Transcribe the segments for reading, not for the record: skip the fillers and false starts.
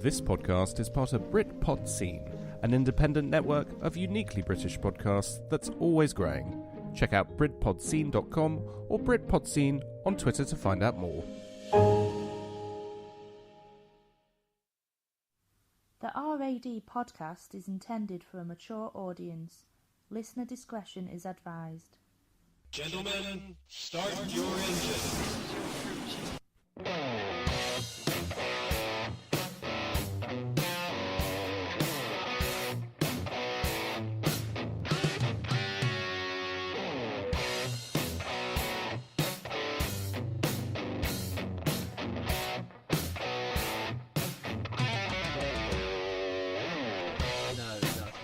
This podcast is part of Britpod Scene, an independent network of uniquely British podcasts that's always growing. Check out BritpodScene.com or BritpodScene on Twitter to find out more. The RAD podcast is intended for a mature audience. Listener discretion is advised. Gentlemen, start your engines.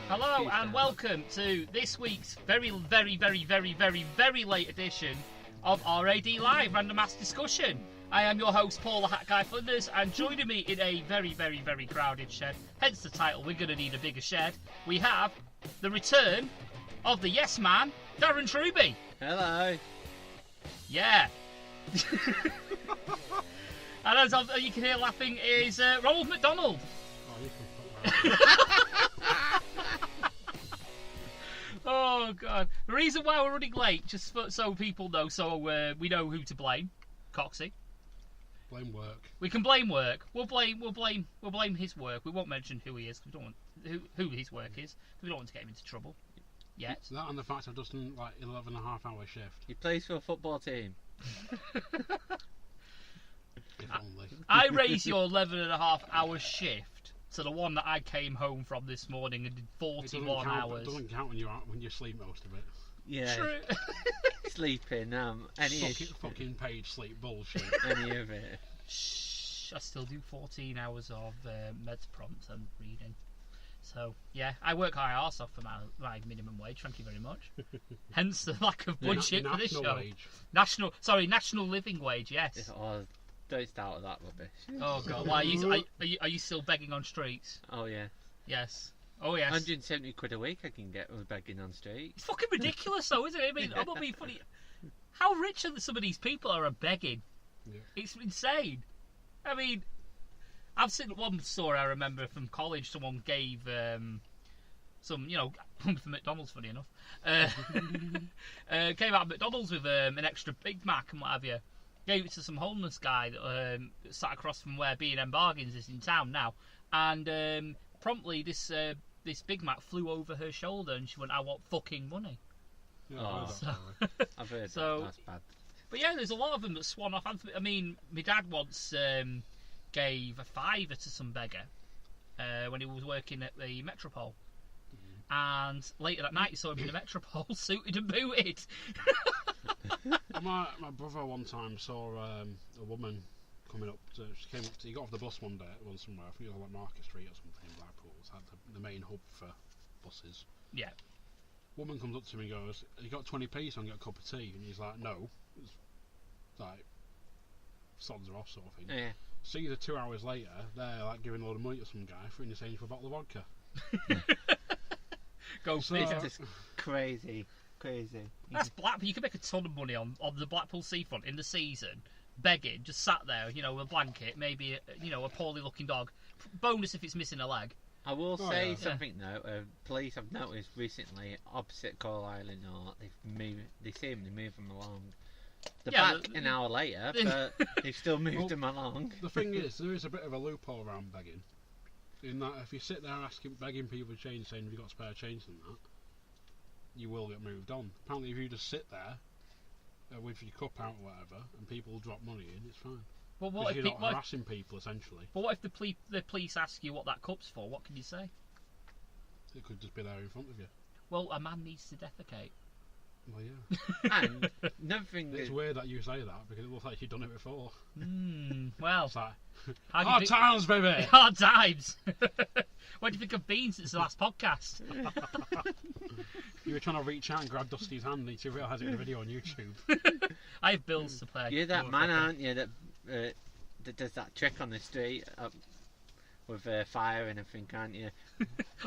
Hello and welcome to this week's very late edition of RAD Live Random Ass Discussion. I am your host, Paul the Hat Guy Flinders, and joining me in a very crowded shed, hence the title, we're going to need a bigger shed, we have the return of the yes man, Darren Truby. Hello. Yeah. And as you can hear laughing is Ronald McDonald. Oh, you can fuck that. Oh god! The reason why we're running late, just so people know, so we know who to blame. Coxie. Blame work. We can blame work. We'll blame his work. We won't mention who he is. We don't want who his work is. We don't want to get him into trouble. Yet. That and the fact I've just done like 11.5-hour shift. He plays for a football team. If only. I raise your 11.5-hour shift to the one that I came home from this morning and did 41 hours. It doesn't count when you sleep most of it. Yeah. True. Sleeping, Fucking paid sleep bullshit. any of it. Shh, I still do 14 hours of meds prompt and reading. So, yeah, I work my arse off for my minimum wage, thank you very much. Hence the lack of budget for this show. Wage. National living wage, yes. Oh, don't start with that rubbish. Oh god, why are you still begging on streets? Oh yeah. Yes. Oh yes. 170 quid a week I can get with begging on street. It's fucking ridiculous though, isn't it? I mean, I'm not being funny. How rich are some of these people are begging? Yeah. It's insane. I mean, I've seen one story I remember from college. Someone gave some, from McDonald's, funny enough, came out of McDonald's with an extra Big Mac and what have you. Gave it to some homeless guy that sat across from where B&M Bargains is in town now, and promptly this Big Mac flew over her shoulder, and she went, "I want fucking money." Yeah, Oh. I've heard So- that. That's bad. But yeah, there's a lot of them that swan off. I mean, my dad once gave a fiver to some beggar when he was working at the Metropole. And later that night, he saw him in the Metropole, suited and booted. My brother one time saw a woman coming up. He got off the bus one day somewhere. I think it was like Market Street or something in Blackpool. It had the main hub for buses. Yeah. Woman comes up to me and goes, "You got 20p so I can get a cup of tea?" And he's like, "No." It's like sods are off sort of thing. Yeah. See her 2 hours later, they're like giving a load of money to some guy for in exchange for a bottle of vodka. Go So- figure. It's just crazy. That's Blackpool. You can make a ton of money on the Blackpool seafront in the season, begging, just sat there, with a blanket, maybe a poorly looking dog. Bonus if it's missing a leg. I will say yeah. something though. Police I've noticed recently opposite Coral Island, they seem to move them along. They're back an hour later, but they've still moved them along. The thing is, there is a bit of a loophole around begging. In that, if you sit there begging people for change, saying, "Have you got spare change?" and that, you will get moved on. Apparently, if you just sit there with your cup out or whatever, and people drop money in, it's fine. Well, Because you're not harassing people, essentially. But what if the police ask you what that cup's for? What can you say? It could just be there in front of you. Well, a man needs to defecate. Well, yeah. And another thing It's is, weird that you say that, because it looks like you've done it before. Well, It's like, how do you hard think- times, baby! Hard times. What do you think I've been since the last podcast? You were trying to reach out and grab Dusty's hand, and you realise it was a video on YouTube. I have bills to pay. you're that man, aren't you, that does that trick on the street with fire and everything, can't you?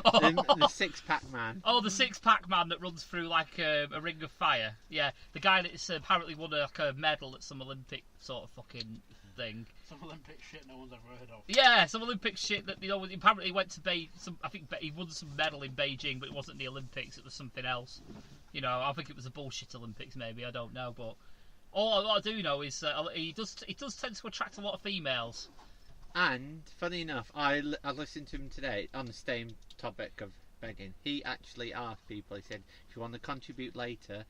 Oh. The six-pack man. Oh, the six-pack man that runs through like a ring of fire. Yeah, the guy that's apparently won a medal at some Olympic sort of fucking thing. Some Olympic shit no one's ever heard of. Yeah, some Olympic shit that apparently went to I think he won some medal in Beijing, but it wasn't the Olympics. It was something else. I think it was a bullshit Olympics. Maybe, I don't know, but all I do know is he does tend to attract a lot of females. And funny enough, I listened to him today on the same topic of begging. He actually asked people. He said, "If you want to contribute later,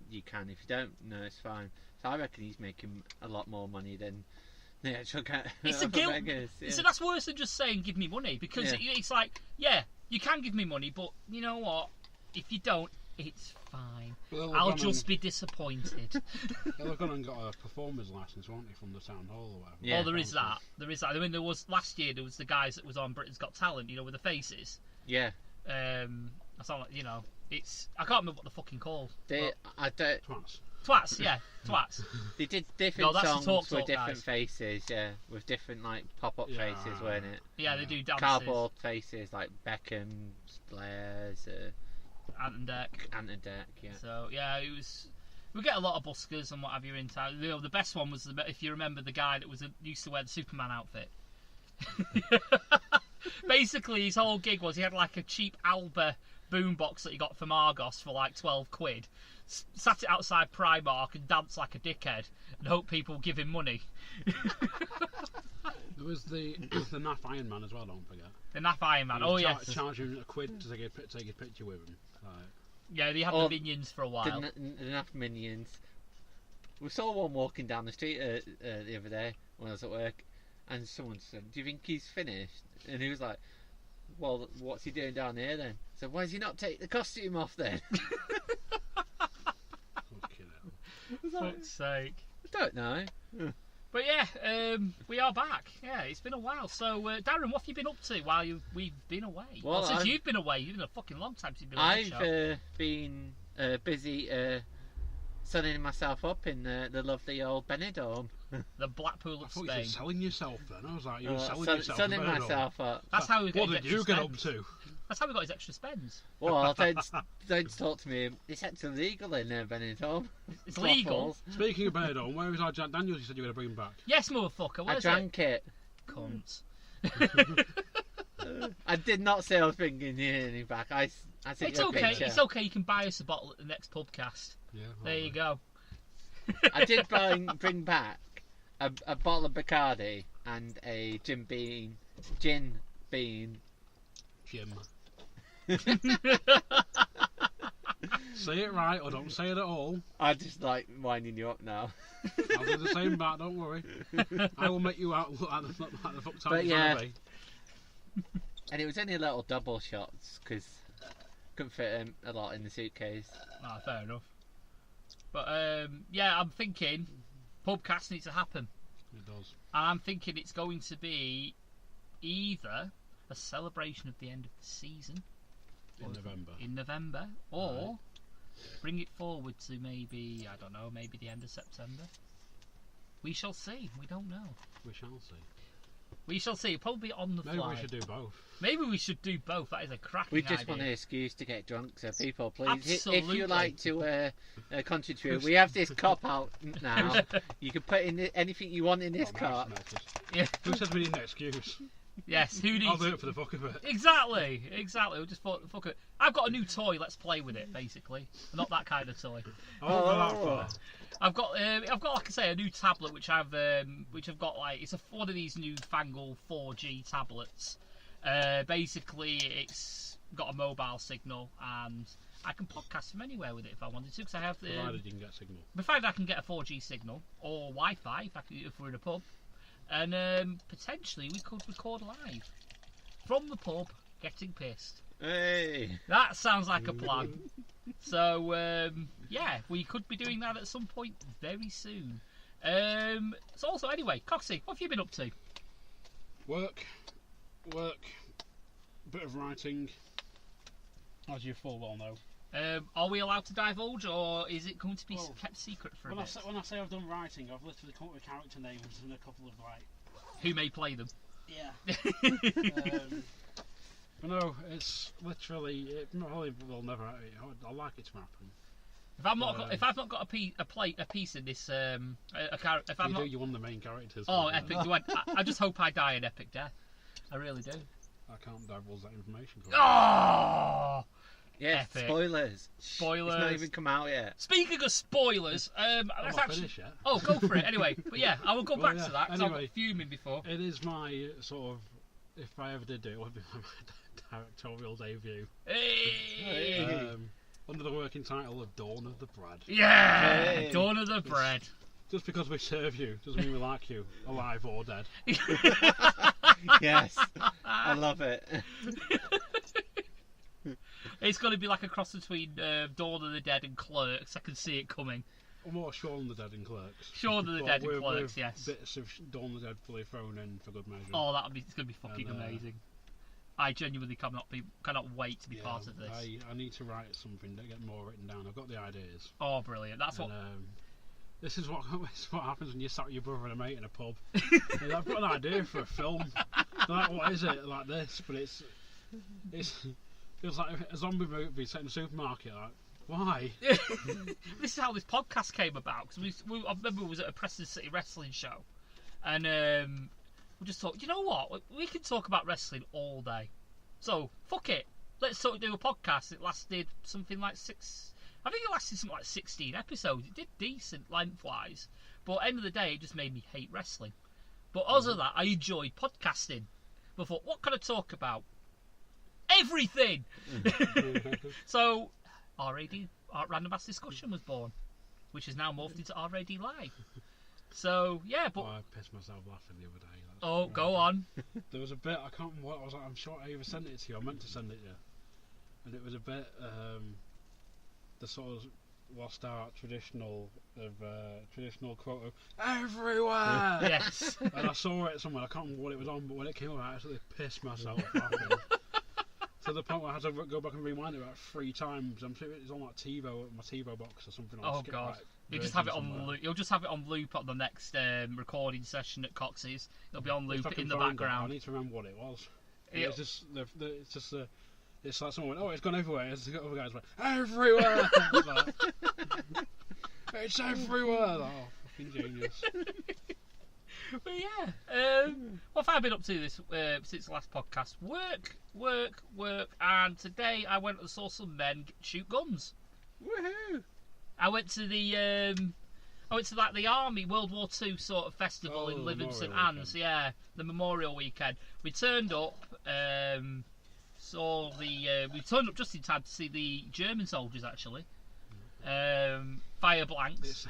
you can. If you don't, no, it's fine." So I reckon he's making a lot more money than the actual It's a guilt. beggars. Yeah. So that's worse than just saying give me money, because it's like, yeah, you can give me money, but you know what? If you don't, it's fine. I'll just be disappointed. They've gone and got a performer's license, won't they, from the town hall or whatever? Yeah. Oh, there is that. I mean, last year there was the guys that was on Britain's Got Talent, with the faces. Yeah. I sound like, it's, I can't remember what they're fucking called. Twats, yeah, twats. They did different songs with different guys. Faces, yeah, with different like pop-up faces, weren't it? Yeah, they do dances. Cardboard faces like Beckham's, Blair's, Ant and Deck, yeah. So yeah, it was. We get a lot of buskers and what have you in town. The best one was if you remember the guy that used to wear the Superman outfit. Basically, his whole gig was he had like a cheap Alba boombox that he got from Argos for like 12 quid. Sat it outside Primark and danced like a dickhead and hoped people would give him money. There was the Naff Iron Man as well, don't forget. The Naff Iron Man, yes. Charge him a quid to take a picture with him. Yeah, they had the minions for a while. The Naff minions. We saw one walking down the street the other day when I was at work, and someone said, "Do you think he's finished?" And he was like, "Well, what's he doing down here then?" So why does he not take the costume off then? Fuck's sake. I don't know. But yeah, we are back. Yeah, it's been a while. So, Darren, what have you been up to while we've been away? Well, since you've been away, you've been a fucking long time since you've been on the show. I've been busy sunning myself up in the lovely old Benidorm. The Blackpool of Spain. You were selling yourself then. I was like, you were selling yourself. Sunning myself up. That's how we got What did you get up to? That's how we got his extra spends. Well, don't talk to me. It's actually legal in Benidorm. It's legal? Speaking of Benidorm, where was our Jack Daniels you said you were going to bring back? Yes, motherfucker. I drank it. Cunt. I did not say I was bringing it back. I sent It's you a okay. picture. It's okay. You can buy us a bottle at the next pubcast. Yeah. There you go. I did bring back a bottle of Bacardi and a gin bean. Jim. Say it right or don't say it at all. I just like winding you up now. I'll do the same back, don't worry. I will make you out look like the fuck time. But yeah. And it was only little double shots because couldn't fit a lot in the suitcase. Ah, fair enough. But yeah, I'm thinking pubcast needs to happen. It does. And I'm thinking it's going to be either a celebration of the end of the season in November, or bring it forward to maybe, I don't know, maybe the end of September. We shall see. We don't know. We shall see. We shall see. Probably on the fly. Maybe we should do both. Maybe we should do both. That is a cracking We just idea. want an excuse to get drunk, so people, please, Absolutely. if you like to contribute, we have this cop out now. You can put in anything you want in this cop. Yeah. Who said we need an excuse? Yes, who needs... I'll do it for the fuck of it. Exactly. We'll just fuck it. I've got a new toy, let's play with it, basically. Not that kind of toy. I've got, like I say, a new tablet which I've got like it's one of these newfangled 4G tablets. Basically, it's got a mobile signal and I can podcast from anywhere with it if I wanted to because I have the. Provided you can get signal. Provided I can get a 4G signal or Wi-Fi if we're in a pub, and potentially we could record live from the pub, getting pissed. Hey, that sounds like a plan. So yeah, we could be doing that at some point very soon. So also, anyway, Coxie, what have you been up to? Work, bit of writing, as you full well know. Are we allowed to divulge, or is it going to be kept secret for a bit? When I say I've done writing, I've literally come up with character names and a couple of like who may play them. Yeah. But no, it's literally it probably will never. I like it to happen. If I've not got a piece in this, if I'm not, you're one of the main characters. oh, epic! I just hope I die an epic death. I really do. I can't divulge that information. Oh, Yeah, epic. spoilers. Spoilers. It's not even come out yet. Speaking of spoilers, I'm that's not actually. finished yet. Oh, go for it anyway. But yeah, I will go Well, back yeah, to that because I anyway. was fuming before. It is my sort of, if I ever did do it, would be my directorial debut. Hey! Under the working title of Dawn of the Bread. Yeah, Hey. Dawn of the Bread. Just because we serve you doesn't mean we like you, alive or dead. Yes, I love it. It's going to be like a cross between Dawn of the Dead and Clerks. I can see it coming. Or more Shaun of the Dead and Clerks. Shaun of the But Dead and with Clerks, yes. Bits of Dawn of the Dead fully thrown in for good measure. Oh, it's going to be fucking And, amazing. I genuinely cannot wait to be part of this. I need to write something to get more written down. I've got the ideas. Oh, brilliant! That's what. This is what happens when you sat with your brother and a mate in a pub. And I've got an idea for a film. Like, what is it? Like this, but it feels like a zombie movie set in a supermarket. Like, why? This is how this podcast came about. Because I remember we was at a Preston City wrestling show, and we just thought, you know what? We can talk about wrestling all day. So fuck it. Let's sort of do a podcast. It lasted something like I think it lasted something like 16 episodes. It did decent lengthwise, but at the end of the day, it just made me hate wrestling. But other than that, I enjoyed podcasting. But I thought, what can I talk about? Everything. So, RAD, Random Ass Discussion, was born, which is now morphed into RAD Live. So yeah, but I pissed myself laughing the other day. oh, go on. There was a bit, I can't remember what I was like. I'm sure I either sent it to you. I meant to send it to you, and it was a bit the sort of lost art traditional quote of everywhere. Yes. And I saw it somewhere. I can't remember what it was on, but when it came up, I absolutely pissed myself laughing. To the point where I had to go back and rewind it about 3 times. I'm sure it's on like TiVo, my TiVo box or something. Oh god. You'll just have it on loop. You'll just have it on loop at the next recording session at Cox's. It'll be on loop in the background. I need to remember what it was. It'll- It's like someone went, oh, it's gone everywhere. It's the other guys went, everywhere. Like, it's everywhere. Oh, fucking genius. But yeah, what have I been up to this since the last podcast? Work, and today I went and saw some men shoot guns. Woohoo! I went to the Army World War II sort of festival in Livingston Anns. Yeah, the Memorial Weekend. We turned up. We turned up just in time to see the German soldiers actually. Fire blanks.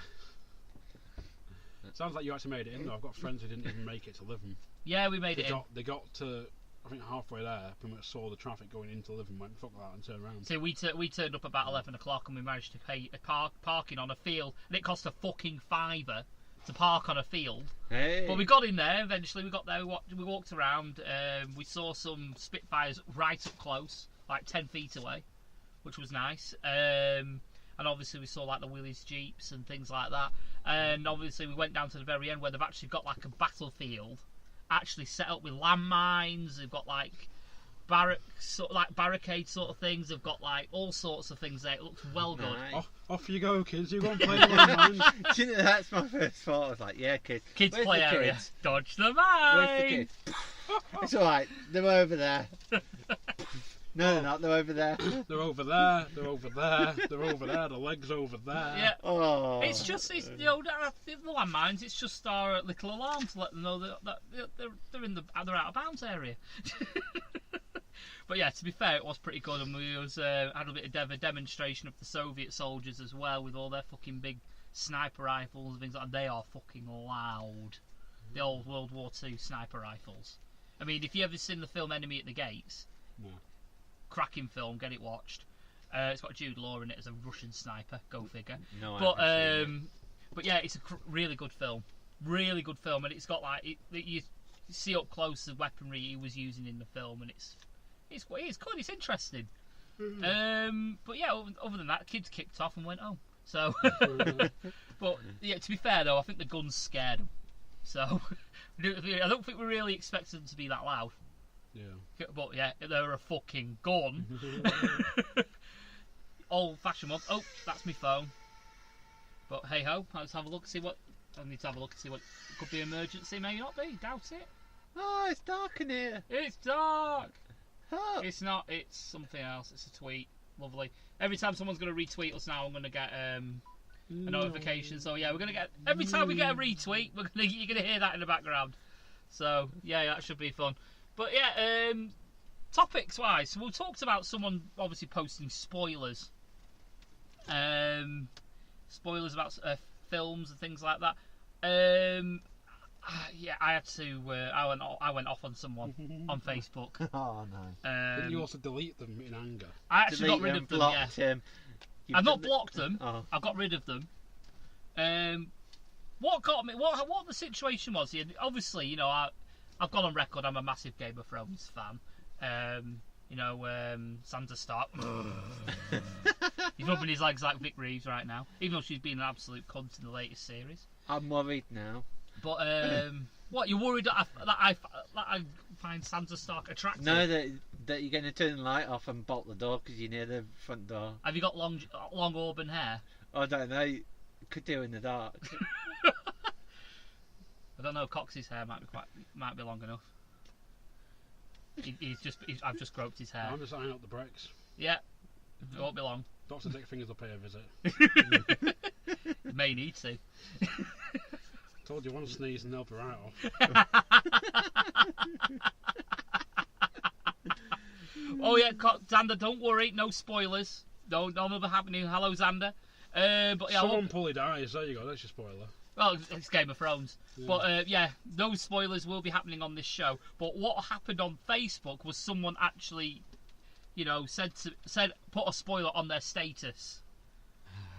Sounds like you actually made it in though. I've got friends who didn't even make it to Living. Yeah, we made it in. They got to, I think, halfway there, pretty much saw the traffic going into Living, went fuck that and turned around. So we turned up about 11 o'clock and we managed to pay parking on a field, and it cost a fucking £5 to park on a field. Hey. But we got in there eventually. We got there. We walked around. We saw some Spitfires right up close, like 10 feet away, which was nice. And obviously we saw like the Willys Jeeps and things like that. And obviously we went down to the very end where they've actually got like a battlefield, actually set up with landmines. They've got like barracks, like barricade sort of things. They've got like all sorts of things there. It looks well good. Nice. Off you go, kids. You go and play the landmines. Do you know, that's my first thought. I was like, yeah, kids. Kids Where's play the area. kids? Dodge the Where's the mine. kids? It's alright. They're over there. No, they're not. They're over there. They're over there. They're over there. They're over there. The legs over there. Yeah. Oh. It's you know, the landmines. It's just our little alarm to let them know that they're out of bounds area. But yeah, to be fair, it was pretty good, and we had a bit of a demonstration of the Soviet soldiers as well, with all their fucking big sniper rifles and things like that. They are fucking loud. The old World War II sniper rifles. I mean, if you ever seen the film Enemy at the Gates, No. cracking film, get it watched. It's got Jude Law in it as a Russian sniper. Go figure. No, But yeah, it's a really good film. Really good film, and it's got like you see up close the weaponry he was using in the film, and it's good. It's interesting. But yeah, other than that, kids kicked off and went home. So, but yeah, to be fair though, I think the guns scared them. So I don't think we really expected them to be that loud. Yeah. But yeah, they're a fucking gun. Old-fashioned one. Oh, that's my phone. But hey ho, let's have a look. See what I need to have a look and see what could be emergency. Maybe not be. Doubt it. Oh, it's dark in here. It's dark. Oh. It's not. It's something else. It's a tweet. Lovely. Every time someone's going to retweet us now, I'm going to get a notification. So yeah, we're going to get every time we get a retweet, you're going to hear that in the background. So yeah, that should be fun. But yeah, topics wise, so we talked about someone obviously posting spoilers. Spoilers about films and things like that. Yeah, I had to. I went off on someone on Facebook. Oh no! Didn't you also delete them in anger? I actually got rid of them. Yeah, him. I've not blocked them. Oh. I got rid of them. What got me? What the situation was here? Obviously, you know, I've gone on record. I'm a massive Game of Thrones fan. You know, Sansa Stark. He's rubbing his legs like Vic Reeves right now, even though she's been an absolute cunt in the latest series. I'm worried now. But what, you're worried that I find Sansa Stark attractive? No, that you're going to turn the light off and bolt the door because you're near the front door. Have you got long auburn hair? I don't know. Could do in the dark. I don't know. Cox's hair might be long enough. I've just groped his hair. I'm just eyeing up the bricks. Yeah, it won't be long. Dr. Dick Fingers will pay a visit. May need to. Told you one sneeze and they'll be right off. Oh yeah, Xander, don't worry, no spoilers. None of it happening. Hello, Xander. But yeah, Someone pulley dies. There you go. That's your spoiler. Well, it's Game of Thrones. Yeah. But yeah, those spoilers will be happening on this show. But what happened on Facebook was someone actually, you know, said put a spoiler on their status,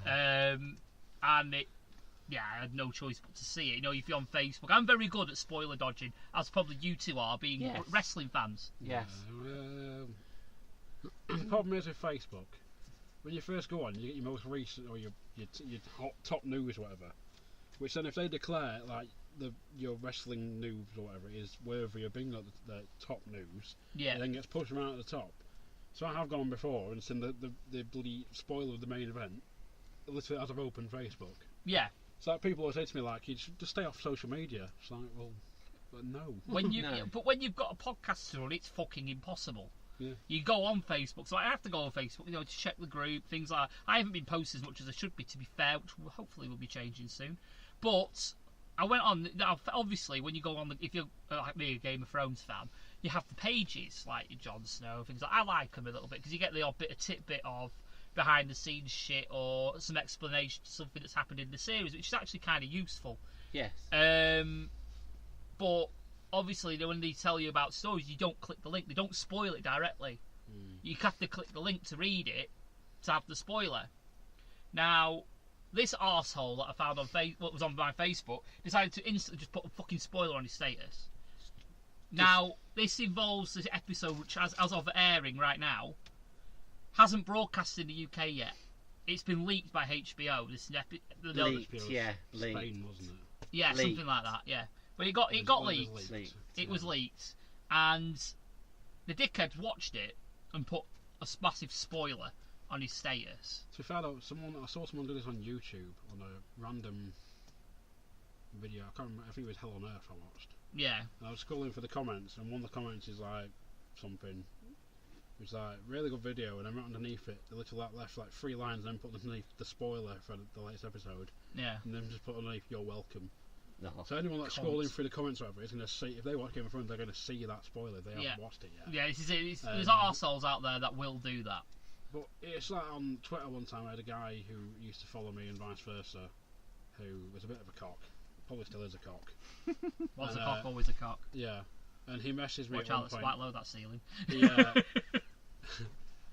and it. Yeah, I had no choice but to see it. You know, if you're on Facebook, I'm very good at spoiler dodging, as probably you two are, being wrestling fans. Yes. The problem is with Facebook, when you first go on, you get your most recent or your hot, top news or whatever. Which then, if they declare like your wrestling news or whatever is worthy of being like the top news, it then gets pushed right at the top. So I have gone on before and seen the bloody spoiler of the main event, literally as I've opened Facebook. Yeah. So like, people always say to me like, you should just stay off social media. It's like, well, no. But when you've got a podcast to run, it's fucking impossible. Yeah. You go on Facebook, so I have to go on Facebook, you know, to check the group, things like that. I haven't been posting as much as I should be, to be fair, which hopefully will be changing soon. But I went on. Now, obviously, when you go on, if you're like me, a Game of Thrones fan, you have the pages like Jon Snow, things like. I like them a little bit because you get the odd tidbit of behind the scenes shit or some explanation to something that's happened in the series, which is actually kind of useful. Yes. But obviously, when they tell you about stories, you don't click the link. They don't spoil it directly. You have to click the link to read it to have the spoiler. Now, this arsehole that I found on what was on my Facebook decided to instantly just put a fucking spoiler on his status. Now, this involves the episode which, as of airing right now, hasn't broadcast in the UK yet. It's been leaked by HBO. Leaked. Spain, wasn't it? Yeah, leaked. Something like that. Yeah, but it got leaked. It was leaked, and the dickhead watched it and put a massive spoiler on his status. To be fair though, I saw someone do this on YouTube on a random video. I can't remember. I think it was Hell on Earth I watched. Yeah. And I was scrolling for the comments, and one of the comments is like something. It was like really good video, and then right underneath it, they literally left like 3 lines, and then put underneath the spoiler for the latest episode. Yeah. And then just put underneath "You're welcome." No. So anyone that's scrolling through the comments or whatever is going to see, if they watch Game of Thrones, they're going to see that spoiler. They haven't watched it yet. Yeah, this is it. There's arseholes out there that will do that. But it's like on Twitter one time, I had a guy who used to follow me and vice versa, who was a bit of a cock. Probably still is a cock. Was a cock, always a cock. Yeah. And he messaged me Watch at out, one it's point. quite low, that ceiling. Yeah.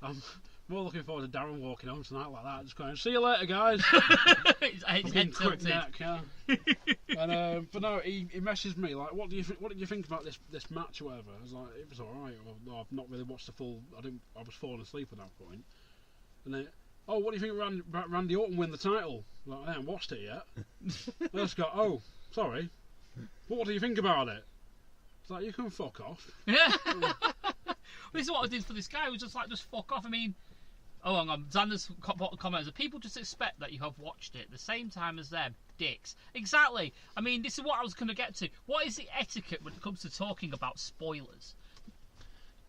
I'm more looking forward to Darren walking home tonight like that, just going, "See you later, guys." His I'm head getting quick tilted. neck, yeah. And but no, he messaged me like, "What did you think about this match or whatever?" I was like, "It was alright." Well, I've not really watched the full. I was falling asleep at that point. And then, "Oh, what do you think about Randy Orton win the title?" I'm like, I haven't watched it yet. I just go, "Oh, sorry." But what do you think about it? It's like, you can fuck off. Yeah. This is what I did for this guy. It was just like, just fuck off. I mean, oh, hang on. Xander's comments are people just expect that you have watched it at the same time as them. Dicks. Exactly. I mean, this is what I was going to get to. What is the etiquette when it comes to talking about spoilers?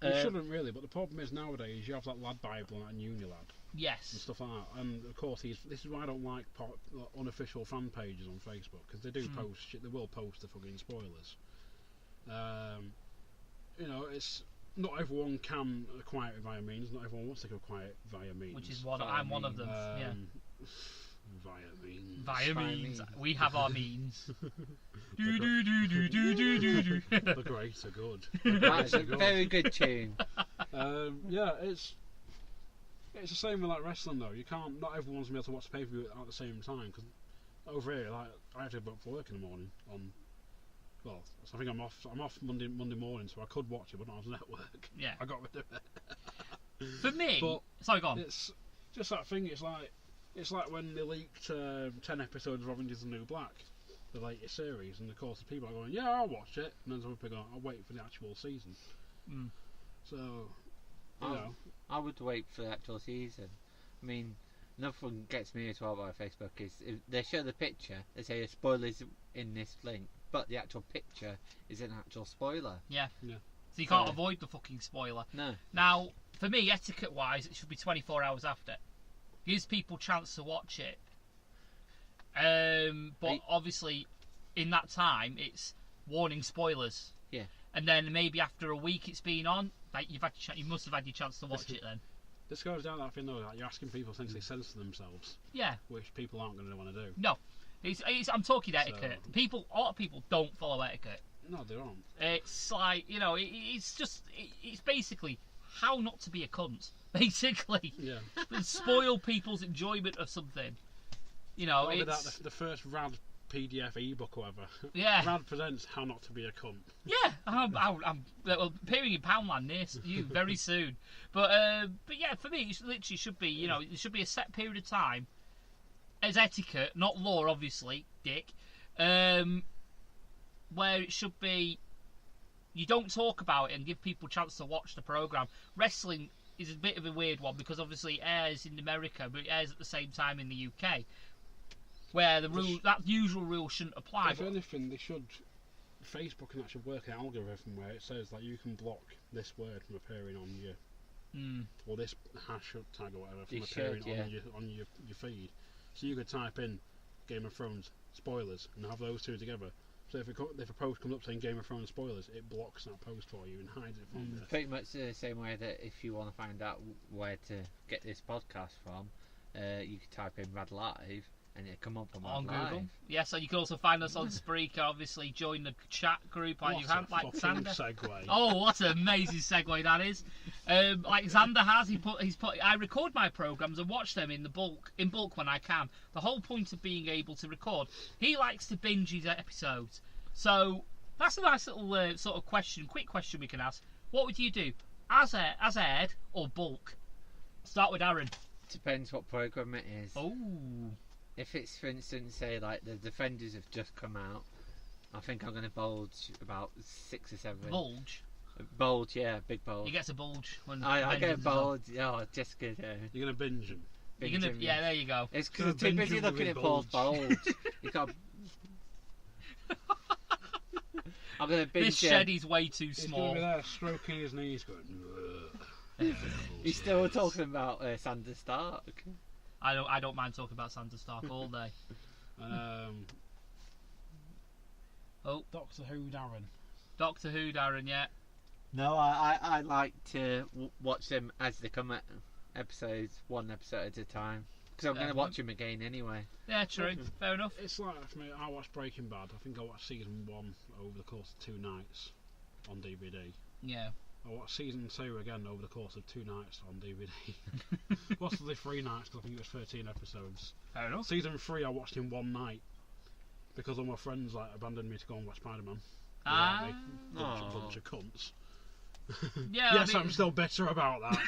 You shouldn't really, but the problem is nowadays you have that lad Bible and Unilad. Yes. And stuff like that. And of course, this is why I don't like unofficial fan pages on Facebook, because they do post shit. They will post the fucking spoilers. You know, it's not everyone can acquire it via means. Not everyone wants to acquire it via means. Which is I'm one of them. Yeah. Via means. Via means. We have our means. Do. The great are good. That's a very good tune. Yeah, it's the same with like wrestling though. You can't. Not everyone's gonna be able to watch the pay-per-view at the same time, because over here, like, I have to go up for work in the morning. Well, so I think I'm off Monday morning, so I could watch it, but not on network. Yeah. I got rid of it. For me, but sorry, go on. It's just that thing. It's like when they leaked 10 episodes of Orange Is the New Black, the latest series, and of course the people are going, yeah, I'll watch it, and then some people go, I'll wait for the actual season. So, you know. I would wait for the actual season. I mean, another thing gets me as well by Facebook is if they show the picture, they say a spoiler's in this link, but the actual picture is an actual spoiler. Yeah. So you can't avoid the fucking spoiler. No. Now, for me, etiquette-wise, it should be 24 hours after. Gives people chance to watch it. But obviously, in that time, it's warning spoilers. Yeah. And then maybe after a week it's been on, like you must have had your chance to watch it then. This goes down that thing though, like you're asking people to essentially censor themselves. Yeah. Which people aren't going to want to do. No. I'm talking etiquette. A lot of people don't follow etiquette. No, they don't. It's like, you know, it's basically how not to be a cunt. Basically. Yeah. Spoil people's enjoyment of something. You know, it's... the first Rad PDF ebook or whatever. Yeah. Rad presents How Not to Be a Cunt. Yeah, I'm appearing in Poundland near you very soon. But yeah, for me, it literally should be, you know, it should be a set period of time as etiquette, not law, obviously, dick, where it should be, you don't talk about it and give people a chance to watch the programme. Wrestling is a bit of a weird one because obviously it airs in America, but it airs at the same time in the UK, where that usual rule shouldn't apply. If anything, they should. Facebook can actually work an algorithm where it says that you can block this word from appearing on your, or this hash tag or whatever from appearing on your feed. So you could type in Game of Thrones spoilers and have those two together. So if a post comes up saying Game of Thrones spoilers, it blocks that post for you and hides it from you. Pretty much the same way that if you want to find out where to get this podcast from, you could type in Rad Live and it'll come up on Google. Live. Yeah, so you can also find us on Spreaker. Obviously, join the chat group like you have, like Xander. Segue. Oh, what an amazing segue that is! Like Xander has, he's put. I record my programs and watch them in bulk when I can. The whole point of being able to record, he likes to binge his episodes. So that's a nice little sort of quick question we can ask. What would you do, as aired or bulk? Start with Aaron. Depends what program it is. Oh. If it's, for instance, say like the Defenders have just come out, I think I'm going to bulge about 6 or 7. Bulge? Bulge, yeah, big bulge. He gets a bulge when I get a bulge. Oh, just good. You're going to binge them. Yeah, there you go. It's because I'm too busy looking at Paul's bulge. You got. I'm going to binge. This shed way too small. He's going to be there stroking his knees, going. He's still talking about Sandra Stark. I don't mind talking about Sandra Stark all day. Doctor Who Darren. Doctor Who Darren, yeah. No, I like to watch them as they come at episodes, one episode at a time. Because I'm going to watch them again anyway. Yeah, true. Fair enough. It's like, for me, I watched Breaking Bad. I think I watched season 1 over the course of 2 nights on DVD. Yeah. I watched season 2 again over the course of 2 nights on DVD. Possibly 3 nights because I think it was 13 episodes. Fair enough. Season 3 I watched in 1 night because all my friends abandoned me to go and watch Spider-Man. Bunch of cunts. Yeah, yes, I'm still bitter about that.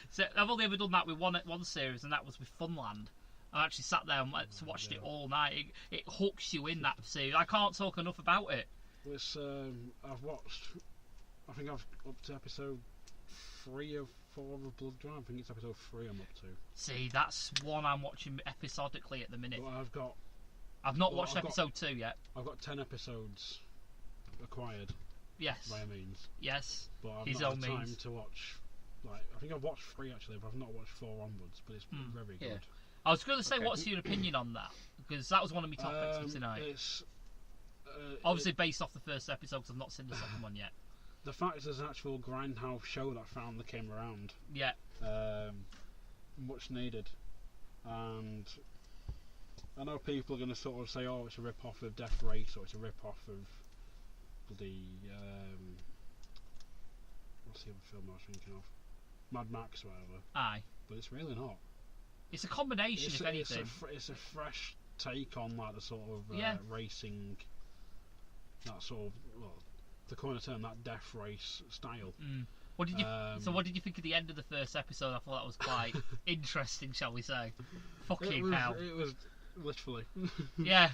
So I've only ever done that with one series, and that was with Funland. I actually sat there and watched it all night. It hooks you in that series. I can't talk enough about it. It's, I've watched. I think I've up to episode 3 of 4 of Blood Drive. I think it's episode 3 I'm up to. See, that's one I'm watching episodically at the minute. But I've not watched episode 2 yet. I've got 10 episodes acquired. Yes. By means. Yes. But I've His not own had time means. to watch. Like, I think I've watched 3 actually, but I've not watched 4 onwards. But it's very good. I was going to say, what's your opinion on that? Because that was one of my topics for tonight. It's obviously based off the first episode, because I've not seen the second one yet. The fact there's an actual grindhouse show that finally came around. Yeah. Much needed. And I know people are going to sort of say, oh, it's a rip-off of Death Race, or it's a rip-off of the what's the other film I was thinking of? Mad Max or whatever. Aye. But it's really not. It's a combination, if anything. It's a fresh take on like the sort of racing, that sort of, well, the kind of term, that Death Race style. What did you? So what did you think of the end of the first episode? I thought that was quite interesting, shall we say? Fucking hell! It was literally. Yeah.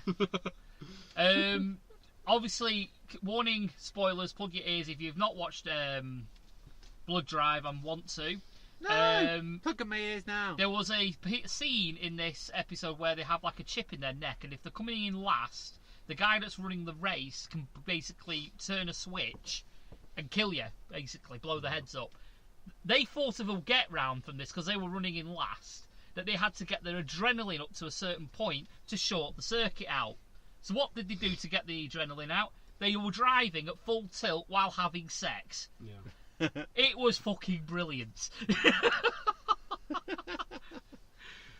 Obviously, warning, spoilers. Plug your ears if you've not watched Blood Drive and want to. No, plug my ears now. There was a scene in this episode where they have like a chip in their neck, and if they're coming in last, the guy that's running the race can basically turn a switch and kill you, basically, blow their heads up. They thought of a get round from this because they were running in last, that they had to get their adrenaline up to a certain point to short the circuit out. So what did they do to get the adrenaline out? They were driving at full tilt while having sex. Yeah. It was fucking brilliant.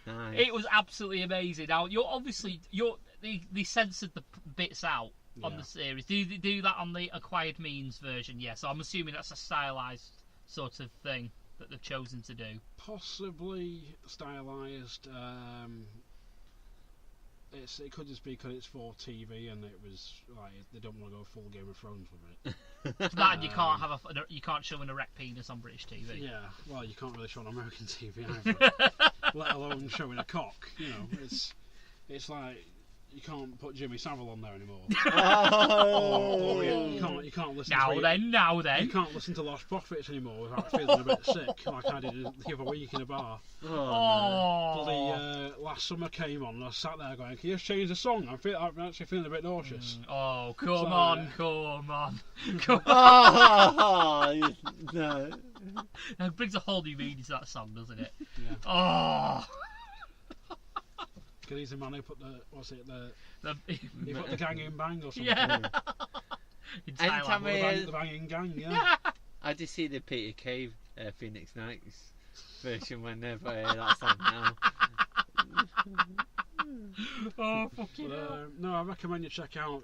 Nice. It was absolutely amazing. Now, they censored the bits out on the series. Do they do that on the acquired means version? Yes. So I'm assuming that's a stylized sort of thing that they've chosen to do. Possibly stylized. It could just be because it's for TV and it was like they don't want to go full Game of Thrones with it. That and you can't show an erect penis on British TV. Yeah, well, you can't really show on American TV either, let alone showing a cock. You know, it's like you can't put Jimmy Savile on there anymore. Oh. Or you can't listen. Now then. You can't listen to Lost Prophets anymore without feeling a bit sick, like I did the other week in a bar. Oh. Last summer came on and I sat there going, can you just change the song? I'm actually feeling a bit nauseous. Oh, come on. No. It brings a whole new meaning to that song, doesn't it? Yeah. Oh. Because he's the man who put he put the gang in bang or something. Yeah. Anytime The banging gang, yeah. I just see the Peter Cave Phoenix Nights version whenever I hear that song now. Oh, fucking hell. No, I recommend you check out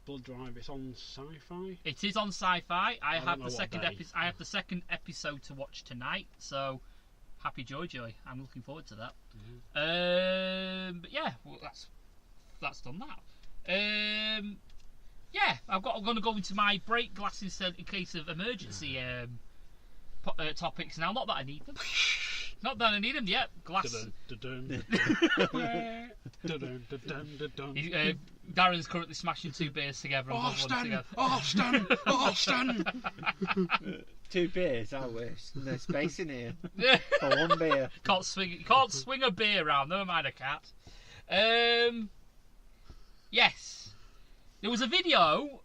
Blood Drive. It's on Sci-Fi. It is on Sci-Fi. I have know the what second day. I have the second episode to watch tonight, so happy joy. I'm looking forward to that. But yeah, well, that's done that. Yeah, I'm going to go into my break glasses in case of emergency topics now. Not that I need them. Not that I need them yet. Darren's currently smashing 2 beers together. And Austin! 2 beers, I wish. There's space in here for 1 beer. Can't swing a beer around. Never mind a cat. Yes, there was a video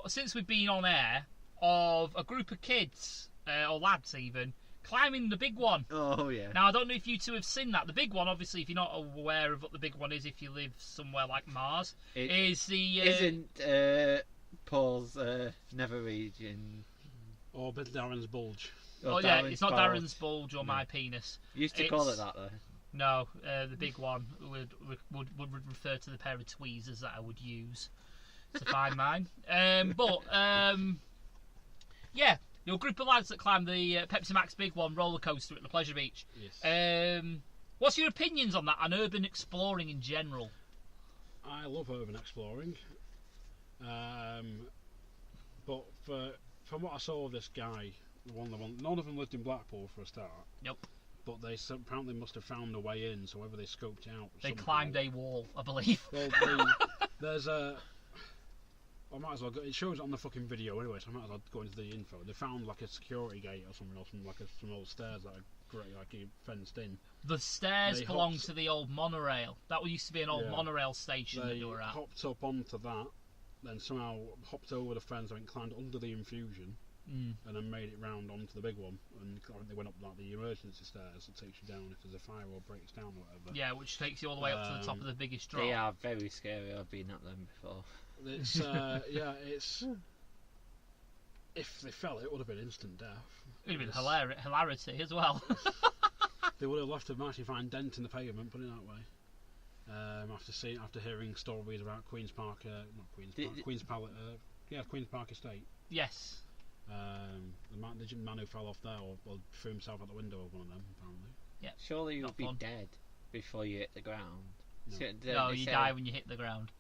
since we've been on air of a group of kids or lads even climbing the big one. Oh yeah. Now I don't know if you two have seen that. The big one, obviously, if you're not aware of what the big one is, if you live somewhere like Mars, isn't Paul's nether region or Darren's bulge. or yeah, Darren's it's not bulge. Darren's bulge or my penis. Used to call it that though. No, the big one would refer to the pair of tweezers that I would use to find mine. Yeah, you're a group of lads that climb the Pepsi Max Big One roller coaster at the Pleasure Beach. Yes. What's your opinions on that and urban exploring in general? I love urban exploring. But from what I saw of this guy, none of them lived in Blackpool for a start. Nope. but they apparently must have found a way in. So whether they scoped it out, They somehow. climbed a wall, I believe. Well, there's a. I might as well go. It shows it on the fucking video anyway, so I might as well go into the info. They found like a security gate or something, some old stairs that are fenced in. The stairs They belong hopped- to the old monorail. That used to be an old monorail station that They they were at. hopped up onto that, then somehow hopped over the fence and climbed under the infusion, and then made it round onto the big one. And they went up like the emergency stairs that takes you down if there's a fire or breaks down or whatever. Yeah, which takes you all the way up to the top of the biggest drop. They are very scary. I've been at them before. It's it's. If they fell, it would have been instant death. It would have been hilarity as well. They would have left a mighty fine dent in the pavement, put it that way. After hearing stories about Queen's Park, Queen's Park Estate. Yes. The man who fell off there or threw himself out the window of one of them, apparently. Yeah. Surely you'll Not be fun. dead before you hit the ground. No. No, you die when you hit the ground.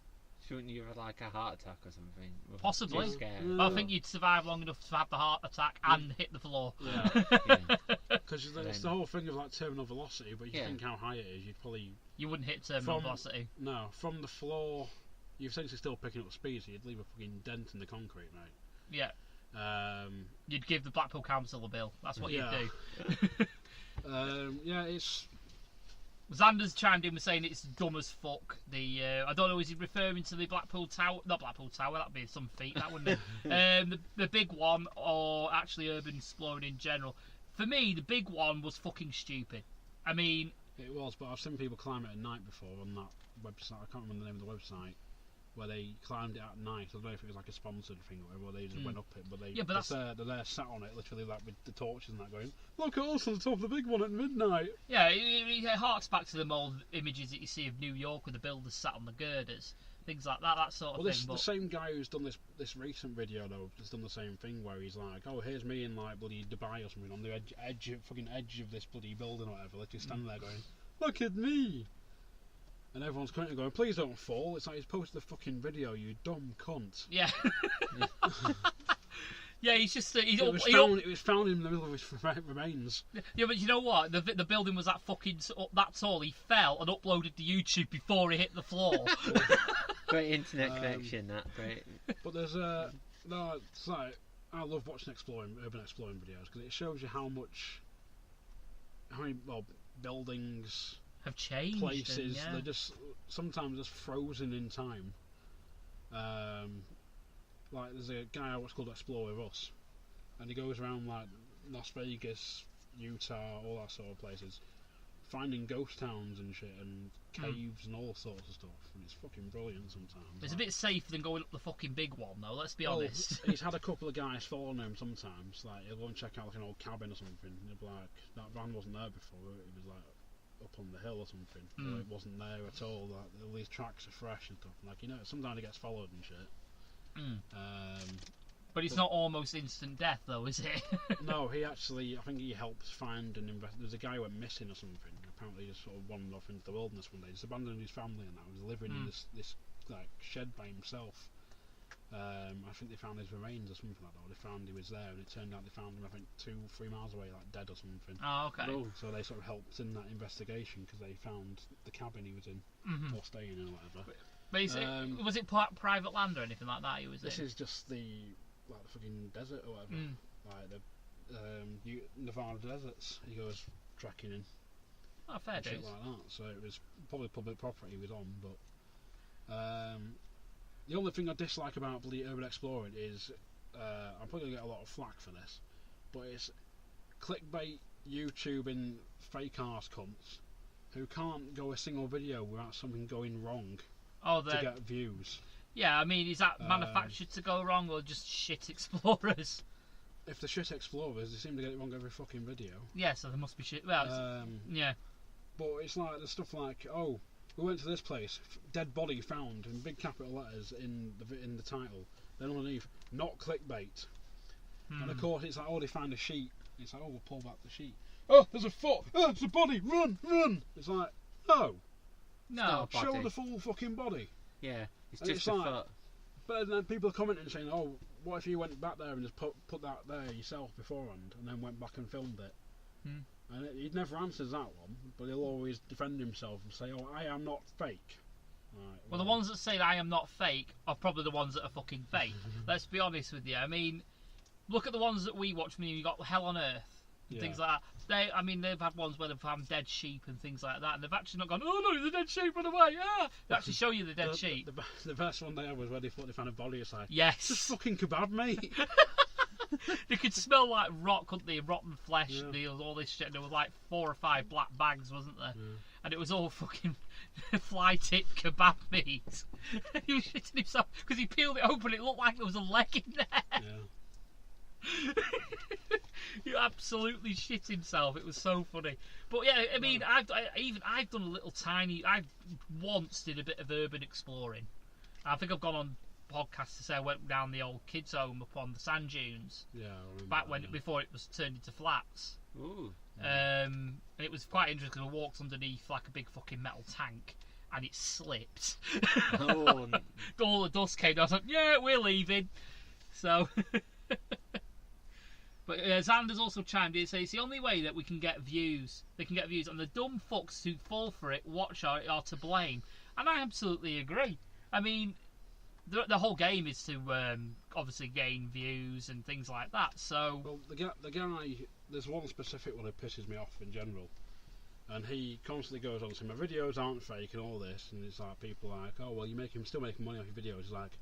Shouldn't you have like a heart attack or something? Possibly. Too scared. I think you'd survive long enough to have the heart attack and hit the floor. Yeah. Yeah. Because it's the whole thing of like terminal velocity, but you Yeah. think how high it is, you'd probably... You wouldn't hit terminal From- velocity. No, from the floor, you're essentially still picking up speed, so you'd leave a fucking dent in the concrete, mate. Yeah. You'd give the Blackpool Council a bill. That's what you'd do. Yeah, it's... Xander's chimed in with saying it's dumb as fuck. I don't know, is he referring to the Blackpool Tower? Not Blackpool Tower, that'd be some feat, that wouldn't it? The big one, or actually urban exploring in general. For me, the big one was fucking stupid. I mean... It was, but I've seen people climb it at night before on that website. I can't remember the name of the website. Where they climbed it at night. I don't know if it was like a sponsored thing or whatever, they just went up it. But they're there sat on it, literally, like with the torches and that going, look at us on the top of the big one at midnight. Yeah, it harks back to them old images that you see of New York with the builders sat on the girders. Things like that sort of thing. The same guy who's done this recent video, though, has done the same thing where he's like, oh, here's me in like bloody Dubai or something on the edge of this bloody building or whatever, literally standing there going, look at me. And everyone's currently going, please don't fall. It's like he's posted the fucking video, you dumb cunt. Yeah. Yeah, he's just... It was found in the middle of his remains. Yeah, but you know what? The building was that fucking that tall. He fell and uploaded to YouTube before he hit the floor. Great internet connection, that great. But there's it's like, I love watching urban exploring videos because it shows you how many buildings, have changed. places, they're just sometimes just frozen in time. Like there's a guy what's called Explore With Us, and he goes around like Las Vegas, Utah, all that sort of places, finding ghost towns and shit and caves and all sorts of stuff, and it's fucking brilliant sometimes. It's a bit safer than going up the fucking big one, though. Let's be honest. He's had a couple of guys following him sometimes. Like he'll go and check out like an old cabin or something, and he'll be like, that van wasn't there before. It was like up on the hill or something. Or it wasn't there at all. Like all these tracks are fresh and stuff. Like sometimes it gets followed and shit. But it's not almost instant death, though, is it? No, I think he helps find and there's a guy who went missing or something. Apparently he just sort of wandered off into the wilderness one day. Just abandoned his family and that. He was living in this like shed by himself. I think they found his remains or something like that. Or they found he was there, and it turned out they found him, I think, 2-3 miles away, like dead or something. Oh, okay. So they sort of helped in that investigation because they found the cabin he was in or staying in or whatever. But was it private land or anything like that? This is just the fucking desert or whatever, like the Nevada deserts. He goes trekking in. Oh, fair shit dues. like that. So it was probably public property he was on, but the only thing I dislike about bloody urban exploring is I'm probably gonna get a lot of flack for this, but it's clickbait YouTubing fake arse cunts who can't go a single video without something going wrong to get views. Yeah, I mean, is that manufactured to go wrong or just shit explorers? If the shit explorers, they seem to get it wrong every fucking video. Yeah, so there must be shit. Well, yeah. But it's like the stuff like, oh, we went to this place, dead body found in big capital letters in the title. Then underneath, not clickbait. And of course, it's like, oh, they found a sheet. It's like, oh, we'll pull back the sheet. Oh, there's a foot. Oh, it's a body. Run. It's like, no. Show the full fucking body. Yeah, it's And just a foot. But then people are commenting saying, oh, what if you went back there and just put that there yourself beforehand and then went back and filmed it? And he never answers that one, but he'll always defend himself and say, "Oh, I am not fake." Right, Well, the ones that say I am not fake are probably the ones that are fucking fake. Let's be honest with you. I mean, look at the ones that we watch. I mean, you got Hell on Earth and things like that. They've had ones where they've found dead sheep and things like that, and they've actually not gone, "Oh no, the dead sheep, run away!" Ah, they actually show you the dead sheep. The best one there was where they thought they found a body. It's like, yes, just fucking kebab, mate. They could smell like rot, couldn't they? Rotten flesh, all this shit. There was like 4 or 5 black bags, wasn't there? Yeah. And it was all fucking fly-tip kebab meat. He was shitting himself because he peeled it open. It looked like there was a leg in there. Yeah. He absolutely shit himself. It was so funny. But yeah, I mean, I've done a little tiny. I once did a bit of urban exploring. I think I've gone on podcast to say I went down the old kids' home up on the sand dunes. Yeah, before it was turned into flats. Ooh. And it was quite interesting because I walked underneath like a big fucking metal tank, and it slipped. Oh. All the dust came down. I was like, "Yeah, we're leaving." So, but Xander's also chimed in and says it's the only way that we can get views. They can get views, and the dumb fucks who fall for it, are to blame. And I absolutely agree. I mean, the whole game is to obviously gain views and things like that. So, well, the guy, there's one specific one that pisses me off in general, and he constantly goes on saying my videos aren't fake and all this, and it's like people are like, "Oh well, still making money off your videos." He's like,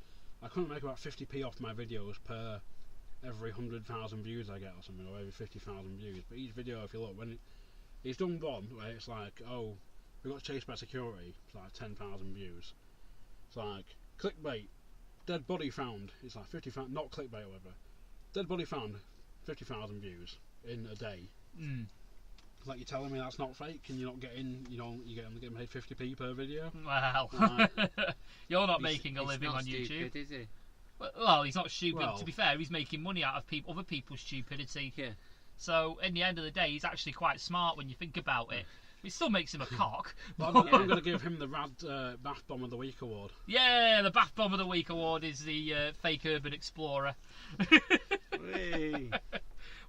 "I couldn't make about 50p off my videos per every 100,000 views I get or something, or every 50,000 views." But each video, if you look, when he's done one where it's like, "Oh, we got chased by security," it's like 10,000 views. It's like clickbait. Dead body found. It's like 50,000, not clickbait, however. Dead body found, 50,000 views in a day. Like, you're telling me that's not fake, and you're not getting, you're only getting paid 50p per video. Wow. You're not making a living on YouTube, is he? Well, he's not stupid. Well, to be fair, he's making money out of other people's stupidity. Yeah. So, in the end of the day, he's actually quite smart when you think about it. It still makes him a cock. But I'm going to give him the Rad Bath Bomb of the Week award. Yeah, the Bath Bomb of the Week award is the fake urban explorer.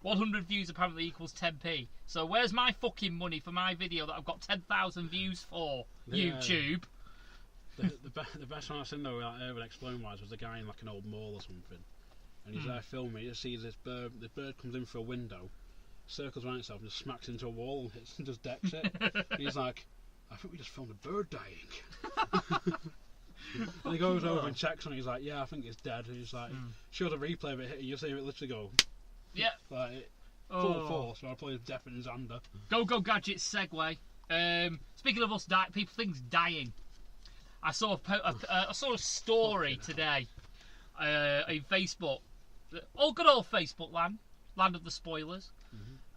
100 views apparently equals 10p. So where's my fucking money for my video that I've got 10,000 views for? YouTube. The best one I've seen though, like urban exploring wise, was the guy in like an old mall or something, and he's there filming. He sees this bird. The bird comes in through a window, circles around itself and just smacks into a wall and hits and just decks it. And he's like, "I think we just filmed a bird dying." And he goes over and checks on it. He's like, "Yeah, I think it's dead." And he's like, shows a replay of it hitting. You see it literally go, like full force. So I play Death and Xander. Go gadget segue. Speaking of us things dying. I saw a story today in Facebook. Oh, good old Facebook land of the spoilers.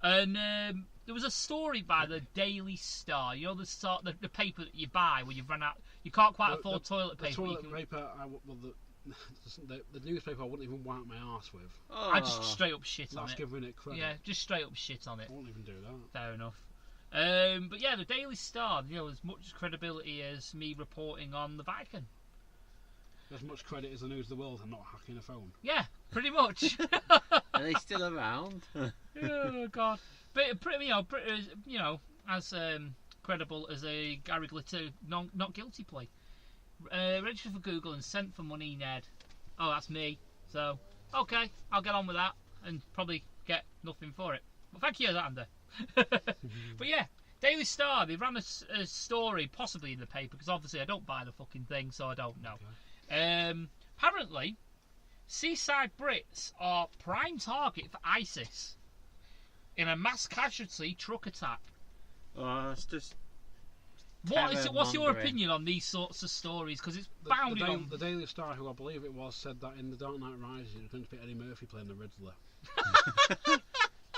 And there was a story by the Daily Star. You know the paper that you buy when you've run out. You can't quite afford toilet paper. The newspaper I wouldn't even wipe my arse with. Oh. I just straight up shit on it. That's giving it credit. Yeah, just straight up shit on it. I won't even do that. Fair enough. But yeah, the Daily Star, as much credibility as me reporting on the Vatican. As much credit as the News of the World and not hacking a phone. Yeah, pretty much. Are they still around? Oh God! But as credible as a Gary Glitter not guilty plea. Registered for Google and sent for money, Ned. Oh, that's me. So, okay, I'll get on with that and probably get nothing for it. But thank you, Xander. But yeah, Daily Star, they ran a story, possibly in the paper, because obviously I don't buy the fucking thing, so I don't know. Okay. Apparently, seaside Brits are prime target for ISIS in a mass casualty truck attack. Oh, it's just... What's your opinion on these sorts of stories? Because it's bounded on... The Daily Star, who I believe it was, said that in The Dark Knight Rises it was going to be Eddie Murphy playing the Riddler.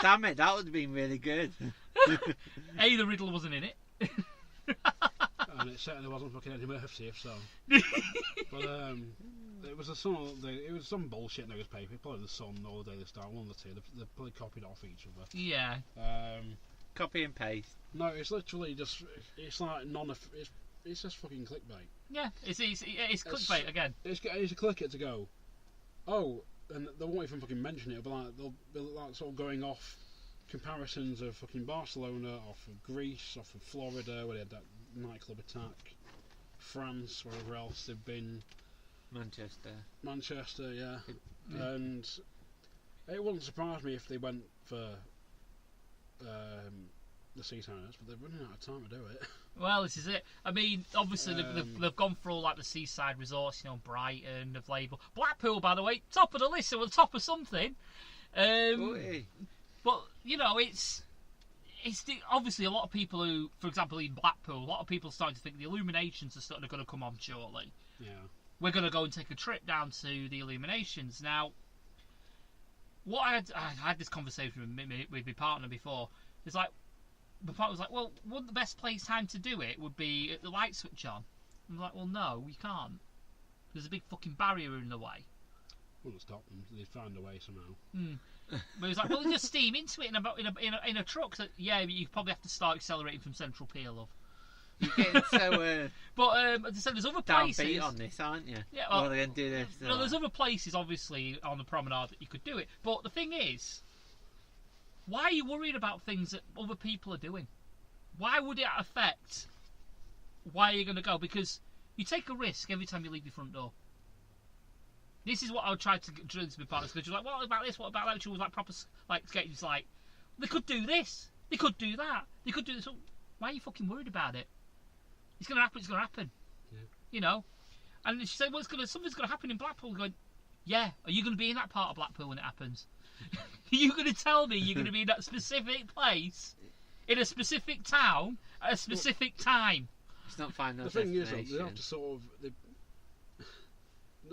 Damn it, that would have been really good. The Riddler wasn't in it. And it certainly wasn't fucking Eddie Murphy, if so. But it was some bullshit newspaper, probably the Sun or the Daily Star, one of the two. They probably copied off each other. Yeah. Copy and paste. No, it's literally just, it's like it's just fucking clickbait. Yeah, it's clickbait again. It's to click it to go, oh, and they won't even fucking mention it. They'll be like sort of going off comparisons of fucking Barcelona, off of Greece, off of Florida, where they had that nightclub attack, France, wherever else they've been, Manchester, yeah. And it wouldn't surprise me if they went for the Seasiders, but they're running out of time to do it. Well, this is it. I mean, obviously they've gone for all like the seaside resorts, Brighton, of label. Blackpool, by the way, top of the list, or the top of something. But it's obviously a lot of people who, for example, in Blackpool, a lot of people are starting to think the Illuminations are starting to come on shortly. Yeah. We're going to go and take a trip down to the Illuminations. Now, what I had this conversation with my partner before. It's like, my partner was like, well, wouldn't the best time to do it would be at the light switch on? I'm like, well, no, you can't. There's a big fucking barrier in the way. Wouldn't stop them. They'd find a way somehow. But he's like, well, just steam into it in a truck. So, yeah, you probably have to start accelerating from Central Pier, love. You're getting so but as I said, there's other places. downbeat on this, aren't you? Yeah, well, they're going to do this. No, there's other places, obviously, on the promenade that you could do it. But the thing is, why are you worried about things that other people are doing? Why would it affect why you're going to go? Because you take a risk every time you leave your front door. This is what I would try to drill into my partners, because you're like, what about this? What about that? She was like proper, like, it's like, they could do this, they could do that, they could do this. Why are you fucking worried about it? It's going to happen. It's going to happen. Yeah. And she said, well, something's going to happen in Blackpool. Going, yeah. Are you going to be in that part of Blackpool when it happens? Are you going to tell me you're going to be in that specific place, in a specific town, at a specific time? It's not final. The thing is, they have to sort of.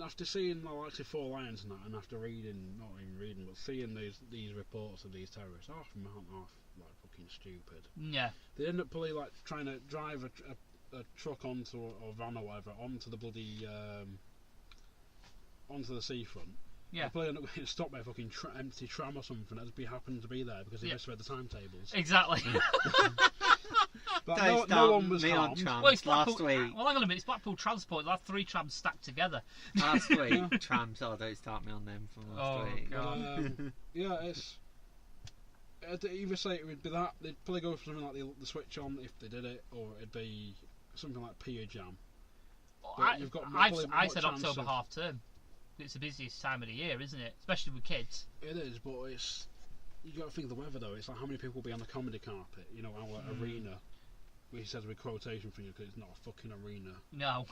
After seeing the likes of Four Lions and that, and after reading, not even reading, but seeing these reports of these terrorists, half of them aren't like fucking stupid. Yeah. They end up probably like trying to drive a truck onto, or van or whatever, onto the bloody onto the seafront. Yeah. They probably end up getting stopped by a fucking empty tram or something that just happened to be there because they misread the timetables. Exactly. But no one was harmed. Well, it's Blackpool, last week. Well, hang on a minute. It's Blackpool Transport. They'll have 3 trams stacked together. Last week, trams. Oh, don't start me on them from last week. God. Yeah, it's. I'd either say it would be that they'd probably go for something like the switch on if they did it, or it'd be something like Pier Jam. I said October half term. It's the busiest time of the year, isn't it? Especially with kids. It is, but it's. You got to think of the weather though. It's like how many people will be on the comedy carpet? Our arena. He says with quotation for you because it's not a fucking arena. No.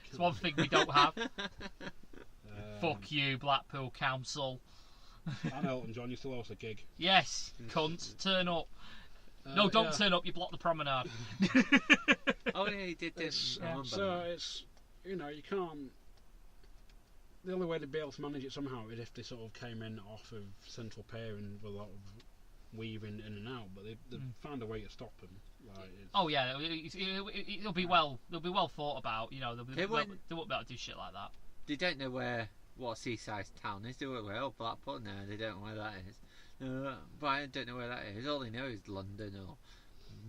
It's one thing we don't have. Fuck you, Blackpool Council. And Elton John used to host a gig. Yes, cunts, turn up. No, don't turn up, you block the promenade. Oh yeah, he did this. So it's, you can't. The only way to be able to manage it somehow is if they sort of came in off of Central Pier and with a lot of weaving in and out, but they've found a way to stop them. Oh yeah, it'll be well thought about. They won't be able to do shit like that. They don't know what seaside town is. They well, Blackpool. No, they don't know where that is. But I don't know where that is. All they know is London or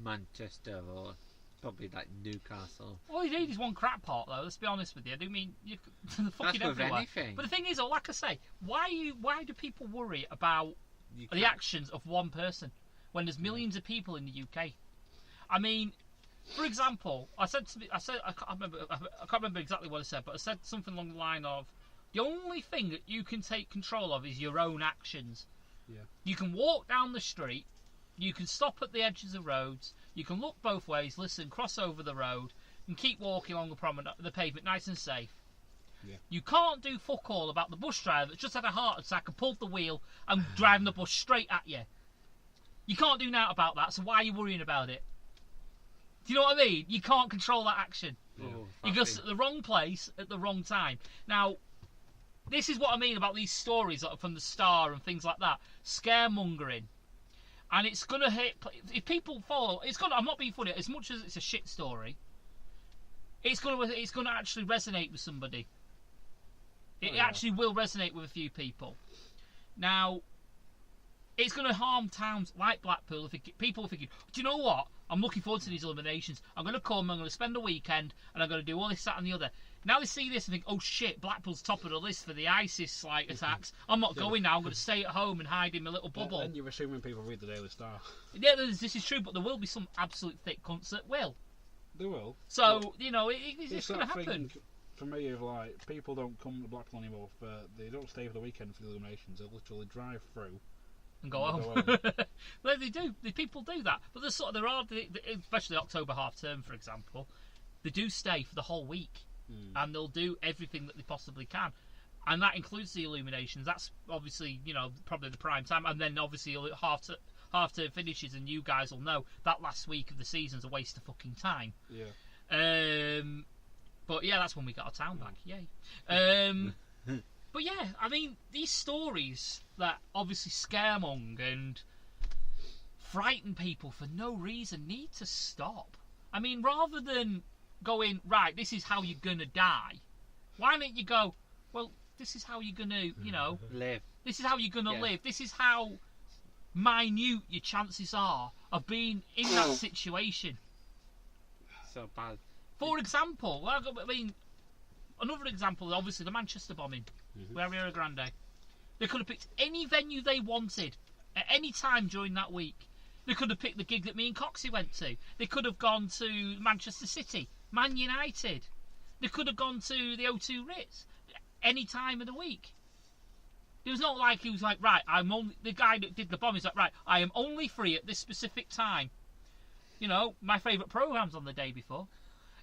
Manchester or probably like Newcastle. All you need is one crap pot, though. Let's be honest with you. I mean, you're fucking That's with everywhere. anything. But the thing is, like I say, why do people worry about the actions of one person when there's millions of people in the UK? I mean, for example, I can't remember exactly what I said, but I said something along the line of, the only thing that you can take control of is your own actions. Yeah. You can walk down the street, you can stop at the edges of roads, you can look both ways, listen, cross over the road, and keep walking along the pavement nice and safe. Yeah. You can't do fuck all about the bus driver that's just had a heart attack and pulled the wheel and driving the bus straight at you. You can't do nothing about that, so why are you worrying about it? Do you know what I mean? You can't control that action. Yeah. You're just at the wrong place at the wrong time. Now, this is what I mean about these stories from the Star and things like that. Scaremongering. And it's going to hit... If people follow... I'm not being funny. As much as it's a shit story, it's going to actually resonate with somebody. It actually will resonate with a few people. Now, it's going to harm towns like Blackpool if people are thinking, do you know what? I'm looking forward to these eliminations. I'm going to come, I'm going to spend a weekend, and I'm going to do all this, that, and the other. Now they see this and think, oh shit, Blackpool's top of the list for the ISIS attacks. I'm not going now. I'm going to stay at home and hide in my little bubble. And you're assuming people read the Daily Star. Yeah, this is true, but there will be some absolute thick cunts that will. They will. So it's going to happen. For me, of people don't come to Blackpool anymore. They don't stay for the weekend for the illuminations. They literally drive through and go home. Well, they do. People do that, but there are, especially October half term, for example. They do stay for the whole week, and they'll do everything that they possibly can, and that includes the illuminations. That's obviously probably the prime time, and then obviously half term finishes, and you guys will know that last week of the season's a waste of fucking time. Yeah. But yeah, that's when we got our town back. Yay. But yeah, I mean, these stories that obviously scaremong and frighten people for no reason need to stop. I mean, rather than going, right, this is how you're going to die, why don't you go, well, this is how you're going to, live. This is how you're going to live. This is how minute your chances are of being in that situation. So bad. For example, I mean, another example is obviously the Manchester bombing, Ariana Grande. They could have picked any venue they wanted at any time during that week. They could have picked the gig that me and Coxie went to. They could have gone to Manchester City, Man United. They could have gone to the O2 Ritz any time of the week. It was not like he was like, right, the guy that did the bombing is like, right, I am only free at this specific time. My favourite programme's on the day before.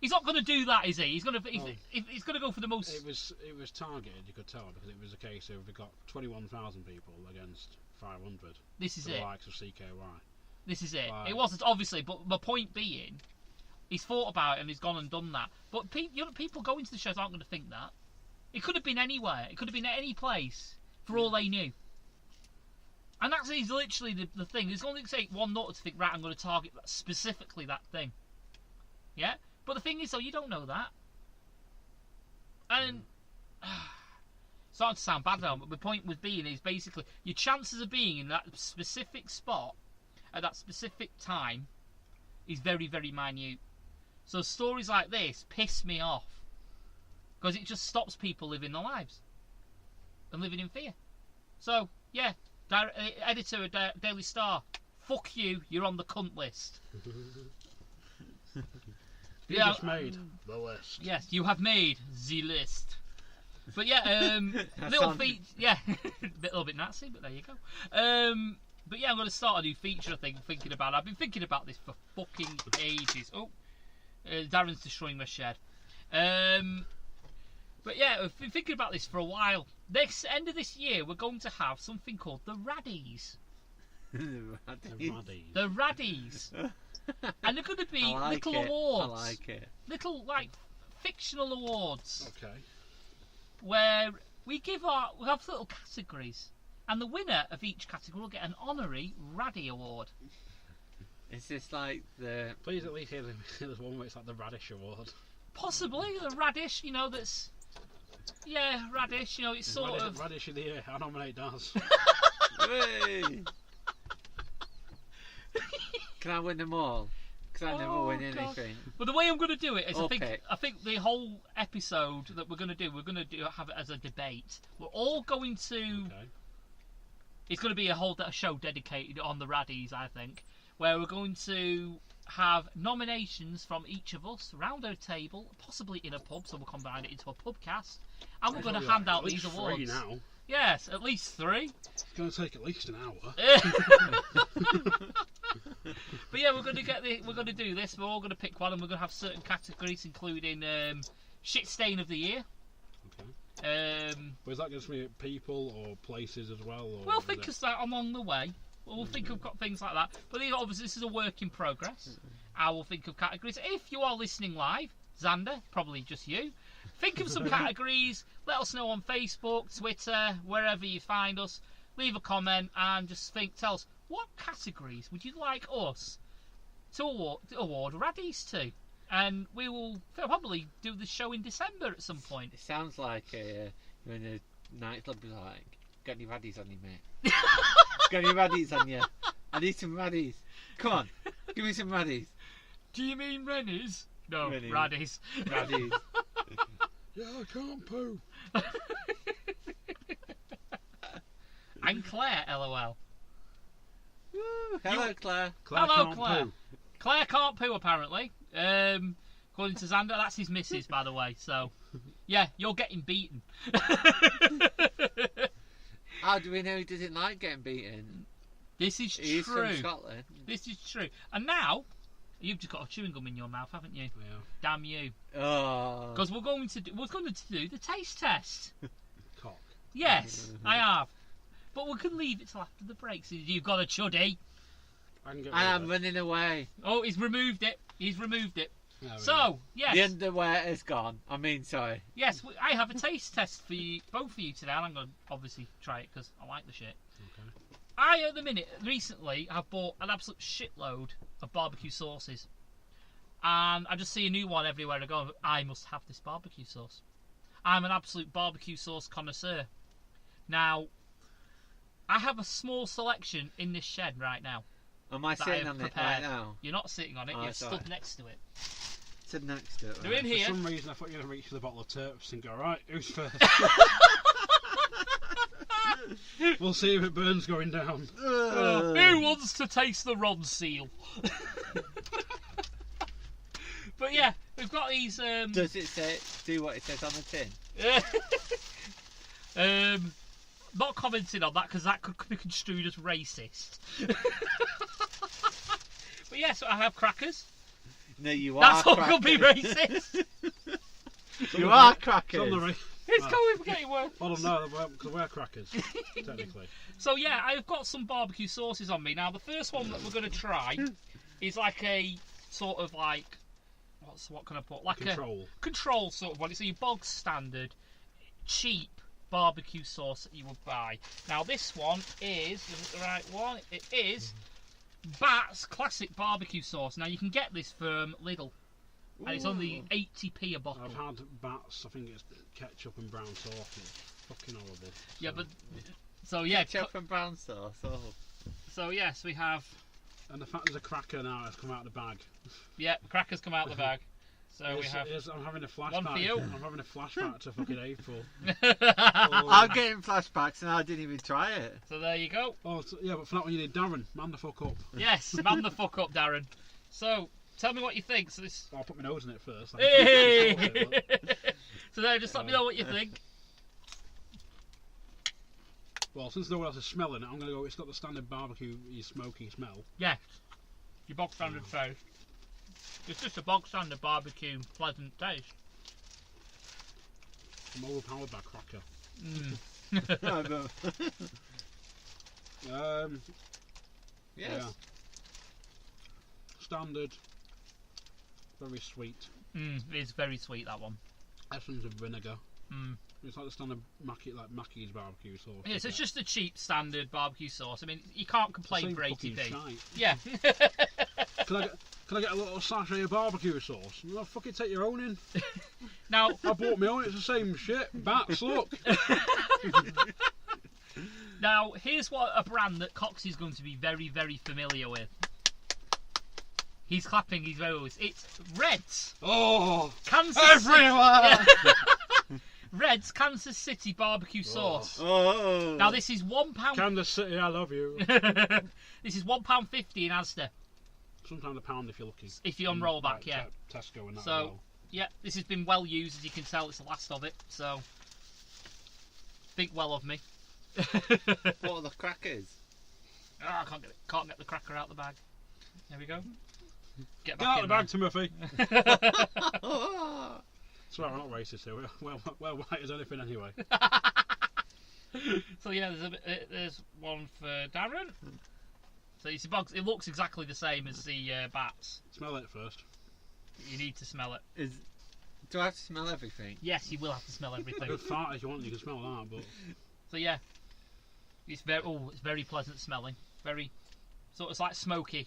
He's not going to do that, is he? He's going to go for the most. It was targeted. You could tell because it was a case of we got 21,000 people against 500. This is the it. Likes of CKY. This is it. It wasn't obviously, but the point being, he's thought about it and he's gone and done that. But people going to the shows aren't going to think that. It could have been anywhere. It could have been at any place for all they knew. And that's literally the thing. It's going to take one note to think, right, I'm going to target specifically that thing. Yeah. But the thing is, though, you don't know that. And it's starting to sound bad now, but the point was being is basically your chances of being in that specific spot at that specific time is very, very minute. So stories like this piss me off because it just stops people living their lives and living in fear. So, yeah, editor of Daily Star, fuck you, you're on the cunt list. You just made the list. Yes, you have made the list. But yeah, little feature. Yeah, a little bit Nazi, but there you go. But yeah, I'm going to start a new feature. Thinking about. I've been thinking about this for fucking ages. Oh, Darren's destroying my shed. But yeah, I've been thinking about this for a while. Next end of this year, we're going to have something called the Raddies. The Raddies. And they're going to be little awards. I like it. Little, fictional awards. Okay. Where we have little categories. And the winner of each category will get an honorary Raddie award. Is this like the... Please at least hear there's one where it's like the Radish Award. Possibly. The Radish, that's... Yeah, Radish, it's sort of... Radish of the Year. I nominate Daz. Hey! Can I win them all? Because I never win anything. But the way I'm going to do it is, I think the whole episode that we're going to have it as a debate. We're all going to. Okay. It's going to be a show dedicated on the Raddies, I think, where we're going to have nominations from each of us round a table, possibly in a pub, so we'll combine it into a pubcast, and we're going to hand out these awards. 3 now. Yes, at least 3. It's going to take at least an hour. But yeah, we're going to do this. We're all going to pick one, and we're going to have certain categories, including shit stain of the year. Okay. But is that going to be people or places as well? Or we'll think of that along the way. We'll think of things like that. But obviously, this is a work in progress. I will think of categories. If you are listening live, Xander, probably just you, think of some categories. Let us know on Facebook, Twitter, wherever you find us. Leave a comment and just tell us, what categories would you like us to award Raddies to? And we will probably do the show in December at some point. It sounds like you're in a nightclub, like, got any Raddies on you, mate? Got any Raddies on you? I need some Raddies. Come on, give me some Raddies. Do you mean Rennies? No, Rennies. Raddies. Raddies. Yeah, I can't poo. And Claire, LOL. Woo, hello, Claire. Claire Hello, can't Claire. poo. Claire can't poo, apparently. According to Xander, that's his missus, by the way. So, yeah, you're getting beaten. How do we know he doesn't like getting beaten? This is He's true. from Scotland. This is true. And now, you've just got a chewing gum in your mouth, haven't you? Yeah. Damn you. Oh. Because we're going to do the taste test. Cock. Yes, I have. But we can leave it till after the break. So you've got a chuddy. I can get And rid I'm of it. running away. Oh, he's removed it. He's removed it. There we go. So, yes. The underwear is gone. I mean, sorry. Yes, I have a taste test for you, both of you today, and I'm going to obviously try it because I like the shit. Okay. I, at the minute, recently, have bought an absolute shitload of barbecue sauces. And I just see a new one everywhere I go. I must have this barbecue sauce. I'm an absolute barbecue sauce connoisseur. Now, I have a small selection in this shed right now. Am I that sitting I on have it right prepared. now? You're not sitting on it, Oh, you're that's stood alright. next to it. Sit next to it. They're right? in For here. some reason, I thought you were going to reach for the bottle of turps and go, right, who's first? We'll see if it burns going down. Who wants to taste the Ron seal? But yeah, we've got these. Does it say do what it says on the tin? Not commenting on that because that could be construed as racist. But yes, I have crackers. No, you are. That's all crackers. could be racist. You are It's on crackers. the ra- It's going for getting worse. Hold on, no, because we're crackers, technically. So yeah, I've got some barbecue sauces on me. Now the first one that we're going to try is like a sort of like what can I put? Like Control. a control sort of one. It's a bog standard, cheap barbecue sauce that you would buy. Now this one is it the right one? It is Bat's classic barbecue sauce. Now you can get this from Lidl, and it's only 80p a bottle. I've had bats, I think it's ketchup and brown sauce, and it's fucking horrible. Yeah, but so yeah, Ketchup and brown sauce. Oh. so yes, we have And the fact there's a cracker now that's come out of the bag. crackers come out of the bag. So we have. I'm having a flashback. One for you. I'm having a flashback to fucking April. I'm getting flashbacks and I didn't even try it. So there you go. Oh, yeah, but for that one you need Darren. Man the fuck up. Yes, man the fuck up, Darren. So tell me what you think. So this. I'll put my nose in it first. Hey! So there, just let me know what you think. Well, since no one else is smelling it, I'm going to go. It's got the standard barbecue smoky smell. Yeah, your bog standard taste. It's just a bog standard barbecue pleasant taste. I'm overpowered by cracker. Yes. Yeah. Standard. Very sweet. It's very sweet, that one. Essence of vinegar. Mm. It's like the standard Mackey's barbecue sauce. Yeah, so it's just a cheap standard barbecue sauce. I mean, you can't complain Same for fucking 80p. shite. Yeah. Can I get a little sachet of barbecue sauce? No, fucking take your own in. Now, I bought my own. It's the same shit. Bats, look. now here's what a brand that Cox is going to be very, very familiar with. He's clapping his nose. It's Reds. Oh, Kansas everywhere. Red's Kansas City barbecue sauce. Oh. Now this is £1. Kansas City, I love you. This is £1.50 in Asda. Sometimes a pound if you're lucky. If you unroll back, Like yeah. Tesco and that. So, as well. yeah, this has been well used, as you can tell. It's the last of it. So, think well of me. What are the crackers? I can't get the cracker out of the bag. There we go. Get Get back out in the bag, there. Timothy. Oh. Sorry, we're not racist here. We're white as anything anyway. So yeah, there's one for Darren. So you see, Boggs, it looks exactly the same as the bats. Smell it first. You need to smell it. Do I have to smell everything? Yes, you will have to smell everything. Good fart if you want. You can smell that, but So yeah, it's very pleasant smelling. Very, so it's like smoky,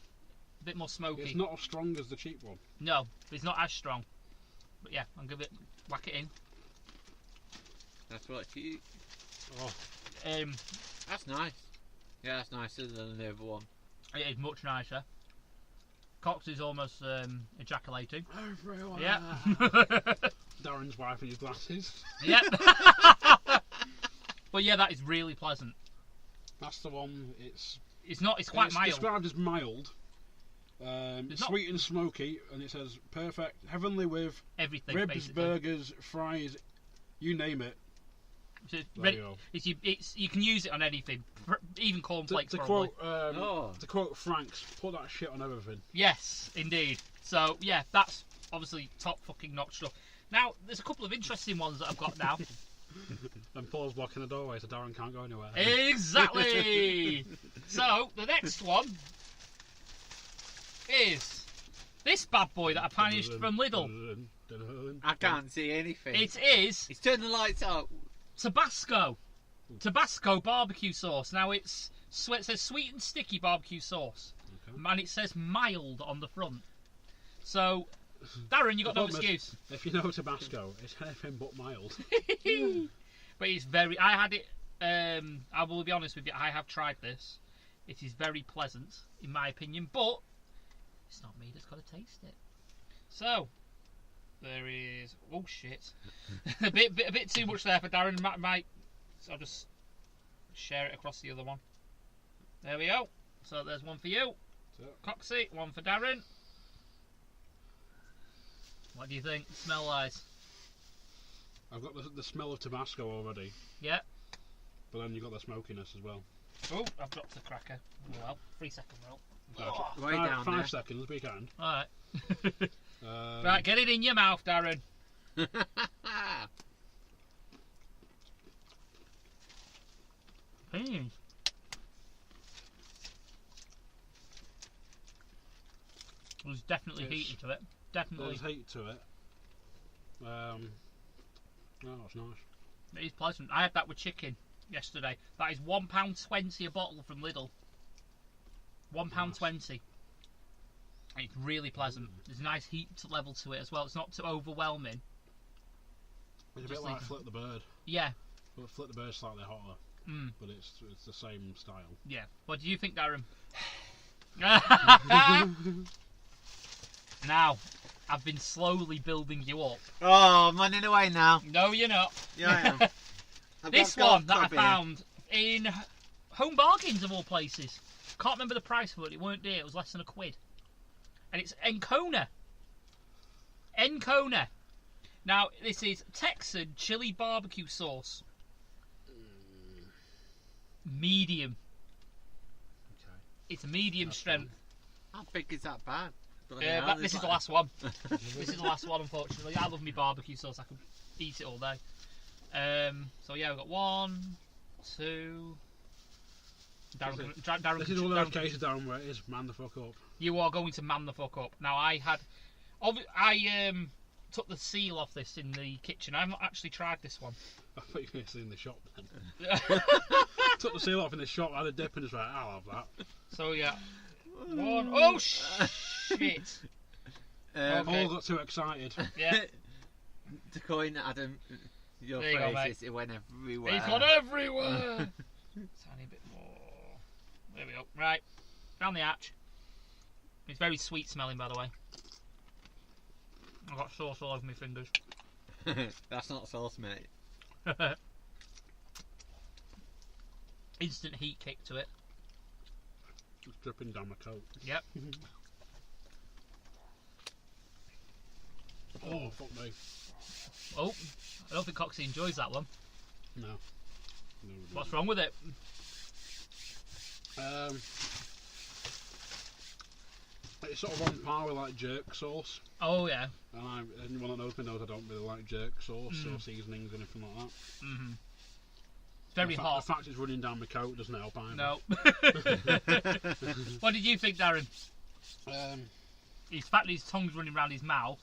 a bit more smoky. it's not as strong as the cheap one. No, it's not as strong. But yeah, I'm gonna whack it in. That's what you. Oh, That's nice. Yeah, that's nicer than the other one. It is much nicer. Cox is almost ejaculating. everywhere. Yeah. Darren's wife and his glasses. Yep. But yeah, that is really pleasant. That's the one. It's quite mild. Described as mild. Sweet and smoky, and it says perfect, heavenly with Everything. ribs, basically. burgers, fries, you name it. So you can use it on anything, even cornflakes. To probably. quote Franks, put that shit on everything. Yes, indeed. So yeah, that's obviously top fucking notch stuff. Now there's a couple of interesting ones that I've got now. And Paul's blocking the doorway, so Darren can't go anywhere. Exactly. So the next one is this bad boy that I punished from Lidl. I can't see anything. It is It's turned the lights out. Tabasco barbecue sauce. Now it says sweet and sticky barbecue sauce, Okay. and it says mild on the front. So, Darren, you got no excuse. If you know Tabasco, it's anything but mild. But it's very. I had it. I will be honest with you. I have tried this. It is very pleasant, in my opinion. But it's not me that's got to taste it. So there is. Oh shit! a bit too much there for Darren. So I'll just share it across the other one. There we go. So there's one for you, Coxie. One for Darren. What do you think? Smell-wise? I've got the smell of Tabasco already. Yeah. But then you've got the smokiness as well. Oh, I've dropped the cracker. Well, 3-second roll. Way down 5 there. seconds, be kind. Alright. Right, get it in your mouth, Darren. There's definitely heat to it. Definitely. There's heat to it. Oh, that's nice. It is pleasant. I had that with chicken yesterday. That is £1.20 a bottle from Lidl. £1.20. It's really pleasant. There's a nice heat level to it as well. It's not too overwhelming. It's a bit like Flip the Bird. Yeah. But Flip the Bird's slightly hotter. But it's the same style. Yeah. What do you think, Darren? Now, I've been slowly building you up. Oh, I'm running away now. No, you're not. Yeah, I am. This one that I found in Home Bargains of all places. Can't remember the price for it. It weren't dear. It was less than £1. And it's Encona. Encona. Now, this is Texan chili barbecue sauce. Medium. Okay. It's a medium strength. How big is that bag? This is the last one. This is the last one, unfortunately. I love my barbecue sauce. I could eat it all day. So yeah, we've got 1, 2. Darren, this is one of those cases, Darren, where it is man the fuck up. You are going to man the fuck up. Now I took the seal off this in the kitchen. I've not actually tried this one. I thought you were going to see in the shop then. Took the seal off in the shop, had a dip and just went, I'll have that. So yeah. 1. Oh shit! Paul got too excited. Yeah. To coin Adam, your There you go, phrase it went everywhere. It's gone everywhere. Tiny bit more. There we go. Right, down the hatch. It's very sweet smelling, by the way. I've got sauce all over my fingers. That's not sauce, mate. Instant heat kick to it. Just dripping down my coat. Yep. Oh, fuck me. Oh, I don't think Coxie enjoys that one. No. What's wrong with it? It's sort of on par with like jerk sauce. Oh yeah. And anyone that knows me knows I don't really like jerk sauce or seasonings or anything like that. Mm-hmm. It's very hot. The fact it's running down my coat doesn't help either. No. What did you think, Darren? His fact his tongue's running around his mouth.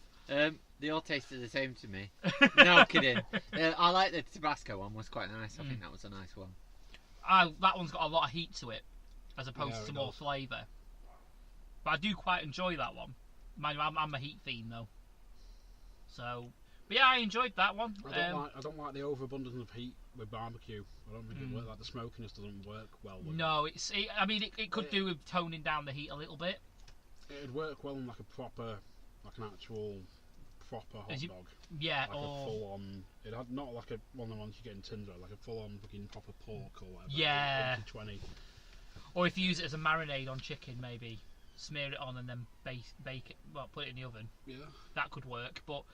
They all tasted the same to me. No kidding. I like the Tabasco one. Was quite nice. I think that was a nice one. That one's got a lot of heat to it, as opposed to more flavour. But I do quite enjoy that one. I'm a heat fiend though. So, but yeah, I enjoyed that one. I don't like the overabundance of heat with barbecue. I don't think it works. Like the smokiness doesn't work well with No, it could do with toning down the heat a little bit. It'd work well in like a proper, like an actual proper hot dog. Yeah, like or a full-on. It had not like one of the ones you get in tins, like a full-on fucking proper pork or whatever. Yeah. 20. Or if you use it as a marinade on chicken, maybe smear it on and then bake it. Well, put it in the oven. Yeah. That could work. But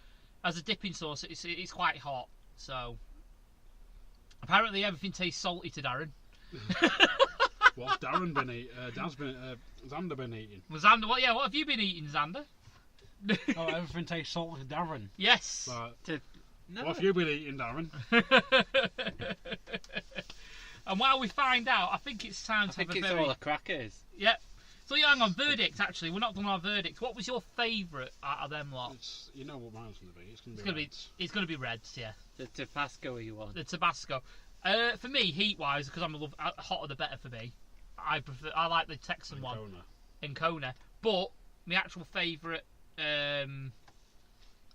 as a dipping sauce, it's quite hot. So apparently everything tastes salty to Darren. What's Darren been eating? Xander been eating? Well, Xander, what have you been eating, Xander? Oh, everything tastes salty to Darren. Yes. No. What have you been eating, Darren? And while we find out, I think it's time to have a it's very... all the crackers. Yep. So yeah, hang on, verdict actually. We're not done our verdict. What was your favourite out of them lot? You know what mine's going to be. It's going to be Reds, yeah. The Tabasco you want. The Tabasco. For me, heat-wise, because I'm hotter the better for me. I like the Texan one in Kona. But my actual favourite,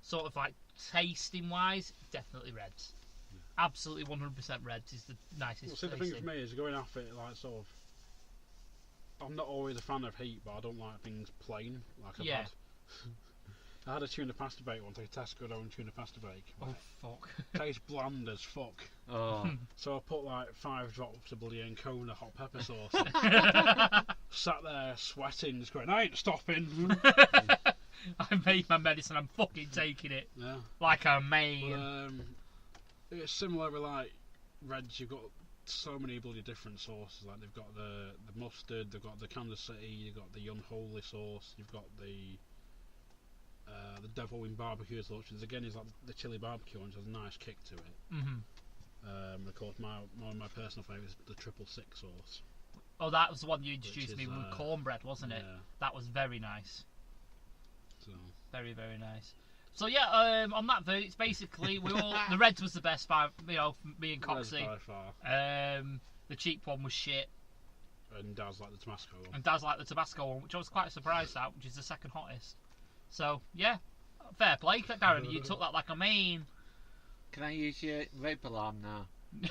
sort of like tasting-wise, definitely Reds. Yeah. Absolutely 100% Reds is the nicest. Well, see, the thing for me is going off it like sort of. I'm not always a fan of heat, but I don't like things plain. Like I had a tuna pasta bake once, like a Tesco own tuna pasta bake. Oh fuck! Tastes bland as fuck. Oh. So I put like 5 drops of bloody Ancona hot pepper sauce. Sat there sweating, just going, I ain't stopping. I made my medicine. I'm fucking taking it. Yeah. Like a man. But, it's similar with like Reds. You've got so many bloody different sauces. Like they've got the mustard, they've got the Kansas City, you've got the unholy sauce, you've got the devil in barbecue sauce, which again is like the chili barbecue, which has a nice kick to it. Mm-hmm. Of course, one of my personal favourites is the 666 sauce. Oh, that was the one you introduced me with cornbread, wasn't it? That was very nice. So. Very, very nice. So yeah, on that vote, it's basically the Reds was the best by me and Coxie. By far. The cheap one was shit. And Daz liked the Tabasco one. And Daz liked the Tabasco one, which I was quite surprised at, which is the second hottest. So yeah, fair play, Darren. You took that like a man. Can I use your rape alarm now? Do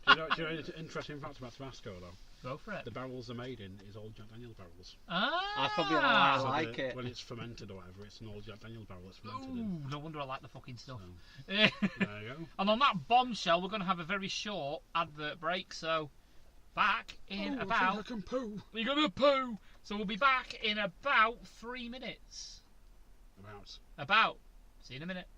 you know an interesting fact about Tabasco though? Go for it. The barrels they're made in is old Jack Daniels barrels. Ah, I probably like it. When it's fermented or whatever, it's an old Jack Daniels barrel that's fermented in. No wonder I like the fucking stuff. So, there you go. And on that bombshell, we're going to have a very short advert break. So back in about. I think I can poo. You're going to poo. So we'll be back in about 3 minutes. About. See you in a minute.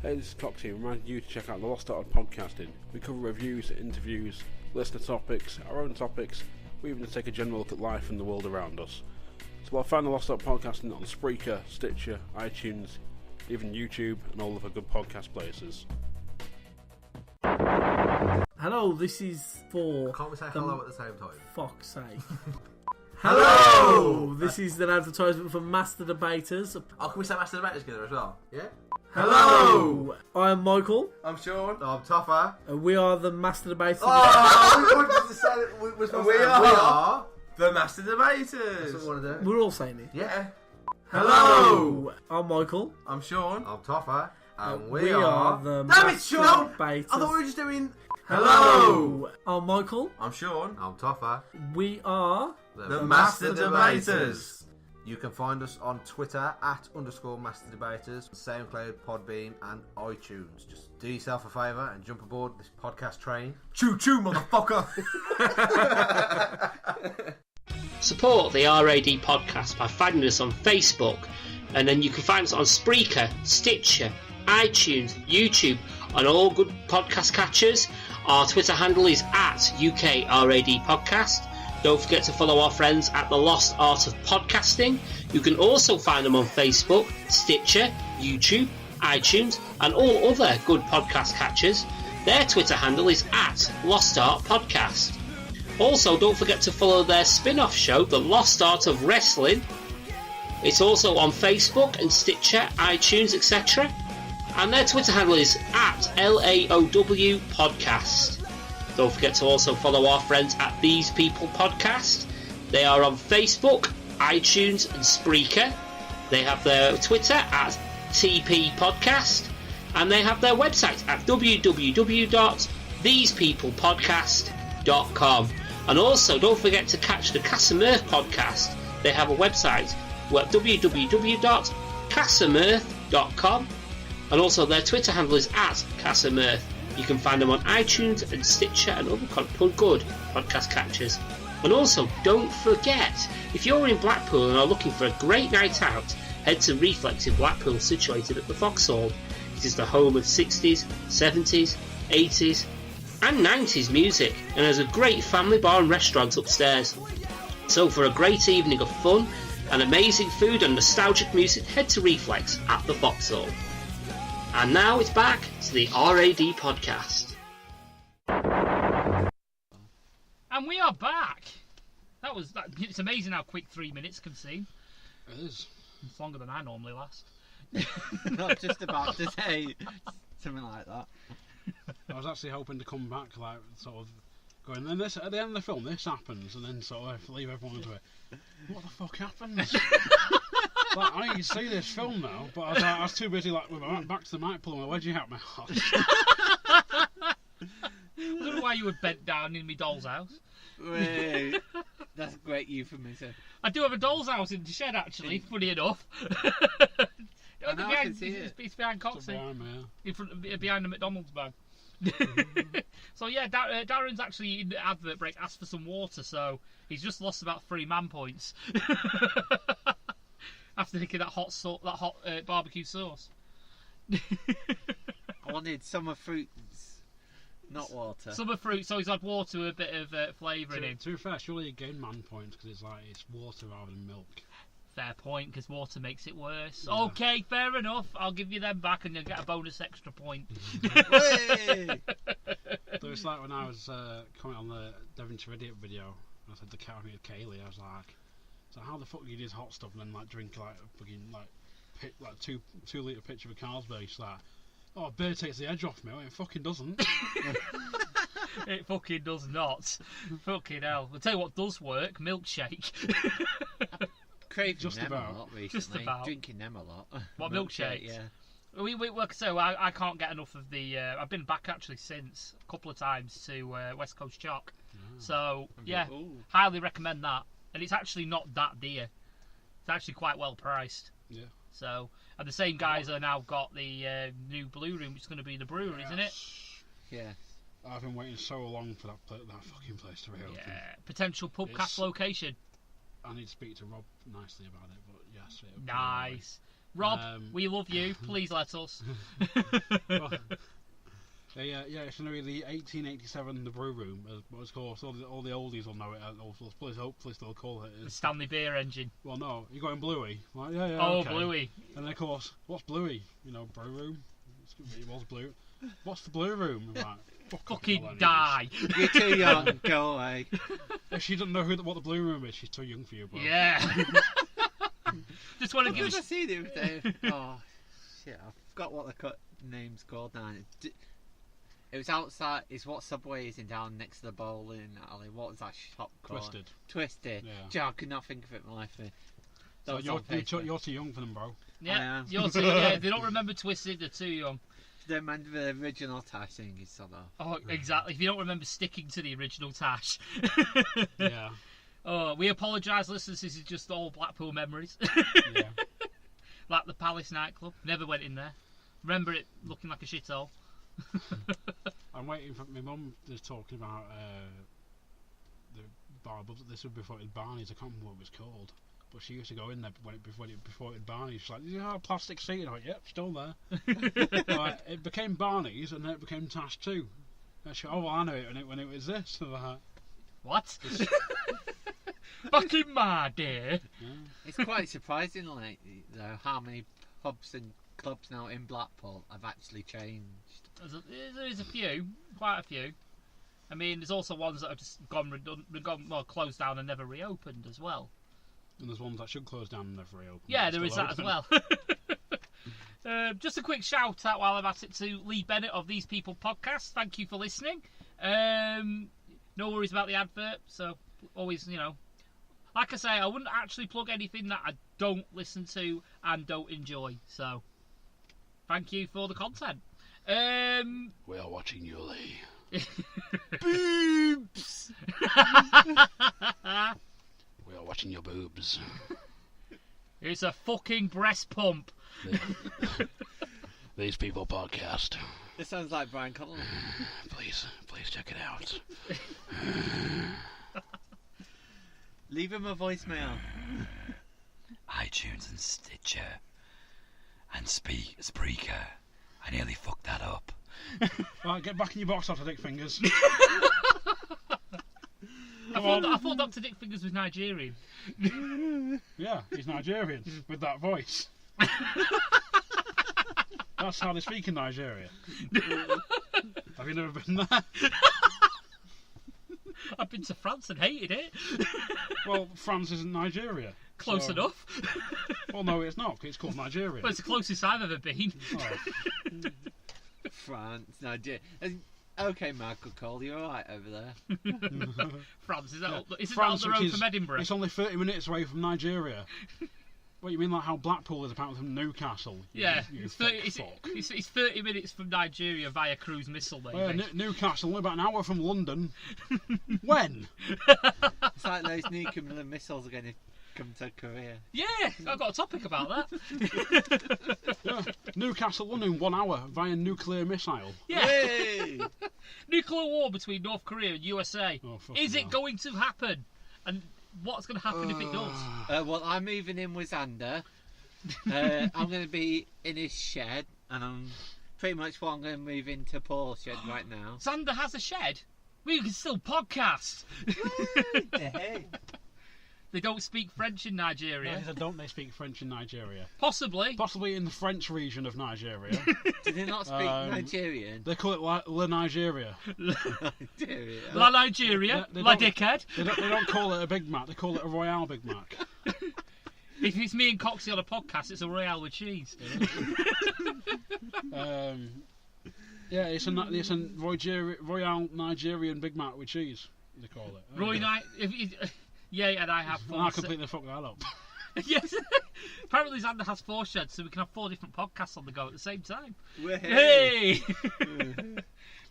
Hey, this is Coxie, reminding you to check out the Lost Art of Podcasting. We cover reviews, interviews, listener topics, our own topics. We even take a general look at life and the world around us. So I'll find the Lost Art Podcasting on Spreaker, Stitcher, iTunes, even YouTube and all of the good podcast places. Hello, this is for... Can't we say hello at the same time? Fuck's sake. Hello! This is an advertisement for Master Debaters. Oh, can we say Master Debaters together as well? Yeah? Hello! I am Michael. I'm Sean. I'm Toffer. And we are the Master Debaters. Oh! we wanted to say that we are the Master Debaters. That's what we want to do. We're all saying it. Yeah. Hello! I'm Michael. I'm Sean. I'm Toffer. And we are the Damn it, Sean! Debaters. I thought we were just doing... Hello! I'm Michael. I'm Sean. I'm Toffer. We are... The Master Debaters. You can find us on Twitter @_Master Debaters, SoundCloud, Podbean, and iTunes. Just do yourself a favour and jump aboard this podcast train. Choo choo, motherfucker! Support the RAD podcast by finding us on Facebook, and then you can find us on Spreaker, Stitcher, iTunes, YouTube, and all good podcast catchers. Our Twitter handle is @UKRAD Podcast. Don't forget to follow our friends at The Lost Art of Podcasting. You can also find them on Facebook, Stitcher, YouTube, iTunes, and all other good podcast catchers. Their Twitter handle is @LostArtPodcast. Also, don't forget to follow their spin-off show, The Lost Art of Wrestling. It's also on Facebook and Stitcher, iTunes, etc. And their Twitter handle is @LAOW Podcast. Don't forget to also follow our friends at These People Podcast. They are on Facebook, iTunes and Spreaker. They have their Twitter @TP Podcast. And they have their website at www.thesepeoplepodcast.com. And also don't forget to catch the Casa Mirth podcast. They have a website at www.casamirth.com. casamirth.com, and also their Twitter handle is @casamirth. You can find them on iTunes and Stitcher and other good podcast catchers. And also, don't forget, if you're in Blackpool and are looking for a great night out, head to Reflex in Blackpool, situated at the Vauxhall. It is the home of 60s, 70s, 80s and 90s music, and has a great family bar and restaurant upstairs. So for a great evening of fun and amazing food and nostalgic music, head to Reflex at the Vauxhall. And now it's back to the RAD podcast. And we are back. It's amazing how quick 3 minutes can seem. It is. It's longer than I normally last. Not just about to say something like that. I was actually hoping to come back, like, sort of going, then this, at the end of the film, this happens, and then sort of leave everyone into it. What the fuck happens? Like, I need to see this film now, but I was too busy, like, with my back to the mic, pulling my wedgie out my ass. I don't know why you were bent down in my doll's house. Wait, that's a great euphemism. I do have a doll's house in the shed, actually, funny enough. I know, I can see it. It's behind Coxie. Behind the McDonald's bag. So yeah, Darren's actually in the advert break asked for some water, so he's just lost about 3 man points after thinking that hot barbecue sauce. I wanted summer fruits, not water. Summer fruit, so he's had water with a bit of flavour in it. To be fair, surely you gain man points because it's water rather than milk. Fair point, because water makes it worse. Yeah. Okay, fair enough. I'll give you them back and you'll get a bonus extra point. So it's like when I was commenting on the Devonshire Idiot video, I said the county of Kaylee, I was like, so how the fuck do you do this hot stuff and then like drink like a fucking like 2 litre pitch of a Carlsberg? Like, oh, beer takes the edge off me. Well, it fucking doesn't. It fucking does not. Fucking hell. I'll tell you what does work, milkshake. Craving Just them about. a lot recently. Just about. Drinking them a lot. What, milkshakes? Yeah. I can't get enough of the. I've been back actually since a couple of times to West Coast Chalk, so yeah, highly recommend that. And it's actually not that dear. It's actually quite well priced. Yeah. So, and the same guys are now got the new Blue Room, which is going to be the brewery, isn't it? Yeah. I've been waiting so long for that fucking place to reopen. Yeah. Potential pubcast location. I need to speak to Rob nicely about it, but yes. Nice. Rob, we love you. Please let us. Well, it's going to be the 1887 The Brew Room, what it's called. So all the oldies will know it. Hopefully still call it. The Stanley Beer Engine. Well, no, you're going Bluey. Like, yeah, oh, okay. Bluey. And then, of course, what's Bluey? You know, Brew Room? It was Blue. What's the Blue Room? I'm like, fucking die. You're too young, go away. If she doesn't know what the Blue Room is, she's too young for you, bro. Yeah. Just want to give I see the other day? Oh, shit, I forgot what the name's called now. It was outside, it's what Subway is in down next to the bowling alley. What was that shop called? Twisted. Yeah. Gee, I could not think of it in my life. So you're too young for them, bro. Yeah, you're too, yeah, if they don't remember Twisted, they're too young. Don't mind the original Tash thing is sort of. Oh, exactly. If you don't remember sticking to the original Tash. Yeah. Oh, we apologise, listeners. This is just all Blackpool memories. Yeah. Like the Palace nightclub. Never went in there. Remember it looking like a shithole. I'm waiting for my mum. Was talking about the bar, but this was before it was Barney's. I can't remember what it was called. But she used to go in there before it had Barney's. She's like, you know, plastic seat. I'm like, yep, still there. Like, it became Barney's and then it became Tash too. And she, oh, well, I know it when it was this. Like, what? Back in my day. Yeah. It's quite surprising, like, though, how many pubs and clubs now in Blackpool have actually changed. There's a few, quite a few. I mean, there's also ones that have just closed down and never reopened as well. And there's ones that should close down and never reopen. Yeah, there is that as well. Just a quick shout out while I'm at it to Lee Bennett of These People podcast. Thank you for listening. No worries about the advert. So always, you know, like I say, I wouldn't actually plug anything that I don't listen to and don't enjoy. So thank you for the content. We are watching you, Lee. Boobs. We are watching your boobs. It's a fucking breast pump. These People podcast. This sounds like Brian Connolly. Please check it out. Leave him a voicemail. iTunes and Stitcher and Spreaker. I nearly fucked that up. Right, get back in your box, Dr. Dick Fingers. I thought Dr. Dick Fingers was Nigerian. Yeah, he's Nigerian with that voice. That's how they speak in Nigeria. Have you never been there? I've been to France and hated it. Well, France isn't Nigeria. Close so... enough. Well, no, it's not. It's called Nigeria. Well, it's the closest I've ever been. Oh. France, Nigeria. Okay, Michael Cole, you're alright over there. France, is that France, up the road from Edinburgh? It's only 30 minutes away from Nigeria. What, you mean like how Blackpool is apparently from Newcastle? Yeah, You it's 30 minutes from Nigeria via cruise missile, maybe. Well, Newcastle, only about an hour from London. When? It's like those nuclear missiles are going to come to Korea. Yeah, I've got a topic about that. Yeah. Newcastle, London, 1 hour via nuclear missile. Yeah. Hey! Nuclear war between North Korea and USA. Oh, is it going to happen? And what's going to happen if it does? Well, I'm moving in with Xander. I'm going to be in his shed, and I'm pretty much I'm going to move into Paul's shed right now. Xander has a shed. We can still podcast. Hey. They don't speak French in Nigeria. No, don't they speak French in Nigeria? Possibly. Possibly in the French region of Nigeria. Do they not speak Nigerian? They call it La Nigeria. Nigeria. La Nigeria. They La don't- dickhead. They don't call it a Big Mac, they call it a Royale Big Mac. If it's me and Coxie on a podcast, it's a Royale with cheese. Yeah, it's a Royale Nigerian Big Mac with cheese, they call it. Roy Knight. Yeah, and I have And I completely fucked that up. Yes. Apparently Xander has 4 sheds, so we can have 4 different podcasts on the go at the same time. Hey!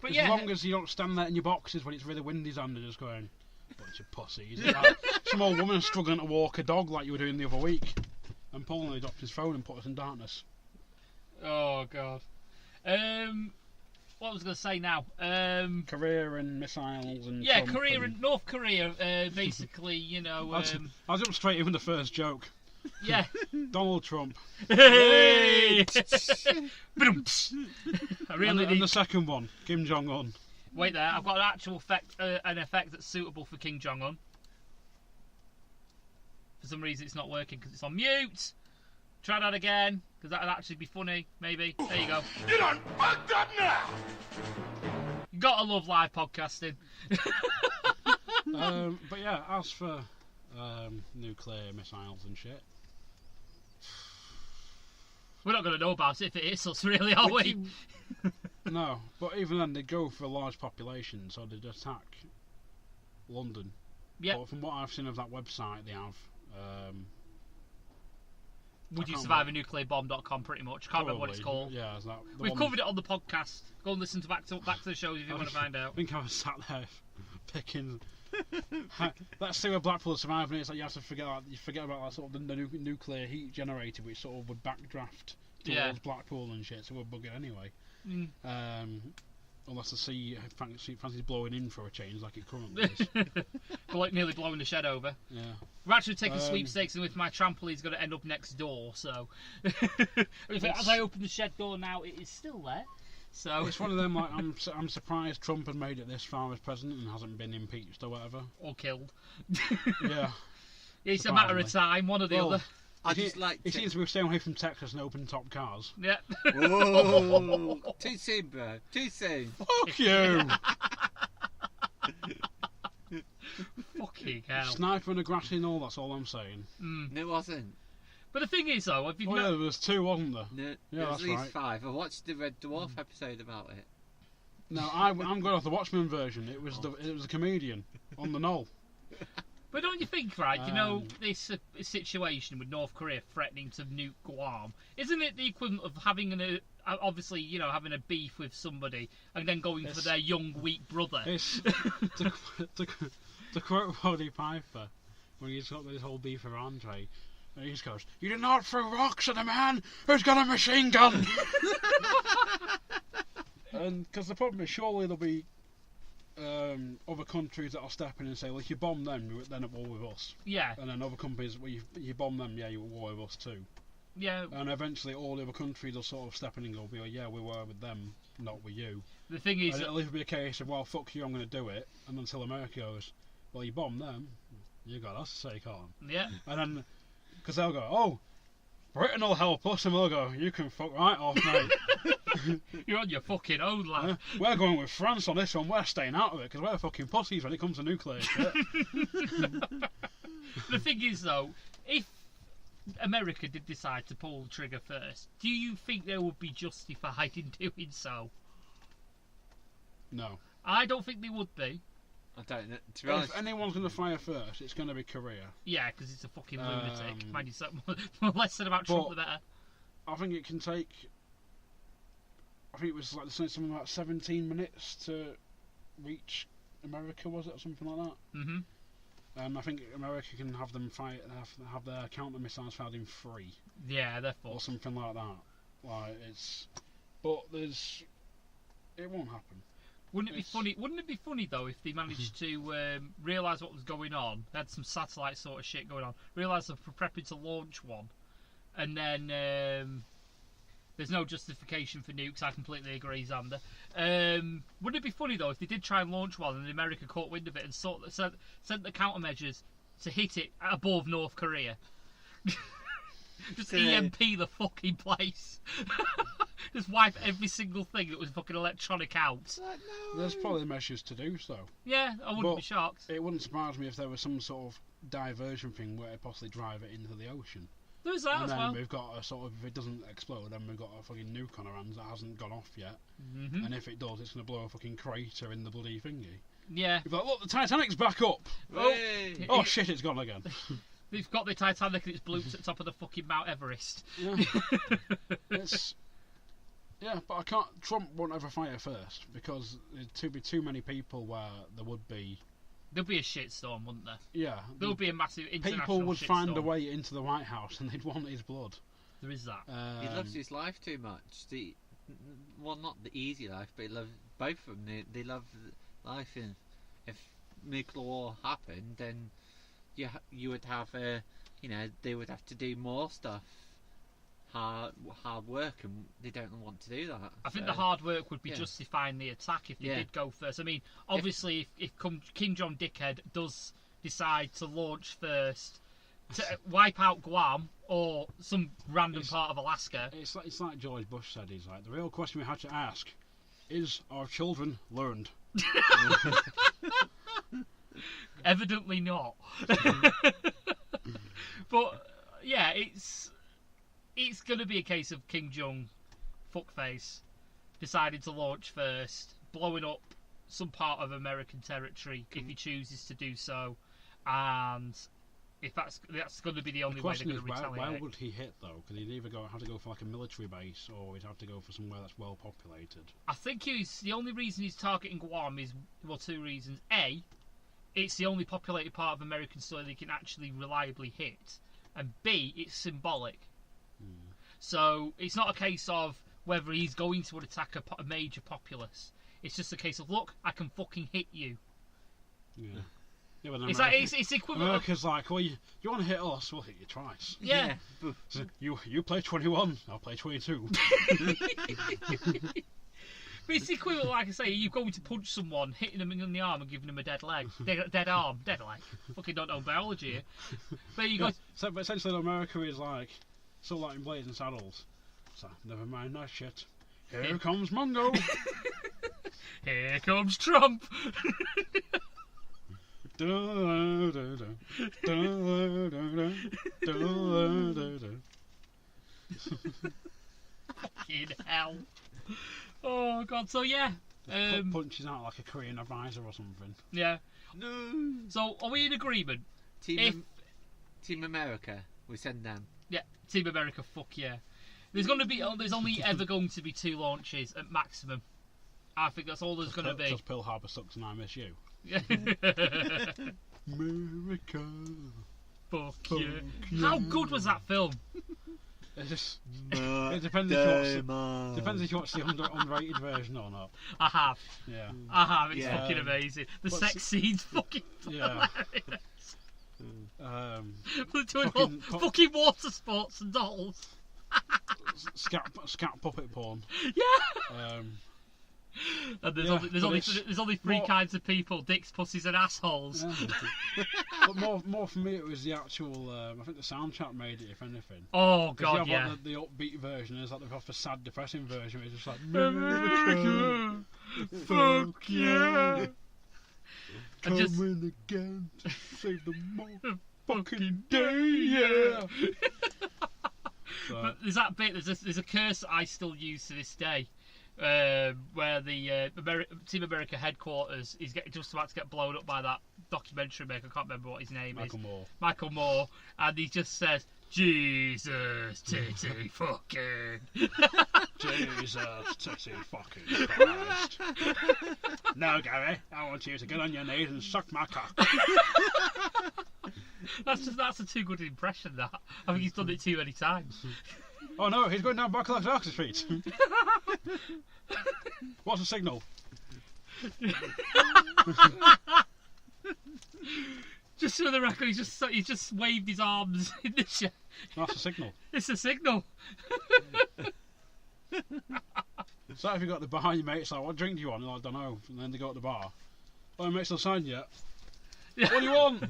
But As yeah, long as you don't stand there in your boxes when it's really windy, Xander, just going, bunch of pussies. Like some old woman struggling to walk a dog like you were doing the other week. And Paul only dropped his phone and put us in darkness. Oh god. What was I going to say now? Korea and missiles and Yeah, Trump Korea and North Korea, basically, you know. I'll jump straight in with the first joke. Yeah. Donald Trump. Hey! I really And need. the second one, Kim Jong-un. Wait there, I've got an actual effect, an effect that's suitable for King Jong-un. For some reason, it's not working because it's on mute. Try that again, because that'd actually be funny, maybe. There you go. You done fucked up now! You gotta love live podcasting. But yeah, as for nuclear missiles and shit. We're not gonna know about it if it hits us, really, are we? No, but even then, they go for a large population, so they'd attack London. Yeah. But from what I've seen of that website, they have. Would you can't survive a nuclearbomb.com, pretty much. Can't remember what it's Probably, called. Yeah, is that the We've one- covered it on the podcast. Go and listen to back to the shows if you want to find out. I think I was sat there picking. Let's see where Blackpool is surviving. It's like you have to forget about that sort of the nuclear heat generator, which sort of would backdraft towards Blackpool and shit, so we're bugging anyway. Unless the sea fancies blowing in for a change, like it currently is. Nearly blowing the shed over. Yeah. We're actually taking sweepstakes, and with my trampoline's going to end up next door. So, as I open the shed door now, it is still there. So It's one of them. Like I'm surprised Trump had made it this far as president and hasn't been impeached or whatever. or killed. Yeah. It's a matter of time, one or the other. I just like He seems to be staying away from Texas and open top cars. Yeah. Whoa! Too soon, bro. Too soon. Fuck you! Fucking hell. Sniper and a grassy and all. That's all I'm saying. No, it wasn't. But the thing is, though, if you've Oh yeah, there was 2, wasn't there? No, Yeah, there was that's at least right. 5. I watched the Red Dwarf episode about it. No, I'm going off the Watchmen version. It was a comedian on the knoll. But don't you think, right, this situation with North Korea threatening to nuke Guam, isn't it the equivalent of having having a beef with somebody and then going for their young, weak brother? It's to quote Roddy Piper when he's got this whole beef for Andre. And he just goes, "You do not throw rocks at a man who's got a machine gun." And because the problem is, surely there'll be other countries that'll step in and say, well, if you bomb them, you're then at war with us. Yeah. And then other companies, well, you bomb them, yeah, you're at war with us too. Yeah. And eventually all the other countries will sort of step in and go, yeah, we were with them, not with you. The thing is... And it'll either be a case of, well, fuck you, I'm going to do it. And until America goes, well, you bomb them, you got us to take on. Yeah. And then, because they'll go, oh, Britain will help us, and we'll go, you can fuck right off, mate. You're on your fucking own, lad. We're going with France on this one, we're staying out of it, because we're fucking pussies when it comes to nuclear shit. The thing is, though, if America did decide to pull the trigger first, do you think they would be justified in doing so? No. I don't think they would be. I don't know. To be honest, if anyone's going to fire first, it's going to be Korea. Yeah, because it's a fucking lunatic. Mind you, so less said about Trump, the better. I think it can take... I think it was like something like 17 minutes to reach America, was it, or something like that? Mm-hmm. I think America can have them have their counter missiles fired in 3. Yeah, they're fucked. Or something like that. Like but it won't happen. Wouldn't it be funny? Wouldn't it be funny though if they managed to realise what was going on? They had some satellite sort of shit going on. Realise they're prepping to launch one, and then there's no justification for nukes. I completely agree, Xander. Wouldn't it be funny though if they did try and launch one and America caught wind of it and sent the countermeasures to hit it above North Korea? Just EMP the fucking place. Just wipe every single thing that was fucking electronic out. There's probably measures to do so. Yeah, I wouldn't be shocked. It wouldn't surprise me if there was some sort of diversion thing where it possibly drive it into the ocean. There's that as well. And then we've got a sort of, if it doesn't explode, then we've got a fucking nuke on our hands that hasn't gone off yet. Mm-hmm. And if it does, it's going to blow a fucking crater in the bloody thingy. Yeah. You're like, look, the Titanic's back up! Oh shit, it's gone again. They've got the Titanic and it's blooped at the top of the fucking Mount Everest. Yeah. Yeah, but I can't. Trump won't ever fire first because there'd be too many people where there would be. There'd be a shitstorm, wouldn't there? Yeah. There would be a massive international people would shitstorm. find a way into the White House and they'd want his blood. There is that. He loves his life too much. Well, not the easy life, but he loves both of them. They love life, and if nuclear war happened, then you would have they would have to do more stuff, hard work, and they don't want to do that. I think the hard work would be justifying the attack if they did go first. I mean, obviously, if King John Dickhead does decide to launch first to wipe out Guam or some random part of Alaska, it's like George Bush said. He's like, the real question we have to ask is, are children learned? Evidently not. But yeah, it's going to be a case of King Jong fuckface deciding to launch first, blowing up some part of American territory if he chooses to do so, and if that's going to be the only way they're going to retaliate. Where would he hit though? Because he'd either have to go for like a military base, or he'd have to go for somewhere that's well populated. I think the only reason he's targeting Guam is, well, 2 reasons. A, it's the only populated part of American soil he can actually reliably hit, and B, it's symbolic. So it's not a case of whether he's going to attack a major populace. It's just a case of, look, I can fucking hit you. Yeah. It's equivalent. America's like, well, you want to hit us, we'll hit you twice. Yeah. So you play 21, I'll play 22. But it's equivalent, like I say, you're going to punch someone, hitting them in the arm and giving them a dead leg. Dead arm, dead leg. Fucking don't know biology here. But you go... So, but essentially America is like, sort of like in Blazing Saddles. So, never mind that shit. Here comes Mungo. Here comes Trump. Fucking hell. Oh god, so yeah. Punches out like a Korean advisor or something. Yeah. No. So are we in agreement? Team America, we send them. Yeah, Team America, fuck yeah. There's only ever going to be 2 launches at maximum. I think that's all there's going to be. Because Pearl Harbor sucks and I miss you. Yeah. America. Fuck you. How good was that film? It depends if you watch the unrated version or not. I have. Yeah. I have. It's fucking amazing. The sex scene's fucking hilarious. Fucking water sports and dolls. Scat puppet porn. Yeah. And there's only three kinds of people: dicks, pussies, and assholes. Yeah. But more for me, it was the actual. I think the soundtrack made it, if anything. Oh god, you have, like, the upbeat version. There's like the sad, depressing version. It's just like fuck yeah. Come in again to save the fucking day, yeah. But there's that bit. There's a curse that I still use to this day. Where the Team America headquarters is just about to get blown up by that documentary maker. I can't remember what his name is. Michael Moore. And he just says, Jesus, titty fucking. Jesus, titty fucking Christ. No, Gary, I want you to get on your knees and suck my cock. That's a too good impression, that. I think he's done it too many times. Oh no, he's going down Barclay Street. What's the signal? Just for the record, he just waved his arms in the show. That's a signal. It's a signal. So if you got the bar, your mate's like, what drink do you want? I don't know. And then they go at the bar. Oh, your mate's not signed yet. What do you want?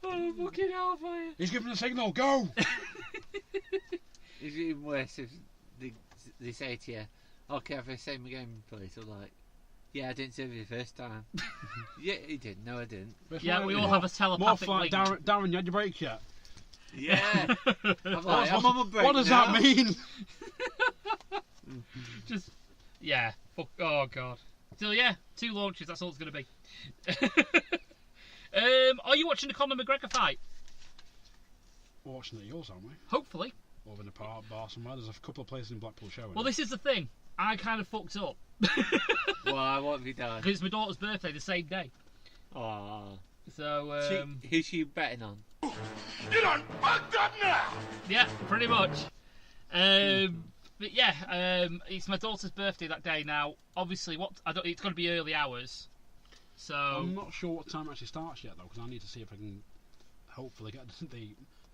Oh, fucking hell, fire. He's giving a signal, go! It's even worse if they say to you, okay, have I saved my game, please? I'm like, yeah, I didn't save you the first time. Yeah, he did. No, I didn't. Yeah, we all have a telepathic link. Darren, you had your break yet? Yeah. I'm like, I'm on my break. What does that mean? Just, yeah. Oh, God. So, yeah, 2 launches, that's all it's going to be. Are you watching the Conor McGregor fight? We're watching it at yours, aren't we? Hopefully. Over in a bar somewhere. There's a couple of places in Blackpool showing. Well, this is the thing. I kind of fucked up. Why? What have you done? Because it's my daughter's birthday the same day. Oh. So, who's she betting on? You done fucked up now! Yeah, pretty much. But yeah, it's my daughter's birthday that day now. Obviously, it's going to be early hours. So I'm not sure what time it actually starts yet, though, because I need to see if I can hopefully get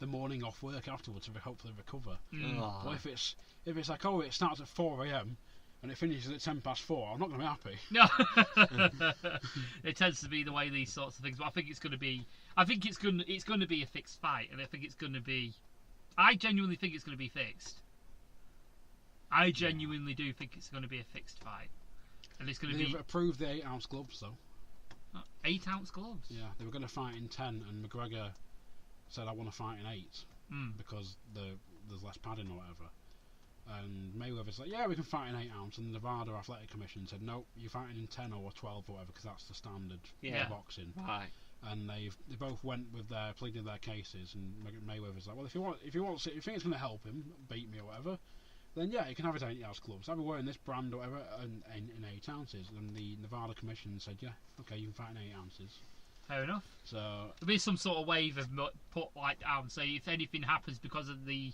the morning off work afterwards to hopefully recover. But if it's like, oh, it starts at 4 a.m. and it finishes at 4:10, I'm not going to be happy. No, it tends to be the way these sorts of things. But I think it's going to be. I think it's going to be a fixed fight, and I think it's going to be. I genuinely think it's going to be fixed. I genuinely do think it's going to be a fixed fight, and it's going to be. They've approved the 8-ounce gloves, though. 8-ounce gloves? Yeah, they were going to fight in 10, and McGregor said, I want to fight in 8 because there's less padding or whatever. And Mayweather's like, yeah, we can fight in 8-ounce, and the Nevada Athletic Commission said, nope, you're fighting in 10 or 12 or whatever, because that's the standard for boxing. Right. And they both went with pleading their cases, and Mayweather's like, well, if you think it's going to help him beat me or whatever, then yeah, you can have his 8-ounce gloves. I'll be wearing this brand or whatever in 8 ounces. And the Nevada Commission said, yeah, okay, you can fight in 8 ounces. Fair enough. So there'll be some sort of wave of put like down. So if anything happens because of the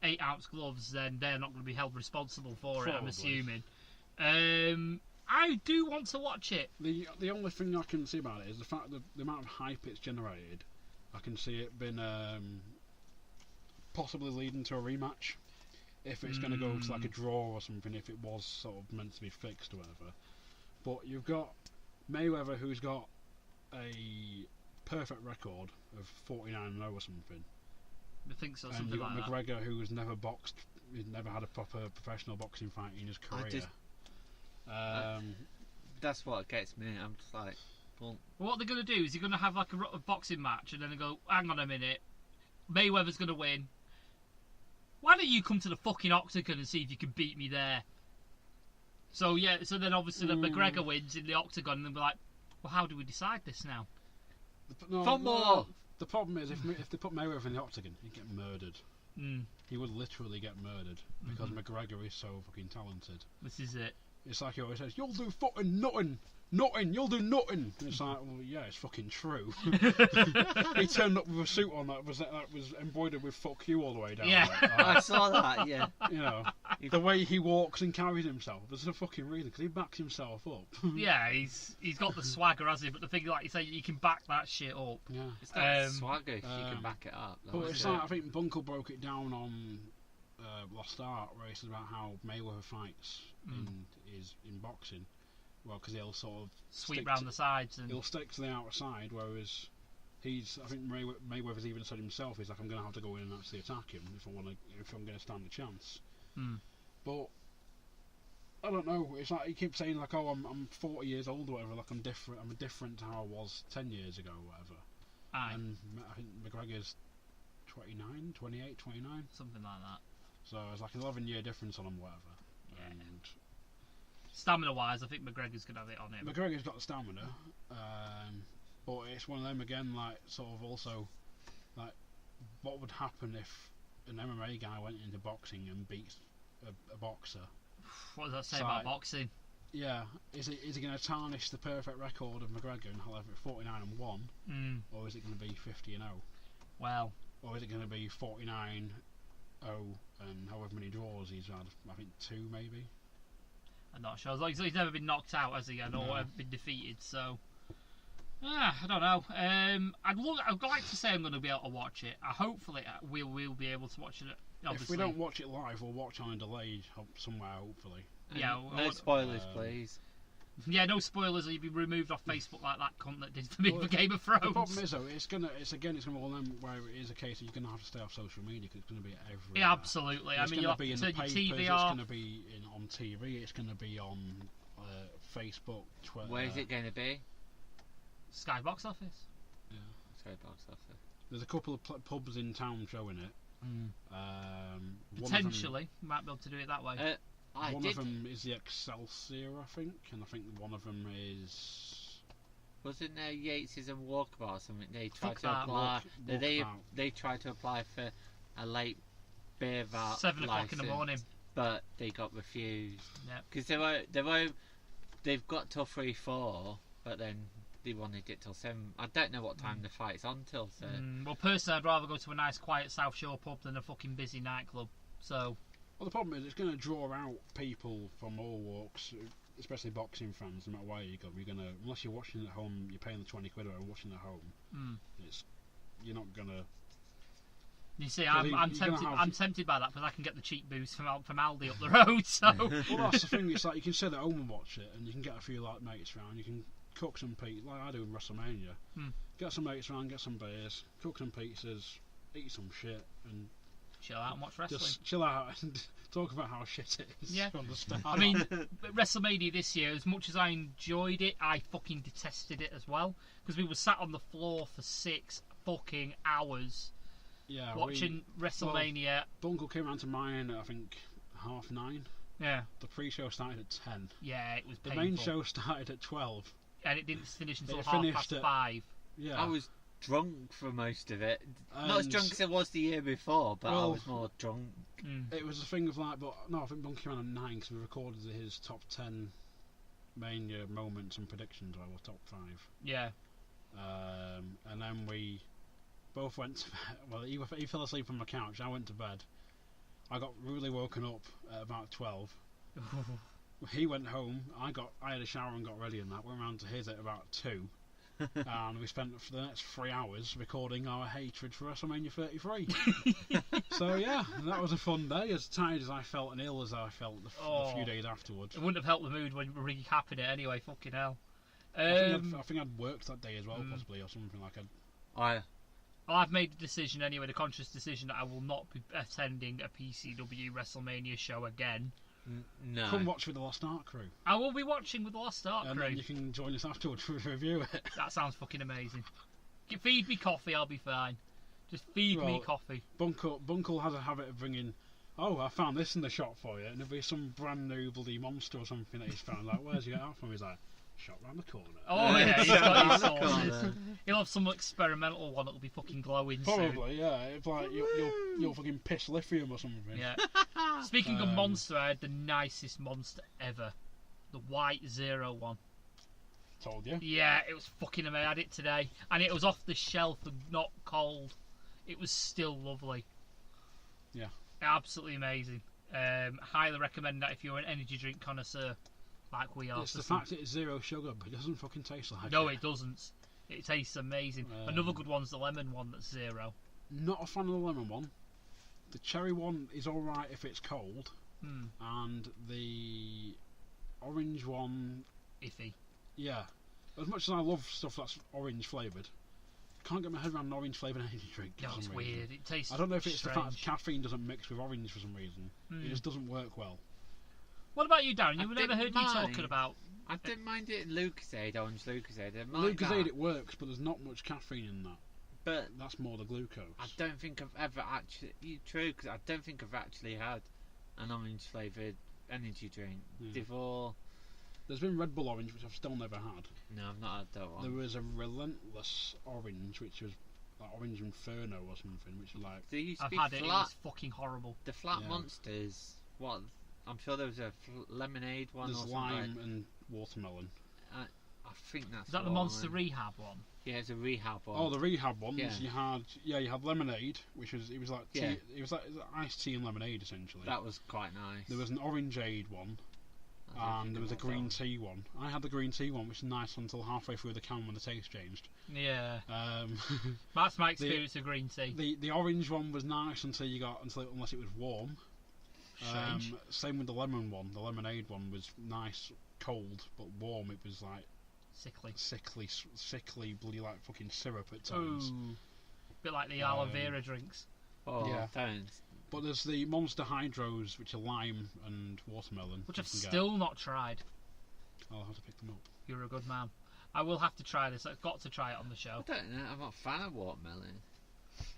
8-ounce gloves, then they're not going to be held responsible for it. I'm assuming. I do want to watch it. The only thing I can see about it is the fact that the amount of hype it's generated. I can see it being possibly leading to a rematch. If it's going to go to like a draw or something, if it was sort of meant to be fixed or whatever. But you've got Mayweather, who's got a perfect record of 49-0 or something. I think so, and something you've got like McGregor, who's never boxed, he's never had a proper professional boxing fight in his career. That's what gets me. I'm just like, well, what they're going to do is you're going to have like a boxing match, and then they go, hang on a minute, Mayweather's going to win. Why don't you come to the fucking octagon and see if you can beat me there? So yeah, so then obviously then McGregor wins in the octagon, and then we're like, well, how do we decide this now? The problem is if they put Mayweather in the octagon, he'd get murdered. He would literally get murdered because McGregor is so fucking talented. This is it. It's like he always says, "You'll do fucking nothing. Nothing, you'll do nothing." And it's like, well, yeah, it's fucking true. He turned up with a suit on that was embroidered with "fuck you" all the way down. Yeah. I saw that. Yeah. You know, the way he walks and carries himself. There's a fucking reason because he backs himself up. Yeah, he's got the swagger, hasn't he? But the thing, like you say, you can back that shit up. Yeah. It's got swagger if you can back it up. But it's like, I think Bunkle broke it down on Lost Art, where he says about how Mayweather fights in boxing. Well, because he'll sort of sweep round the sides and he'll stick to the outside, whereas I think Mayweather's even said himself, he's like, I'm going to have to go in and actually attack him if I'm going to stand a chance. But I don't know. It's like he keeps saying like, oh, I'm 40 years old or whatever. Like I'm different to how I was 10 years ago or whatever. Aye. And I think McGregor's 29, 28, 29, something like that. So it's like an 11-year difference on him, whatever. Yeah. And stamina-wise, I think McGregor's gonna have it on him. McGregor's got the stamina, but it's one of them again. Like sort of also, like what would happen if an MMA guy went into boxing and beats a boxer? What does that say about boxing? Yeah, is he going to tarnish the perfect record of McGregor and have it 49-1, or is it going to be 50-0? Well, or is it going to be 49-0 and however many draws he's had? I think 2 maybe. I'm not sure. As long as he's never been knocked out, has he? Or been defeated. So, I don't know. I'd like to say I'm going to be able to watch it. Hopefully, we'll be able to watch it. Obviously. If we don't watch it live, we'll watch on a delay somewhere. Hopefully. Yeah. No spoilers, please. Yeah, no spoilers, or you'll be removed off Facebook like that cunt that did for me for Game of Thrones. The problem is though, it's gonna be one of them where it is a case of you're gonna have to stay off social media because it's gonna be everywhere. Yeah, absolutely. It's gonna be in the papers. TV it's gonna be on TV. It's gonna be on Facebook, Twitter. Where is it going to be? Sky Box Office. Yeah, Sky Box Office. There's a couple of pubs in town showing it. Potentially, might be able to do it that way. One of them is the Excelsior, I think, and I think one of them is. Wasn't there Yates's and Walkabout or something? They tried to apply. They tried to apply for a late beer vat 7 o'clock in the morning, but they got refused. Yeah, because they've got till 3-4, but then they wanted it till 7. I don't know what time the fight's on till. So. Well, personally, I'd rather go to a nice, quiet South Shore pub than a fucking busy nightclub. So. Well, the problem is it's going to draw out people from all walks, especially boxing fans. No matter where you go, unless you're watching at home, you're paying the 20 quid or watching at home. You're not gonna. You see, I'm tempted by that because I can get the cheap booze from Aldi up the road. So. Well, that's the thing. It's like you can sit at home and watch it, and you can get a few like mates around. You can cook some pizza, like I do in WrestleMania. Get some mates around, get some beers, cook some pizzas, eat some shit, and. Chill out and watch wrestling. Just chill out and talk about how shit it is. Yeah. I mean, WrestleMania this year, as much as I enjoyed it, I fucking detested it as well. Because we were sat on the floor for 6 fucking hours watching WrestleMania. Well, Bunkle came round to mine at, I think, 9:30. Yeah. The pre-show started at 10. Yeah, it was painful. The main show started at 12. And it didn't finish until 5:30. Yeah. I was drunk for most of it. Not as drunk as it was the year before, but I was more drunk. It was a thing of like, but no, I think Bunky came on at 9 because we recorded his top 10 Mania moments and predictions, or top 5. Yeah. And then we both went to bed. Well, he fell asleep on my couch. I went to bed. I got really woken up at about 12. He went home. I had a shower and got ready and that. Went round to his at about 2. And we spent for the next 3 hours recording our hatred for WrestleMania 33. So yeah, that was a fun day. As tired as I felt and ill as I felt the few days afterwards. It wouldn't have helped the mood when you were recapping it anyway. Fucking hell. I think I'd worked that day as well, possibly, or something like that. I've made the decision anyway, the conscious decision that I will not be attending a PCW WrestleMania show again. No. Come watch with the Lost Art crew. I will be watching with the Lost Art crew. And then you can join us afterwards to review it. That sounds fucking amazing. Feed me coffee, I'll be fine. Just feed me coffee. Bunkle has a habit of bringing, I found this in the shop for you, and it'll be some brand new bloody monster or something that he's found. Like, where's you get that from? He's like, shop round the corner. Oh yeah, he's got his sources. He'll have some experimental one that'll be fucking glowing Probably, soon. Yeah. It's like you'll fucking piss lithium or something. Yeah. Speaking of monster, I had the nicest monster ever. The white 0 one. Told you. Yeah, it was fucking amazing. I had it today. And it was off the shelf and not cold. It was still lovely. Yeah. Absolutely amazing. Highly recommend that if you're an energy drink connoisseur, like we are. It's the fact that it's 0 sugar, but it doesn't fucking taste like No, it. it doesn't. It tastes amazing. Another good one's the lemon one that's 0. Not a fan of the lemon one. The cherry one is alright if it's cold. And the orange one... Iffy. Yeah. As much as I love stuff that's orange flavoured, I can't get my head around an orange flavoured energy drink. No, it's weird. It tastes I don't know if it's strange. the fact that caffeine doesn't mix with orange for some reason. It just doesn't work well. What about you, Darren? You've never heard you talking about... I didn't mind it in Lucozade, orange Lucozade. Lucozade, it works, but there's not much caffeine in that. But that's more the glucose. I don't think I've ever actually... True, because I don't think I've actually had an orange flavoured energy drink. They've all... There's been Red Bull Orange, which I've still never had. No, I've not had that one. There was a Relentless Orange, which was like Orange Inferno or something, which was like... I've had it, it was fucking horrible. The Flat Monsters, what... I'm sure there was a lemonade one. There's or something lime and watermelon. I think that's... Is that the Monster Rehab one? Yeah, it's a Rehab one. Oh, the Rehab ones. Yeah. You had lemonade, which was like tea. It was like iced tea and lemonade essentially. That was quite nice. There was an orangeade one, and there was a green tea one. I had the green tea one, which was nice until halfway through the can when the taste changed. Yeah. That's my experience of green tea. The orange one was nice unless it was warm. Strange. Same with the lemon one. The lemonade one was nice, cold, but warm. It was like sickly, bloody like fucking syrup at times. Ooh. Bit like the aloe vera drinks. Oh, yeah. Thanks. But there's the Monster Hydros, which are lime and watermelon, which I've still not tried. I'll have to pick them up. You're a good man. I will have to try this. I've got to try it on the show. I don't know. I'm not a fan of watermelon.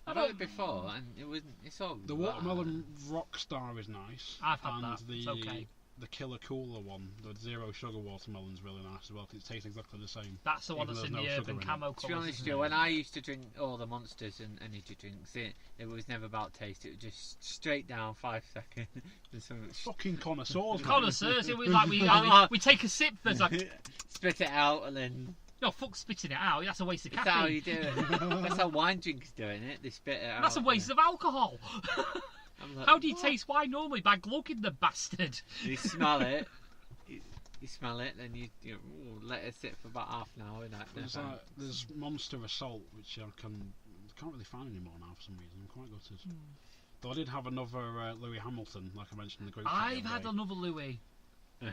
I've had it before, and it's all the right. watermelon Rockstar is nice. I've had and that. It's okay. The Killer Cooler one, the 0 sugar watermelon's really nice as well because it tastes exactly the same. That's the one that's in the urban camo colours. To be honest with you, when I used to drink all the Monsters and energy drinks, it was never about taste. It was just straight down 5 seconds. Fucking connoisseurs. Connoisseurs. We take a sip. There's like spit it out and then. No, fuck spitting it out. That's a waste of caffeine. That's how you do it. That's how wine drinkers doing it. They spit it out. That's a waste of alcohol. How do you taste wine normally? By glugging the bastard. You smell it. You smell it, then you let it sit for about half an hour. There's Monster Assault, which I can't really find anymore now for some reason. I'm quite gutted. Though I did have another Louis Hamilton, like I mentioned in the group. I've had another Louis.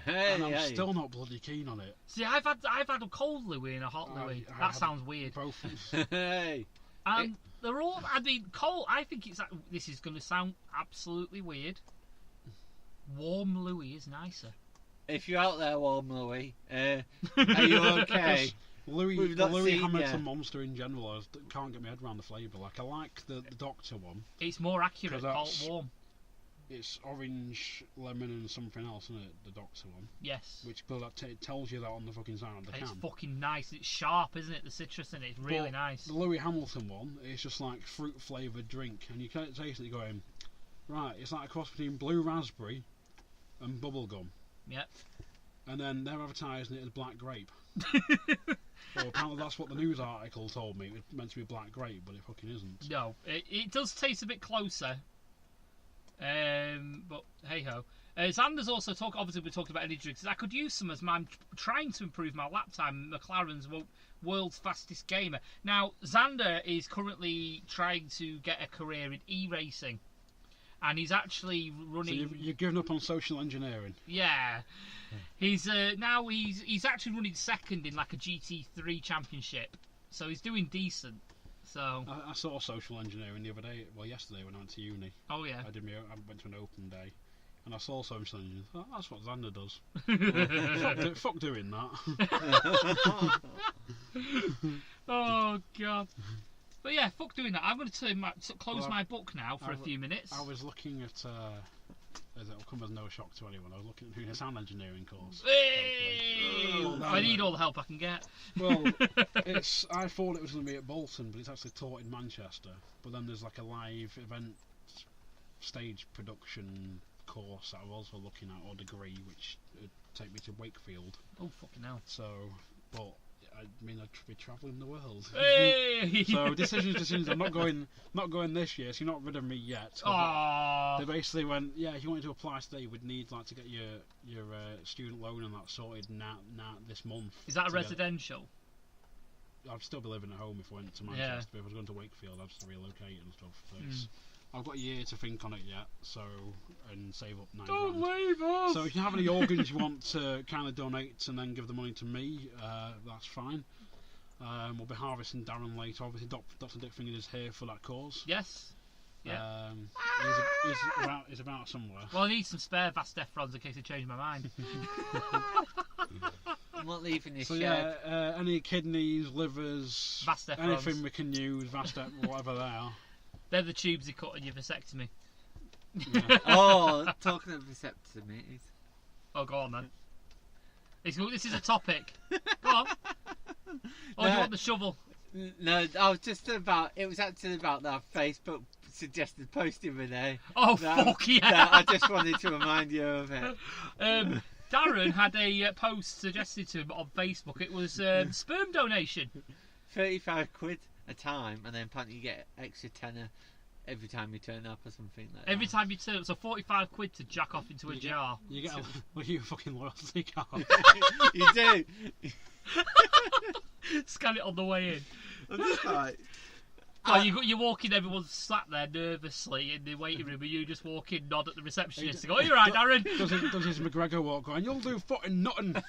And I'm still not bloody keen on it. See, I've had a cold Louis and a hot Louis. That sounds weird. Both. Hey. And they're all. I mean, cold. I think this is going to sound absolutely weird. Warm Louis is nicer. If you're out there, warm Louis, are you okay? Louis Hamilton Monster in general, I can't get my head around the flavour. Like I like the Doctor one. It's more accurate. Cold warm. It's orange, lemon, and something else, isn't it? The Doctor one. Yes. Which it tells you that on the fucking side of the can. It's fucking nice. It's sharp, isn't it? The citrus in it. It's really nice. The Louis Hamilton one, it's just like fruit flavoured drink, and you can't taste it going, right, it's like a cross between blue raspberry and bubblegum. Yep. And then they're advertising it as black grape. Well, apparently that's what the news article told me. It was meant to be black grape, but it fucking isn't. No, it does taste a bit closer. But hey ho. Xander's also obviously we're talking about energy drinks. I could use some as I'm trying to improve my lap time. McLaren's world's fastest gamer. Now Xander is currently trying to get a career in e-racing, and he's actually running. So you've given up on social engineering. Yeah, he's actually running second in like a GT3 championship, so he's doing decent. So I saw social engineering the other day. Well, yesterday when I went to uni. Oh yeah. I went to an open day, and I saw social engineering. Oh, that's what Xander does. fuck doing that. Oh god. But yeah, fuck doing that. I'm going to close my book now for a few minutes. I was looking at. It'll come as no shock to anyone. I was looking at doing a sound engineering course. Hey! I need all the help I can get. Well, I thought it was going to be at Bolton, but it's actually taught in Manchester. But then there's like a live event stage production course that I was also looking at, or degree, which take me to Wakefield. Oh, fucking hell. So, but I mean, I'd be travelling the world. Hey! So decisions. I'm not going this year. So you're not rid of me yet. Aww. They basically went, yeah, if you wanted to apply today, we'd need like to get your student loan and that sorted now this month. Is that a residential? I'd still be living at home if I went to Manchester. Yeah. If I was going to Wakefield, I'd just relocate and stuff. So I've got a year to think on it yet, and save up £9 Don't grand. leave us! So if you have any organs you want to kind of donate and then give the money to me, that's fine. We'll be harvesting Darren later. Obviously, Dr. Dick Finger is here for that cause. Yes. Yeah. He's about somewhere. Well, I need some spare Vast Efrons in case I change my mind. I'm not leaving this so shed. yeah, any kidneys, livers, anything we can use, whatever they are. They're the tubes you cut in your vasectomy. Yeah. Oh, talking of vasectomies. Oh, go on then. This is a topic. Go on. Oh, do you want the shovel? No, I was just about. It was actually about that Facebook suggested post the other day. Oh, fuck yeah! That I just wanted to remind you of it. Darren had a post suggested to him on Facebook. It was sperm donation. 35 quid a time, and then apparently you get extra tenner every time you turn up or something like that. Every time you turn up, so 45 quid to jack off into a jar. You get you fucking loyalty card. You do. Scan it on the way in. I'm just like... Oh, you're walking, everyone's sat there nervously in the waiting room, and you just walk in, nod at the receptionist, and go, "You're right, Darren." Does his McGregor walk going? You'll do fucking nothing.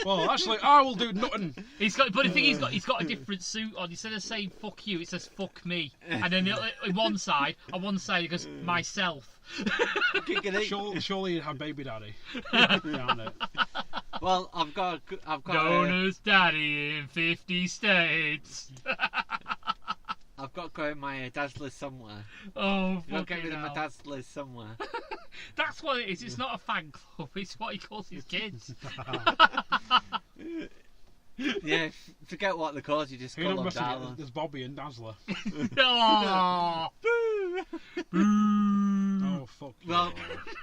Well, actually, I will do nothing. But the thing he's got a different suit on. Instead of saying "fuck you," it says "fuck me," and then on one side he goes myself. Surely he'd have baby daddy down it. Well, I've got Donors daddy in 50 states. I've got to go in my Dazzlers somewhere. Oh, I've got to get rid of my Dazzlers somewhere. That's what it is. It's not a fan club. It's what he calls his kids. Yeah, forget what the cause. You just call them Darling. There's Bobby and Dazzler. Oh, oh, fuck. Well,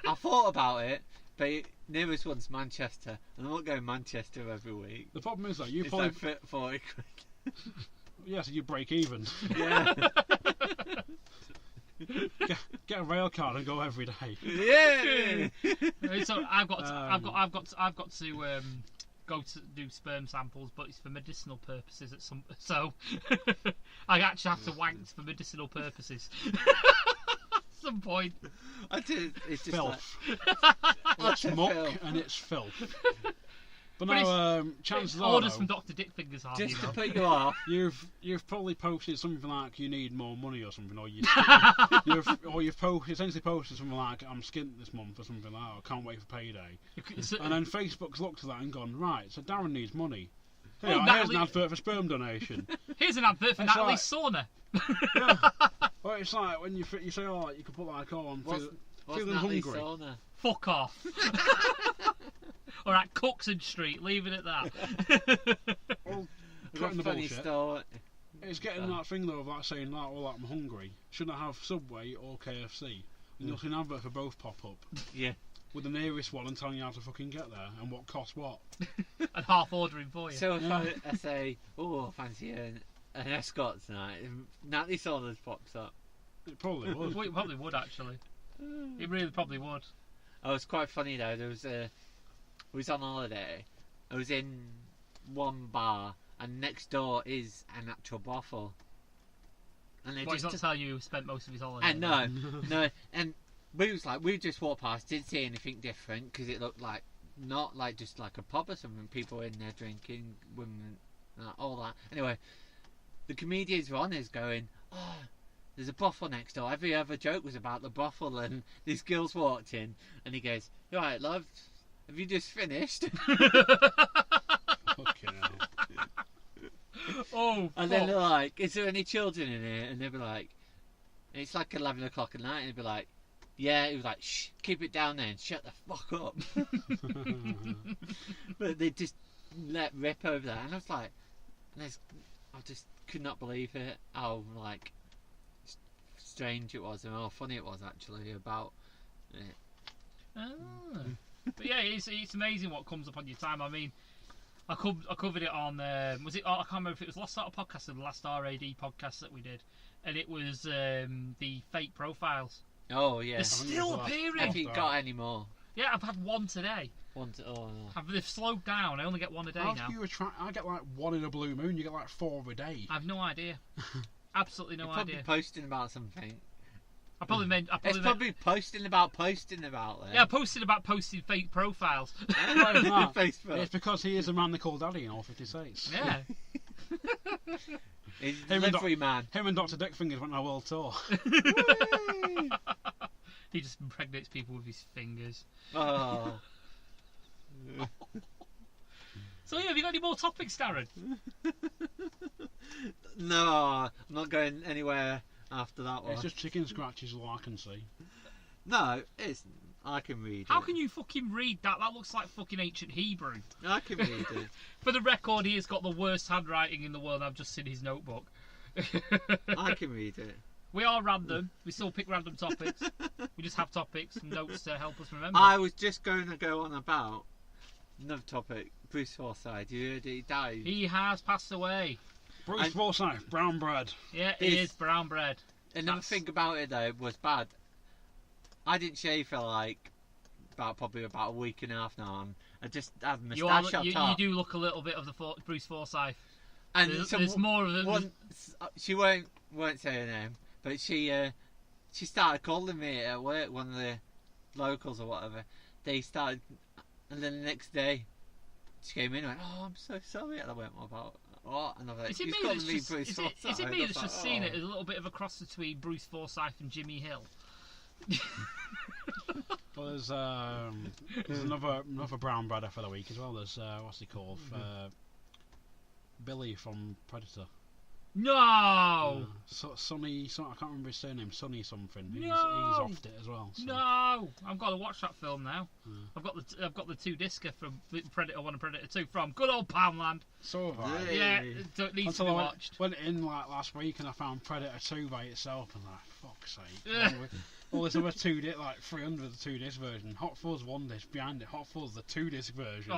I thought about it, but nearest one's Manchester, and I'm not going Manchester every week. The problem is that you it's probably like 40 quid. Yeah, so you break even. Yeah. Get a rail card and go every day. Yeah. So I've got to go to do sperm samples, but it's for medicinal purposes. So I actually have to wank for medicinal purposes. At some point. It's just filth. Like, it's muck and it's filth. But no, chances are, orders from Dr. Dick Fingers, just to put you off, you've probably posted something like you need more money or something, or you've essentially posted something like I'm skint this month or something like that. I can't wait for payday. And then Facebook's looked at that and gone, right, so Darren needs money. Here's an advert for sperm donation. Here's an advert for Natalie's sauna. Yeah. Well, it's like when you say, oh, you could put like, oh, I'm feeling hungry. Sauna? Fuck off. Alright, Cookson Street, leave it at that. Well, got funny story. It's getting that thing though of like saying that, well, like, I'm hungry. Shouldn't I have Subway or KFC? And you'll see an advert for both pop up. Yeah. With the nearest one and telling you how to fucking get there and what costs what. And half ordering for you. So if I say, oh, I fancy an escort tonight, Natalie Saunders pops up. It probably would. Well, it probably would actually. It really probably would. Oh, it's quite funny though. There was I was on holiday. I was in one bar, and next door is an actual brothel. And they he's not tell you spent most of his holiday. And no, and we just walked past, didn't see anything different because it looked like not like just like a pub or something. People in there drinking, women, all that. Anyway, the comedians were on is going, oh, there's a brothel next door. Every other joke was about the brothel, and these girls walked in, and he goes, "You alright, love? Have you just finished?" Fucking hell. Oh, and then they're like, "Is there any children in here?" And they'd be like, "It's like 11 o'clock at night." And he'd be like, "Yeah." He was like, "Shh, keep it down there and shut the fuck up." But they just let rip over that, and I was like, I just could not believe it. How like strange it was, and how funny it was actually about it. Oh. But yeah, it's amazing what comes up on your time. I mean, I covered it on was it? I can't remember if it was last start of podcast or the last RAD podcast that we did, and it was the fake profiles. Oh yeah. They're still appearing. Have you got any more? Yeah, I've had one today. Oh no. They've slowed down. I only get one a day How now. do you I get like one in a blue moon. You get like 4 a day. I've no idea. Absolutely no You're probably idea. posting about something. It's probably posting about then. Yeah, I posted about posting fake profiles. Facebook. It's because he is a man they call Daddy in all 50 states. Yeah. He's a delivery man. Him and Dr. Dickfingers went on a world tour. He just impregnates people with his fingers. Oh. So yeah, have you got any more topics, Darren? No, I'm not going anywhere after that one. It's just chicken scratches, all I can see. No, it's. I can read How it. can you fucking read that? That looks like fucking ancient Hebrew. I can read it. For the record, he has got the worst handwriting in the world. I've just seen his notebook. I can read it. We are random. We still pick random topics. We just have topics and notes to help us remember. I was just going to go on about another topic. Bruce Forsyth. You heard he died. He has passed away. Bruce Forsyth, brown bread. Yeah, he is brown bread. Another thing about it though was bad. I didn't shave for like probably about a week and a half now. And I just have a moustache you do look a little bit of the Bruce Forsyth. And there's more of it. She won't say her name, but she started calling me at work. One of the locals or whatever. They started, and then the next day she came in and went, "Oh, I'm so sorry." And I went, "What about what?" And I was like, Is it me that's just seen it as a little bit of a cross between Bruce Forsyth and Jimmy Hill? Well, there's another brown breader for the week as well. There's what's he called? Billy from Predator. No. Sonny, I can't remember his surname. Sonny something. No. He's offed it as well. So. No, I've got to watch that film now. I've got the 2-discer from Predator 1 and Predator 2 from good old Poundland. So have I. Yeah, it needs to be watched. Went in like last week and I found Predator 2 by itself and like fuck's sake. All this other 2-disc, like 300 the 2-disc version. Hot Fuzz 1-disc behind it. Hot Fuzz the 2-disc version.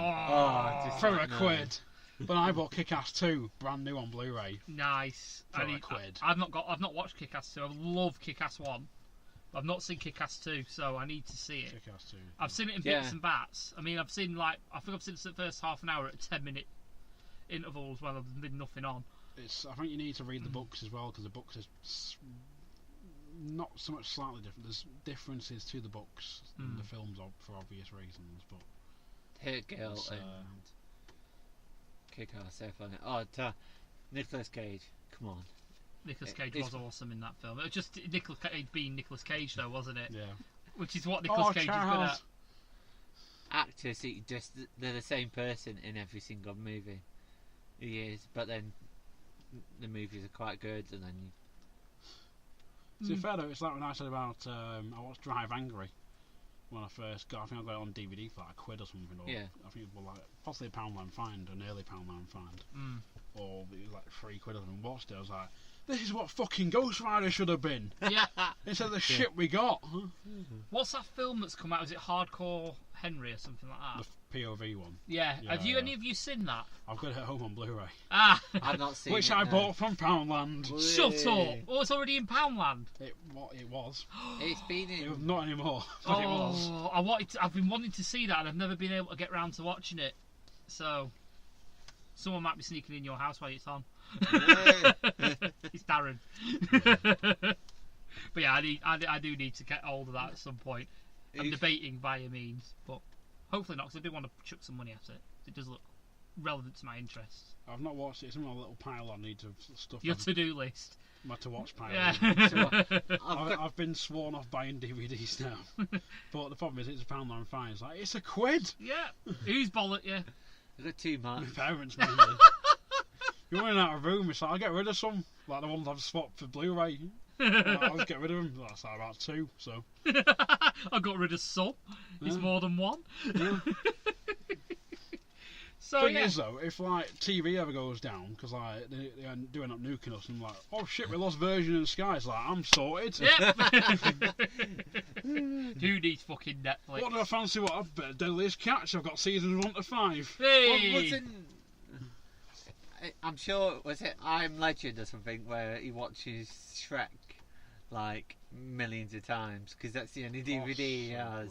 For a quid. But I bought Kick-Ass 2, brand new on Blu-ray. Nice. For a quid. I've not watched Kick-Ass 2. I love Kick-Ass 1. I've not seen Kick-Ass 2, so I need to see it. Kick-Ass 2. I've seen it in bits and bats. I mean, I think I've seen the first half an hour at 10-minute intervals when there's been nothing on. I think you need to read the books as well, because the books is not so much slightly different. There's differences to the books and the films for obvious reasons, but Hit Girl and Kick-Ass definitely. Oh, Nicolas Cage, come on. Nicolas Cage was awesome in that film. It was just Nicolas Cage being Nicolas Cage, though, wasn't it? Yeah. Which is what Nicolas Cage is good at. Actors, they're the same person in every single movie. He is, but then the movies are quite good, and then To be fair though, it's like when I said about I watched Drive Angry when I first got. I think I got it on DVD for like a quid or something. Or I think it was like possibly a Poundland find, an early Poundland find, or it was like 3 quid. And watched it. I was like, this is what fucking Ghost Rider should have been. Yeah. Instead of the shit we got. What's that film that's come out? Is it Hardcore Henry or something like that? The POV one. Yeah. Have you any of you seen that? I've got it at home on Blu-ray. Ah. I've not seen Which it, I bought from Poundland. Shut up! Oh, it's already in Poundland. It was. It's been in. It was not anymore. But it was. I've been wanting to see that, and I've never been able to get round to watching it. So, someone might be sneaking in your house while it's on. It's Darren. But yeah, I do need to get hold of that at some point. I'm debating via means, but hopefully not, because I do want to chuck some money at it. It does look relevant to my interests. I've not watched it. It's in my little pile I need to stuff. Your to-do list. My to-watch pile. Yeah. I've been sworn off buying DVDs now. But the problem is, it's a Poundland fine. It's like, it's a quid. Yeah. Who's bollocked you? I've got 2 My months. parents mainly. You're running out of room, so I'll get rid of some. Like the ones I've swapped for Blu-ray. I'll just get rid of them. That's like about 2, so. I got rid of some. It's more than one. Yeah. So Thing yeah. is though, if like TV ever goes down because like they do end up nuking us, and like, oh shit, we lost Virgin and Sky. It's like, I'm sorted. Yep. Who needs fucking Netflix? What do I fancy? What I've bet Deadliest Catch. I've got seasons 1 to 5. Hey! I'm sure, was it I'm Legend or something, where he watches Shrek like millions of times because that's the only DVD he has.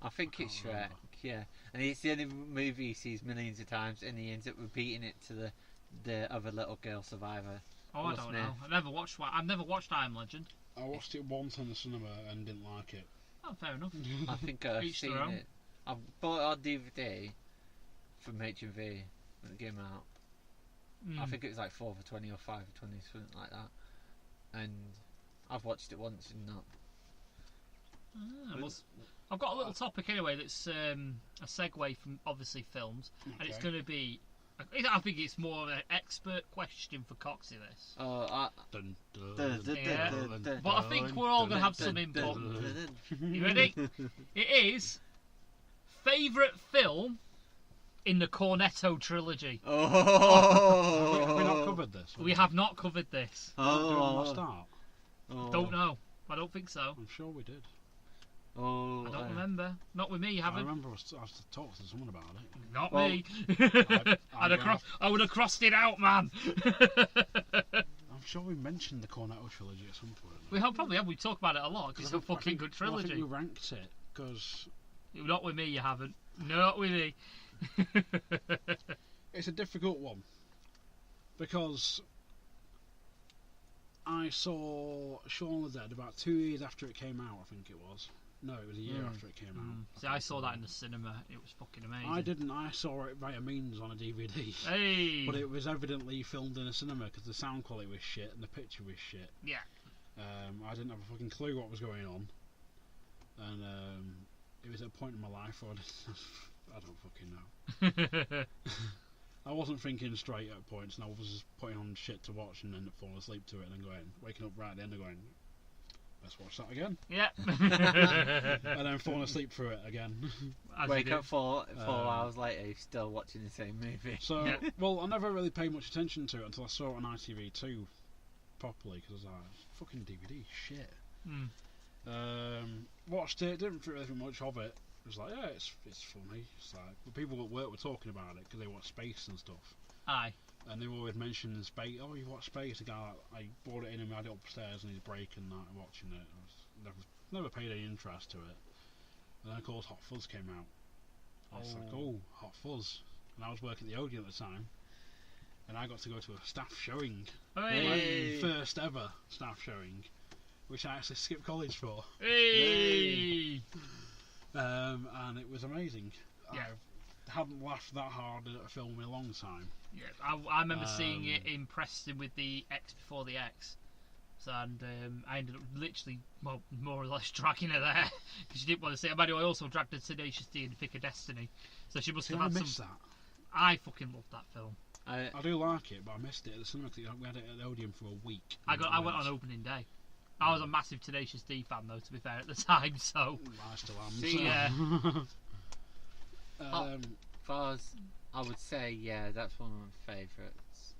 I think it's Shrek, yeah. And it's the only movie he sees millions of times, and he ends up repeating it to the other little girl survivor. Oh, I don't know. I've never watched I Am Legend. I watched it once in the cinema and didn't like it. Oh, fair enough. I think I've Each seen their own. it. I bought it on DVD from HMV when it came out. I think it was like 4 for 20 or 5 for 20, something like that. And I've watched it once and not. Well, I've got a little topic anyway that's a segue from obviously films, and it's going to be. I think it's more of an expert question for Coxie. This. But I think we're all going to have some input. You ready? It is favourite film in the Cornetto trilogy. Have we not covered this? We have not covered this. Did we start? Don't know. I don't think so. I'm sure we did. I don't remember. Not with me, you haven't. I remember I was talking to someone about it. Not me. I would have crossed it out, man. I'm sure we mentioned the Cornetto trilogy at some point. We probably have. We talk about it a lot because it's a fucking good trilogy. I think we ranked it because. Not with me, you haven't. Not with me. It's a difficult one because I saw Shaun of the Dead about 2 years after it came out. I think it was. No, it was a year after it came out. See, I saw that in the cinema. It was fucking amazing. I didn't. I saw it via means on a DVD. Hey! But it was evidently filmed in a cinema because the sound quality was shit and the picture was shit. Yeah. I didn't have a fucking clue what was going on, and it was at a point in my life where I don't fucking know. I wasn't thinking straight at points, and I was just putting on shit to watch and then falling asleep to it, and then waking up right at the end and going, let's watch that again. Yeah. And then falling asleep through it again. Wake up 4 hours later, you're still watching the same movie. So, well, I never really paid much attention to it until I saw it on ITV2 properly, because I was like, fucking DVD, shit. Watched it, didn't think really much of it. It was like, yeah, it's funny. It's like, the people at work were talking about it because they watch Space and stuff. Aye. And they were always mentioning Space. Oh, you watch Space? The guy, I brought it in and we had it upstairs and he's breaking that and watching it. I was never paid any interest to it. And then of course Hot Fuzz came out. I was like, oh, Hot Fuzz. And I was working at the Odeon at the time. And I got to go to a staff showing. Hey. My first ever staff showing. Which I actually skipped college for. Hey. And it was amazing. Yeah. I haven't laughed that hard at a film in a long time. Yeah, I remember seeing it in Preston with the X before the X. So, and I ended up literally, well, more or less dragging her there because she didn't want to see it. By the way, I also dragged her Tenacious D in The Pick of Destiny. So she must have had some. That. I fucking loved that film. I do like it, but I missed it at the cinema because we had it at the Odeon for a week. I went on opening day. I was a massive Tenacious D fan, though, to be fair, at the time, so... I still am. See, yeah. far as I would say, yeah, that's one of my favourites.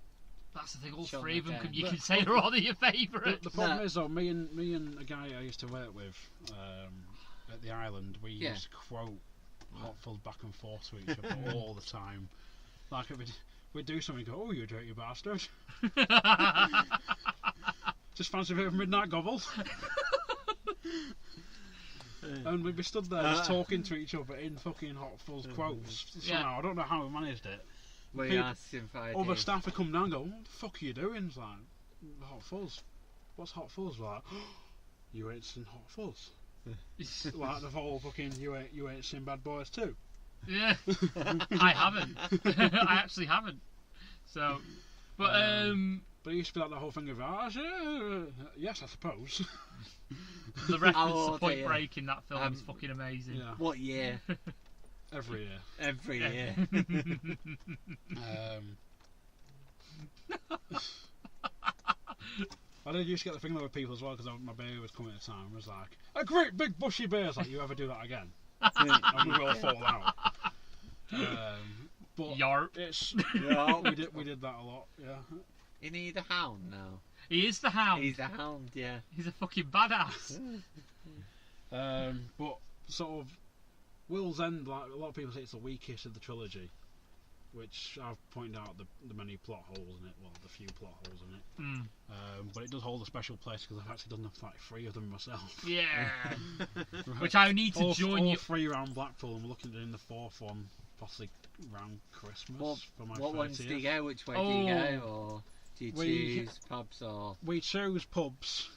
That's the thing, all Shaun three of of them, the Dead. you can say they're all of your favourites. The problem is, though, me and a guy I used to work with at the island, we used to quote Hot Fuzz back and forth to each other all the time. Like, we'd do something and go, oh, you dirty bastard. Just fancy a bit of midnight gobble. And we'd be stood there just talking to each other in fucking Hot Fuzz quotes. Somehow, I don't know how we managed it. We asked him for ideas. Other staff would come down and go, what the fuck are you doing? It's like, Hot Fuzz. What's Hot Fuzz? Like, you ain't seen Hot Fuzz. Like the whole fucking, you ain't seen Bad Boys 2. Yeah. I haven't. I actually haven't. So, but But it used to be like the whole thing of, yes, I suppose. the reference to Point Break in that film is fucking amazing. Yeah. What year? Every year. Every year. I did used to get the thing with people as well because my baby was coming at the time. It was like, a great big bushy bear. It's like, you ever do that again? And we all fall out. But Yarp. it's Yeah. we did that a lot. Yeah. You need a hound now. He is the hound. He's the hound, yeah. He's a fucking badass. But sort of Will's End, like a lot of people say, it's the weakest of the trilogy, which I've pointed out the many plot holes in it. Well, the few plot holes in it. But it does hold a special place because I've actually done like 3 of them myself. Yeah. Which I need to join you. 3 around Blackpool, and we're looking at doing the 4th one possibly around Christmas for my 30th. What ones do you go? Which way do you go? Or do you choose pubs or? We chose pubs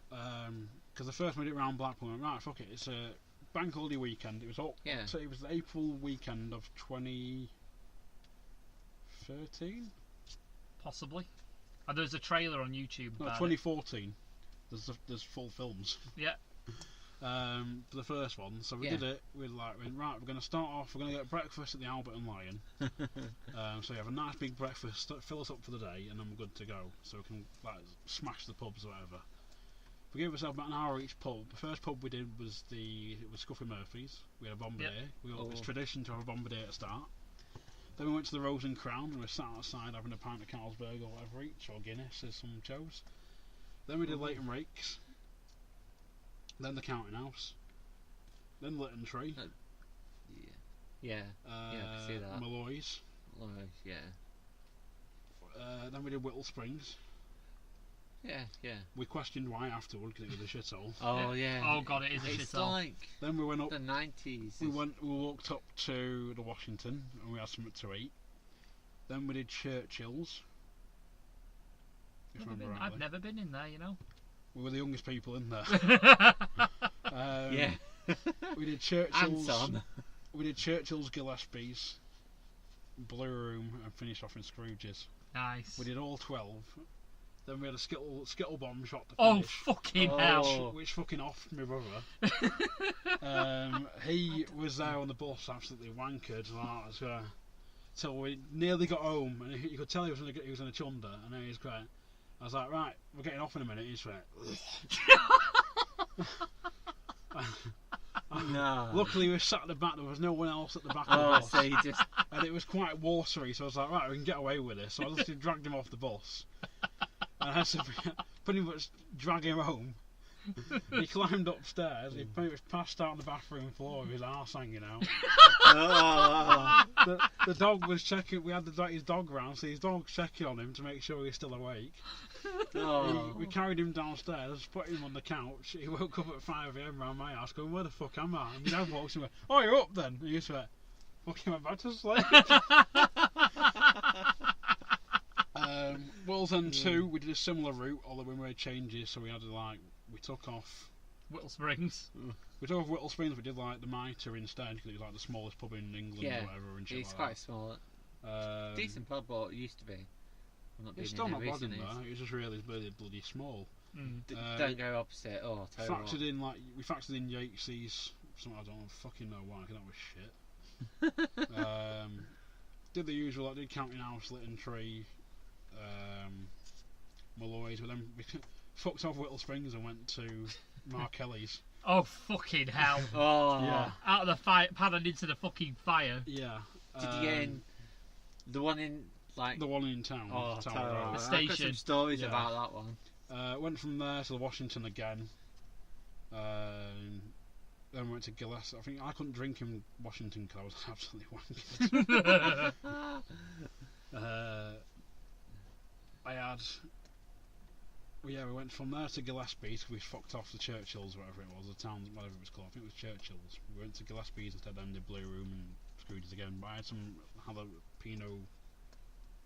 because the first we did it around Blackpool. We went, right, fuck it. It's a bank holiday weekend. It was all. Yeah. So it was the April weekend of 2013. Possibly. And there's a trailer on YouTube. No, about 2014. There's full films. Yeah. For the first one, so we did it. We went right. We're going to start off. We're going to get breakfast at the Albert and Lion. So we have a nice big breakfast, fill us up for the day, and then we're good to go. So we can like smash the pubs or whatever. We gave ourselves about an hour each pub. The first pub we did was Scuffy Murphy's. We had a bombardier. It's tradition to have a bombardier at start. Then we went to the Rose and Crown, and we sat outside having a pint of Carlsberg or whatever each, or Guinness, as some chose. Then we did Leighton Rakes. Then the Counting House. Then Lytton Tree. Yeah. I can see that. Malloy's. Yeah. Then we did Whittle Springs. Yeah. We questioned why afterward because it was a shithole. Oh yeah. Oh god, it is a It's shithole. like Then we went up. the 90s. We walked up to the Washington and we had something to eat. Then we did Churchill's. I've never been in there, you know. We were the youngest people in there. Yeah. We did Churchill's. Anton. We did Churchill's, Gillespie's, Blue Room, and finished off in Scrooge's. Nice. We did all 12. Then we had a Skittle bomb shot to Oh finish. fucking hell! Which fucking offed my brother. He was there on the bus, absolutely wankered. Till we nearly got home, and you could tell he was in a chunder, and then he was great. I was like, right, we're getting off in a minute. He's like, No. Luckily, we sat at the back. There was no one else at the back of the bus, So you just and it was quite watery. So I was like, right, we can get away with this. So I just dragged him off the bus, and I had to pretty much drag him home. He climbed upstairs. He pretty much passed out on the bathroom floor with his arse hanging out. The dog was checking. We had his dog round, so his dog's checking on him to make sure he's still awake. We carried him downstairs, put him on the couch. He woke up at 5 AM around my house, going, "Where the fuck am I?" And my dad walks in and went, "Oh, you're up then?" And he just went, "Fucking went back to sleep." World's End 2, we did a similar route, although we made changes. So we took off Whittle Springs. We took off Whittle Springs. We did like the Mitre instead because it was like the smallest pub in England or whatever. And shit it's like quite that. small. Decent pub, but it used to be. It's still not bad in there. It was just really bloody small. Don't go opposite. Oh, terrible. We factored in Yatesy's. Something I don't fucking know why. Because that was shit. Did the usual. I did Counting House, Lytton Tree, Malloy's. But then we fucked off Whittle Springs and went to Mark Kelly's. Oh fucking hell! Oh yeah. Out of the fire, paddled into the fucking fire. Yeah. Did you get in the one in the one in town? Oh, Town terrible. Road. The I've station. got some stories about that one. Went from there to the Washington again. Then went to Gillespie. I think I couldn't drink in Washington because I was absolutely wanking. We went from there to Gillespie's. We fucked off the Churchill's, whatever it was, the town, whatever it was called. I think it was Churchill's. We went to Gillespie's instead, then did Blue Room and Scrooge's again. But I had some jalapeno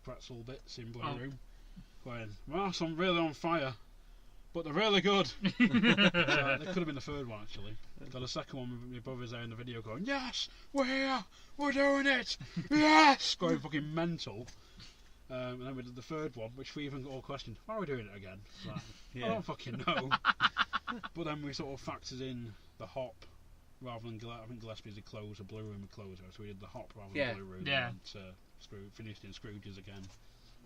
pretzel bits in Blue Room. Going, well, I'm really on fire, but they're really good. So they could have been the third one actually. So the second one, my brother's there in the video going, "Yes, we're here, we're doing it, yes," going fucking mental. And then we did the third one, which we even got all questioned. Why are we doing it again? Like, I don't fucking know. But then we sort of factored in the hop rather than I think Gillespie's had closed, or Blue Room had closed, so we did the hop rather than Blue Room. Yeah. And finished in Scrooge's again.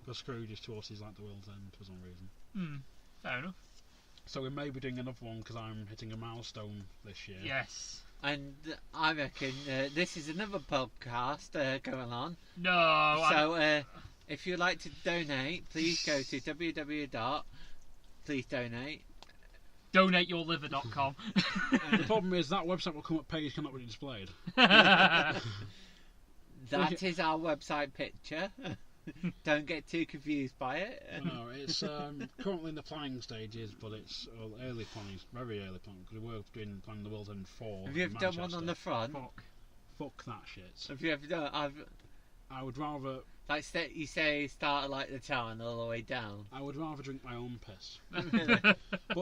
Because Scrooge's to us is like the World's End for some reason. Fair enough. So we may be doing another one because I'm hitting a milestone this year. Yes. And I reckon this is another podcast going on. No. So if you'd like to donate, please go to www.pleasedonate. DonateYourLiver.com. The problem is that website will come up, page cannot be displayed. That is our website picture. Don't get too confused by it. No, it's currently in the planning stages, but it's early planning, very early planning, because we were doing planning the World's End 4. Have you ever done one on the front? Fuck that shit. Have you ever done? I would rather. Like you say, start at like the town all the way down. I would rather drink my own piss. But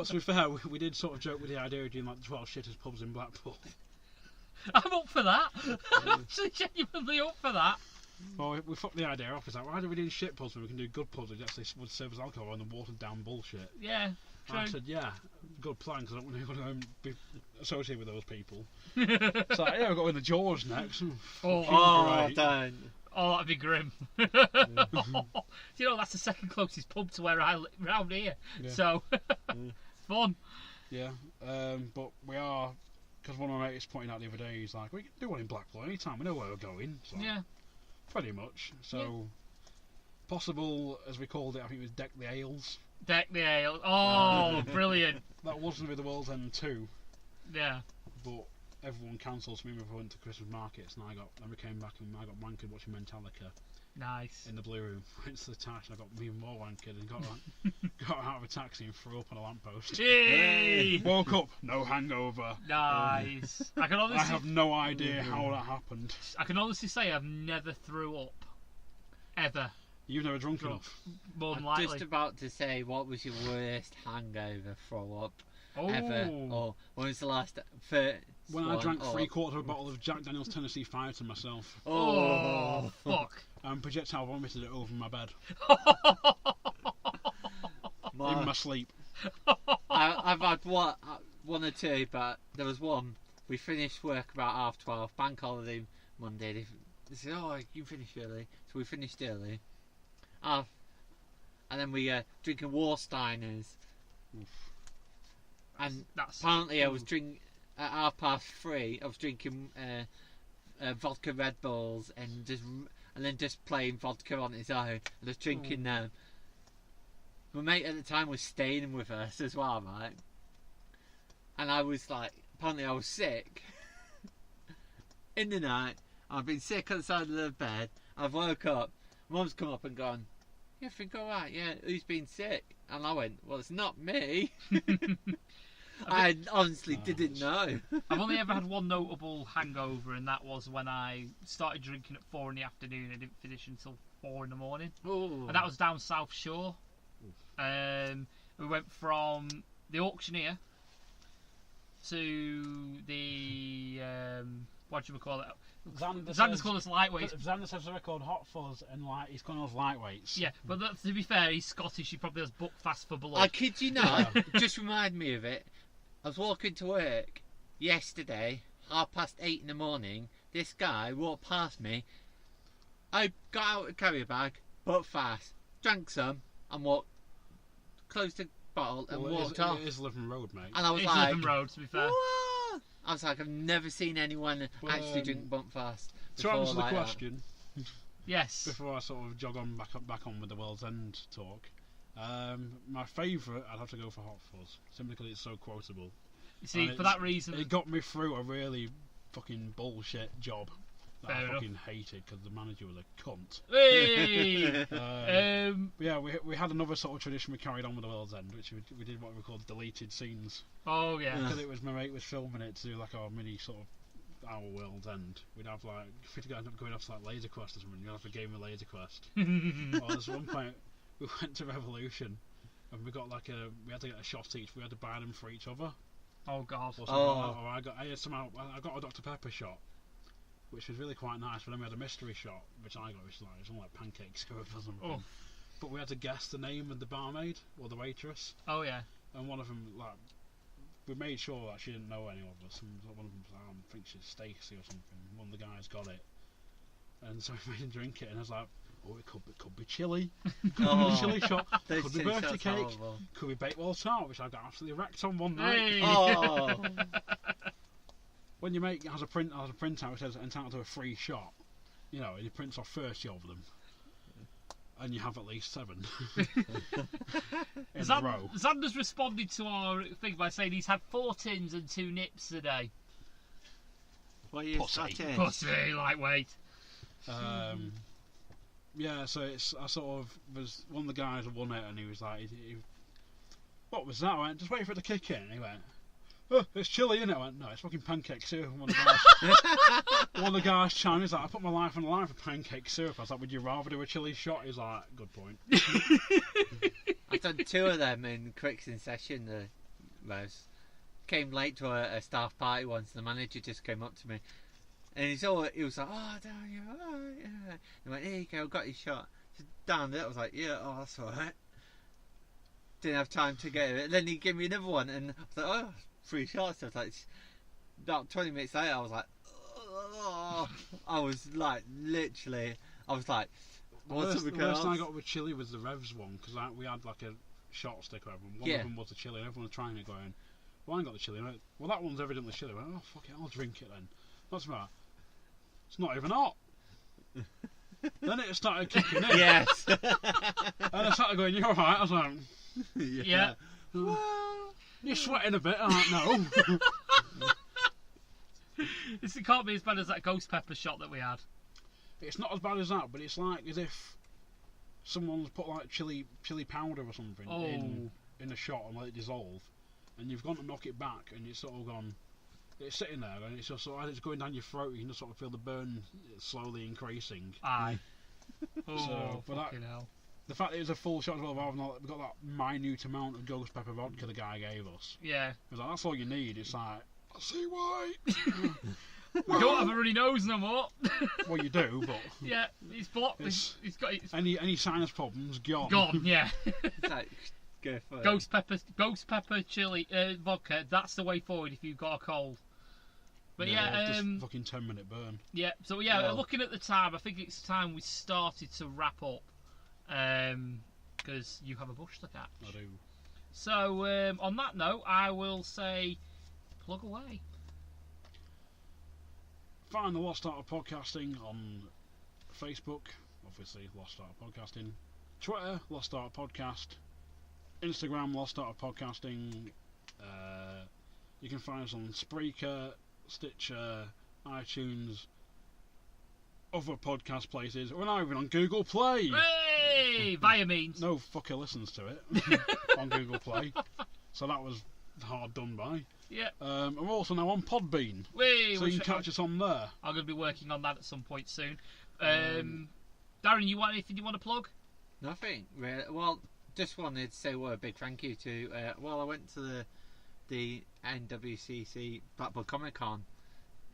to be fair, we did sort of joke with the idea of doing like the 12 shittest pubs in Blackpool. I'm up for that. I'm actually genuinely up for that. Well, we fucked the idea off. It's like, why do we do shit pubs when we can do good pubs that actually would serve as alcohol and the watered down bullshit? Yeah, true. I said, yeah, good plan, because I don't want to be associated with those people. So, yeah, we've got in the Jaws next. Oh, don't. Oh, that'd be grim. You know, that's the second closest pub to where I live around here. Yeah. So, fun. Yeah, but we are, because one of my mates pointed out the other day, he's like, we can do one in Blackpool anytime, we know where we're going. So, yeah. Pretty much. So, possible, as we called it, I think it was Deck the Ales. Deck the Ale. Oh, brilliant. That wasn't with the World's End 2. Yeah. But everyone cancelled, so we went to Christmas markets, and then we came back and I got wankered watching Metallica. Nice. In the Blue Room. Went to the tax and I got even more wankered and got out of a taxi and threw up on a lamppost. Yay! Woke up, no hangover. Nice. I have no idea how that happened. I can honestly say I've never threw up. Ever. You've never drunk enough? More than I'm likely. just about to say, what was your worst hangover throw up Oh. ever? Or when was the last when I drank 3/4 of a bottle of Jack Daniel's Tennessee Fire to myself. Oh, fuck. And projectile vomited it over my bed. In my sleep. I've had one or two, but there was one. We finished work about 12:30, bank holiday Monday. They said, oh, you finished early. So we finished early. And then we drinking Warsteiners. And apparently I was drinking at 3:30. I was drinking vodka Red Bulls and then just playing vodka on its own and just drinking them. My mate at the time was staying with us as well, right? And I was like, apparently I was sick in the night. I've been sick on the side of the bed. I've woke up. Mum's come up and gone, you think alright? Yeah, who's been sick? And I went, well, it's not me. I honestly didn't know. I've only ever had one notable hangover, and that was when I started drinking at 4 in the afternoon and didn't finish until 4 in the morning. Ooh. And that was down South Shore. We went from the auctioneer to the what do you call it? Xander's called us lightweights. Xander says the record Hot Fuzz and he's calling us lightweights. Yeah, but to be fair, he's Scottish. He probably has book fast for blood. I kid you not. Just remind me of it. I was walking to work yesterday, 8:30 in the morning. This guy walked past me. I got out a carrier bag, but fast, drank some, and closed the bottle and walked off. It is Living Road, mate. And I was it's like, Living Road, to be fair. What? I was like, I've never seen anyone actually drink bump fast. To answer the question, yes. Before I sort of jog on back on with the World's End talk, my favourite, I'd have to go for Hot Fuzz, simply because it's so quotable. You see, for that reason, it got me through a really fucking bullshit job that Fair I enough. fucking hated because the manager was a cunt. Hey! Yeah, we had another sort of tradition we carried on with the World's End, which we did what we called deleted scenes. Oh yeah. Because it was my mate was filming it to do like our mini sort of our World's End. We'd have like if we'd end up going off to like Laser Quest or something, you'd have a game of Laser Quest. Or there's one point we went to Revolution and we got we had to get a shot each. We had to buy them for each other. Oh god. Or I got a Dr Pepper shot, which was really quite nice. But then we had a mystery shot, which I got, which was like something like pancake syrup or something. Oh. But we had to guess the name of the barmaid or the waitress. Oh yeah. And one of them, we made sure that she didn't know any of us. And one of them was like, I think she's Stacey or something. One of the guys got it, and so we made him drink it. And I was like, oh, it could be chili, could be chili shot, could be birthday cake, horrible. could be bakewell tart, which I got absolutely wrecked on one night. Hey. Oh. when your mate has a printout, it says entitled to a free shot. You know, and he prints off 30 of them, and you have at least 7 in a row. Xander's responded to our thing by saying he's had 4 tins and 2 nips a day. What are you Pussy, lightweight. Yeah, so I sort of was one of the guys who won it, and he was like, "What was that?" I went, "Just wait for it to kick in." And he went, "Oh, it's chilly, isn't it?" I went, "No, it's fucking pancake syrup." And one of the guys chimed in, he's like, "I put my life on the line for pancake syrup." I was like, "Would you rather do a chili shot?" He's like, "Good point." I've done 2 of them in quick succession. Rose came late to a staff party once, and the manager just came up to me. And he was like, "Oh, damn you, oh, yeah." He went, "Here you go, got your shot." So down it, I was like, "Yeah, oh, that's alright." Didn't have time to get it. And then he gave me another one, and I was like, "Oh, 3 shots." I was like, about 20 minutes later, I was like, oh. I was like, literally, I was like, what's up with the worst I got with chili was the Revs one, because we had like a shot stick over them. One of them was the chili, and everyone was trying it, going, "Well, I ain't got the chili." And I went, "Well, that one's evidently chili." I went, "Oh, fuck it, I'll drink it then." That's right. It's not even hot. Then it started kicking in. Yes. And I started going, "You alright?" I was like, Yeah. "You're sweating a bit." I'm like, "No." It can't be as bad as that ghost pepper shot that we had. It's not as bad as that, but it's like as if someone's put like chili powder or something in a shot and let it dissolve, and you've gone to knock it back, and it's sort of gone. It's sitting there, and it's just sort of, as it's going down your throat, you can just sort of feel the burn slowly increasing. Aye. So, but fucking hell. The fact that it was a full shot as well, rather than we got that minute amount of ghost pepper vodka the guy gave us. Yeah. It was like, that's all you need. It's like, I see why. We don't have a runny nose no more. Well, you do, but yeah, he's blocked. He's got any sinus problems gone. Gone, yeah. It's like, go for ghost pepper chili vodka. That's the way forward if you've got a cold. But just fucking 10-minute burn. Yeah. So yeah, looking at the time, I think it's time we started to wrap up. Because you have a bush to catch. I do. So on that note, I will say, plug away. Find the Lost Art of Podcasting on Facebook, obviously Lost Art of Podcasting, Twitter, Lost Art of Podcast, Instagram, Lost Art of Podcasting. You can find us on Spreaker, Stitcher, iTunes, other podcast places. We're not even on Google Play. Hey, via means. No fucker listens to it on Google Play, so that was hard done by. Yeah. We're also now on Podbean, so you can catch us on there. I'm going to be working on that at some point soon. Darren, you want anything you want to plug? Nothing really. Well, just wanted to say a big thank you to. I went to the NWCC Blackpool Comic Con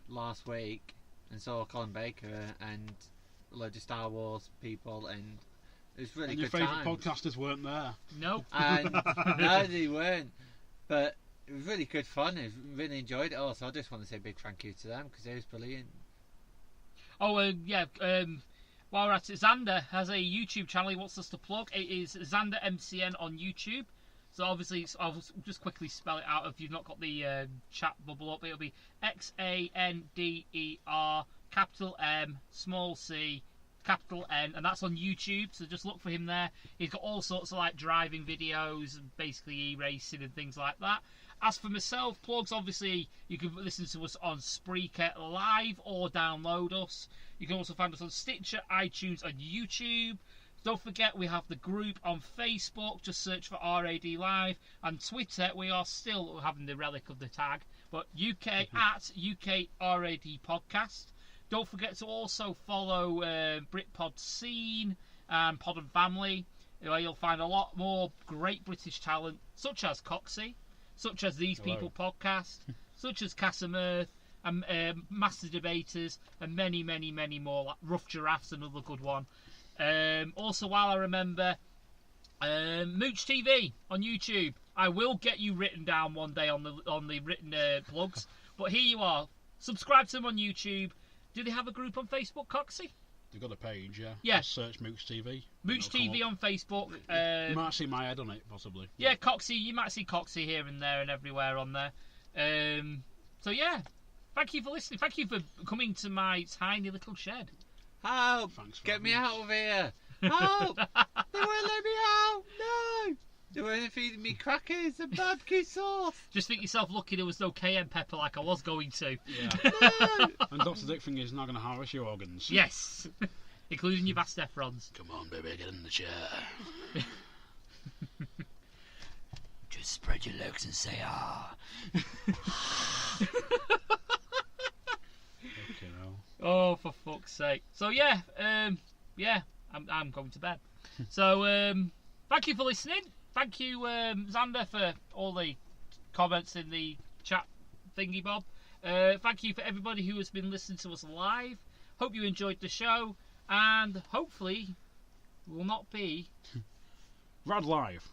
last week and saw Colin Baker and a load of Star Wars people, and it was really good. And your favourite podcasters weren't there. No. No, they weren't. But it was really good fun. I really enjoyed it all. So I just want to say a big thank you to them because it was brilliant. Oh, yeah. While we're at it, Xander has a YouTube channel he wants us to plug. It is Xander MCN on YouTube. So obviously, I'll just quickly spell it out if you've not got the chat bubble up. It'll be XANDER, capital M, small c, capital N, and that's on YouTube. So just look for him there. He's got all sorts of like driving videos and basically e-racing and things like that. As for myself, plugs, obviously you can listen to us on Spreaker Live or download us. You can also find us on Stitcher, iTunes and YouTube. Don't forget we have the group on Facebook, just search for RAD Live, and Twitter we are still having the relic of the tag, but UK at UK RAD Podcast. Don't forget to also follow Britpod Scene and Pod and Family, where you'll find a lot more great British talent, such as Coxie, such as These People Podcast, such as Casa Mirth, and Master Debaters, and many, many, many more, like Rough Giraffes, another good one. Also, while I remember, Mooch TV on YouTube. I will get you written down one day on the written plugs, but here you are. Subscribe to them on YouTube. Do they have a group on Facebook, Coxie? They've got a page, yeah. Yeah. Just search Mooch TV. Mooch TV on Facebook. You might see my head on it, possibly. Yeah, Coxie. You might see Coxie here and there and everywhere on there. So yeah, Thank you for listening. Thank you for coming to my tiny little shed. Help! Get me out of here! Help! They won't let me out! No! They weren't feeding me crackers and barbecue sauce. Just think yourself lucky there was no cayenne pepper like I was going to. Yeah. No! And Dr. Dickfinger is not going to harvest your organs. Yes. Including your vast nephrons. Come on, baby, get in the chair. Just spread your legs and say ah. Okay, no. Oh, for fuck's sake. So, yeah, I'm going to bed. So, thank you for listening. Thank you, Xander, for all the comments in the chat thingy bob. Thank you for everybody who has been listening to us live. Hope you enjoyed the show, and hopefully will not be... Rad Live.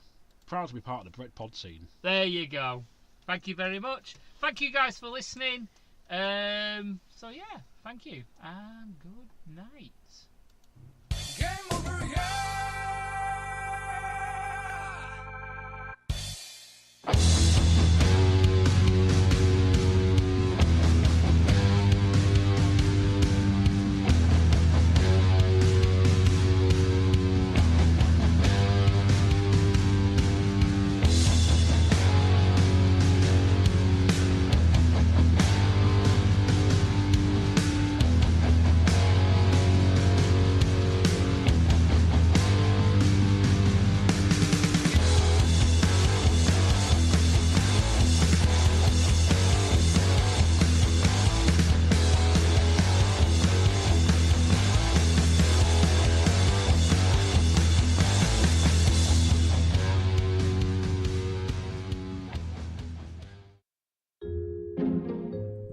Proud to be part of the Britpod scene. There you go. Thank you very much. Thank you guys for listening. So yeah, thank you and good night. Game over, yeah!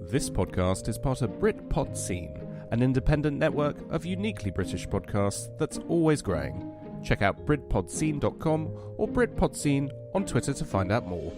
This podcast is part of Britpod Scene, an independent network of uniquely British podcasts that's always growing. Check out BritpodScene.com or Britpod Scene on Twitter to find out more.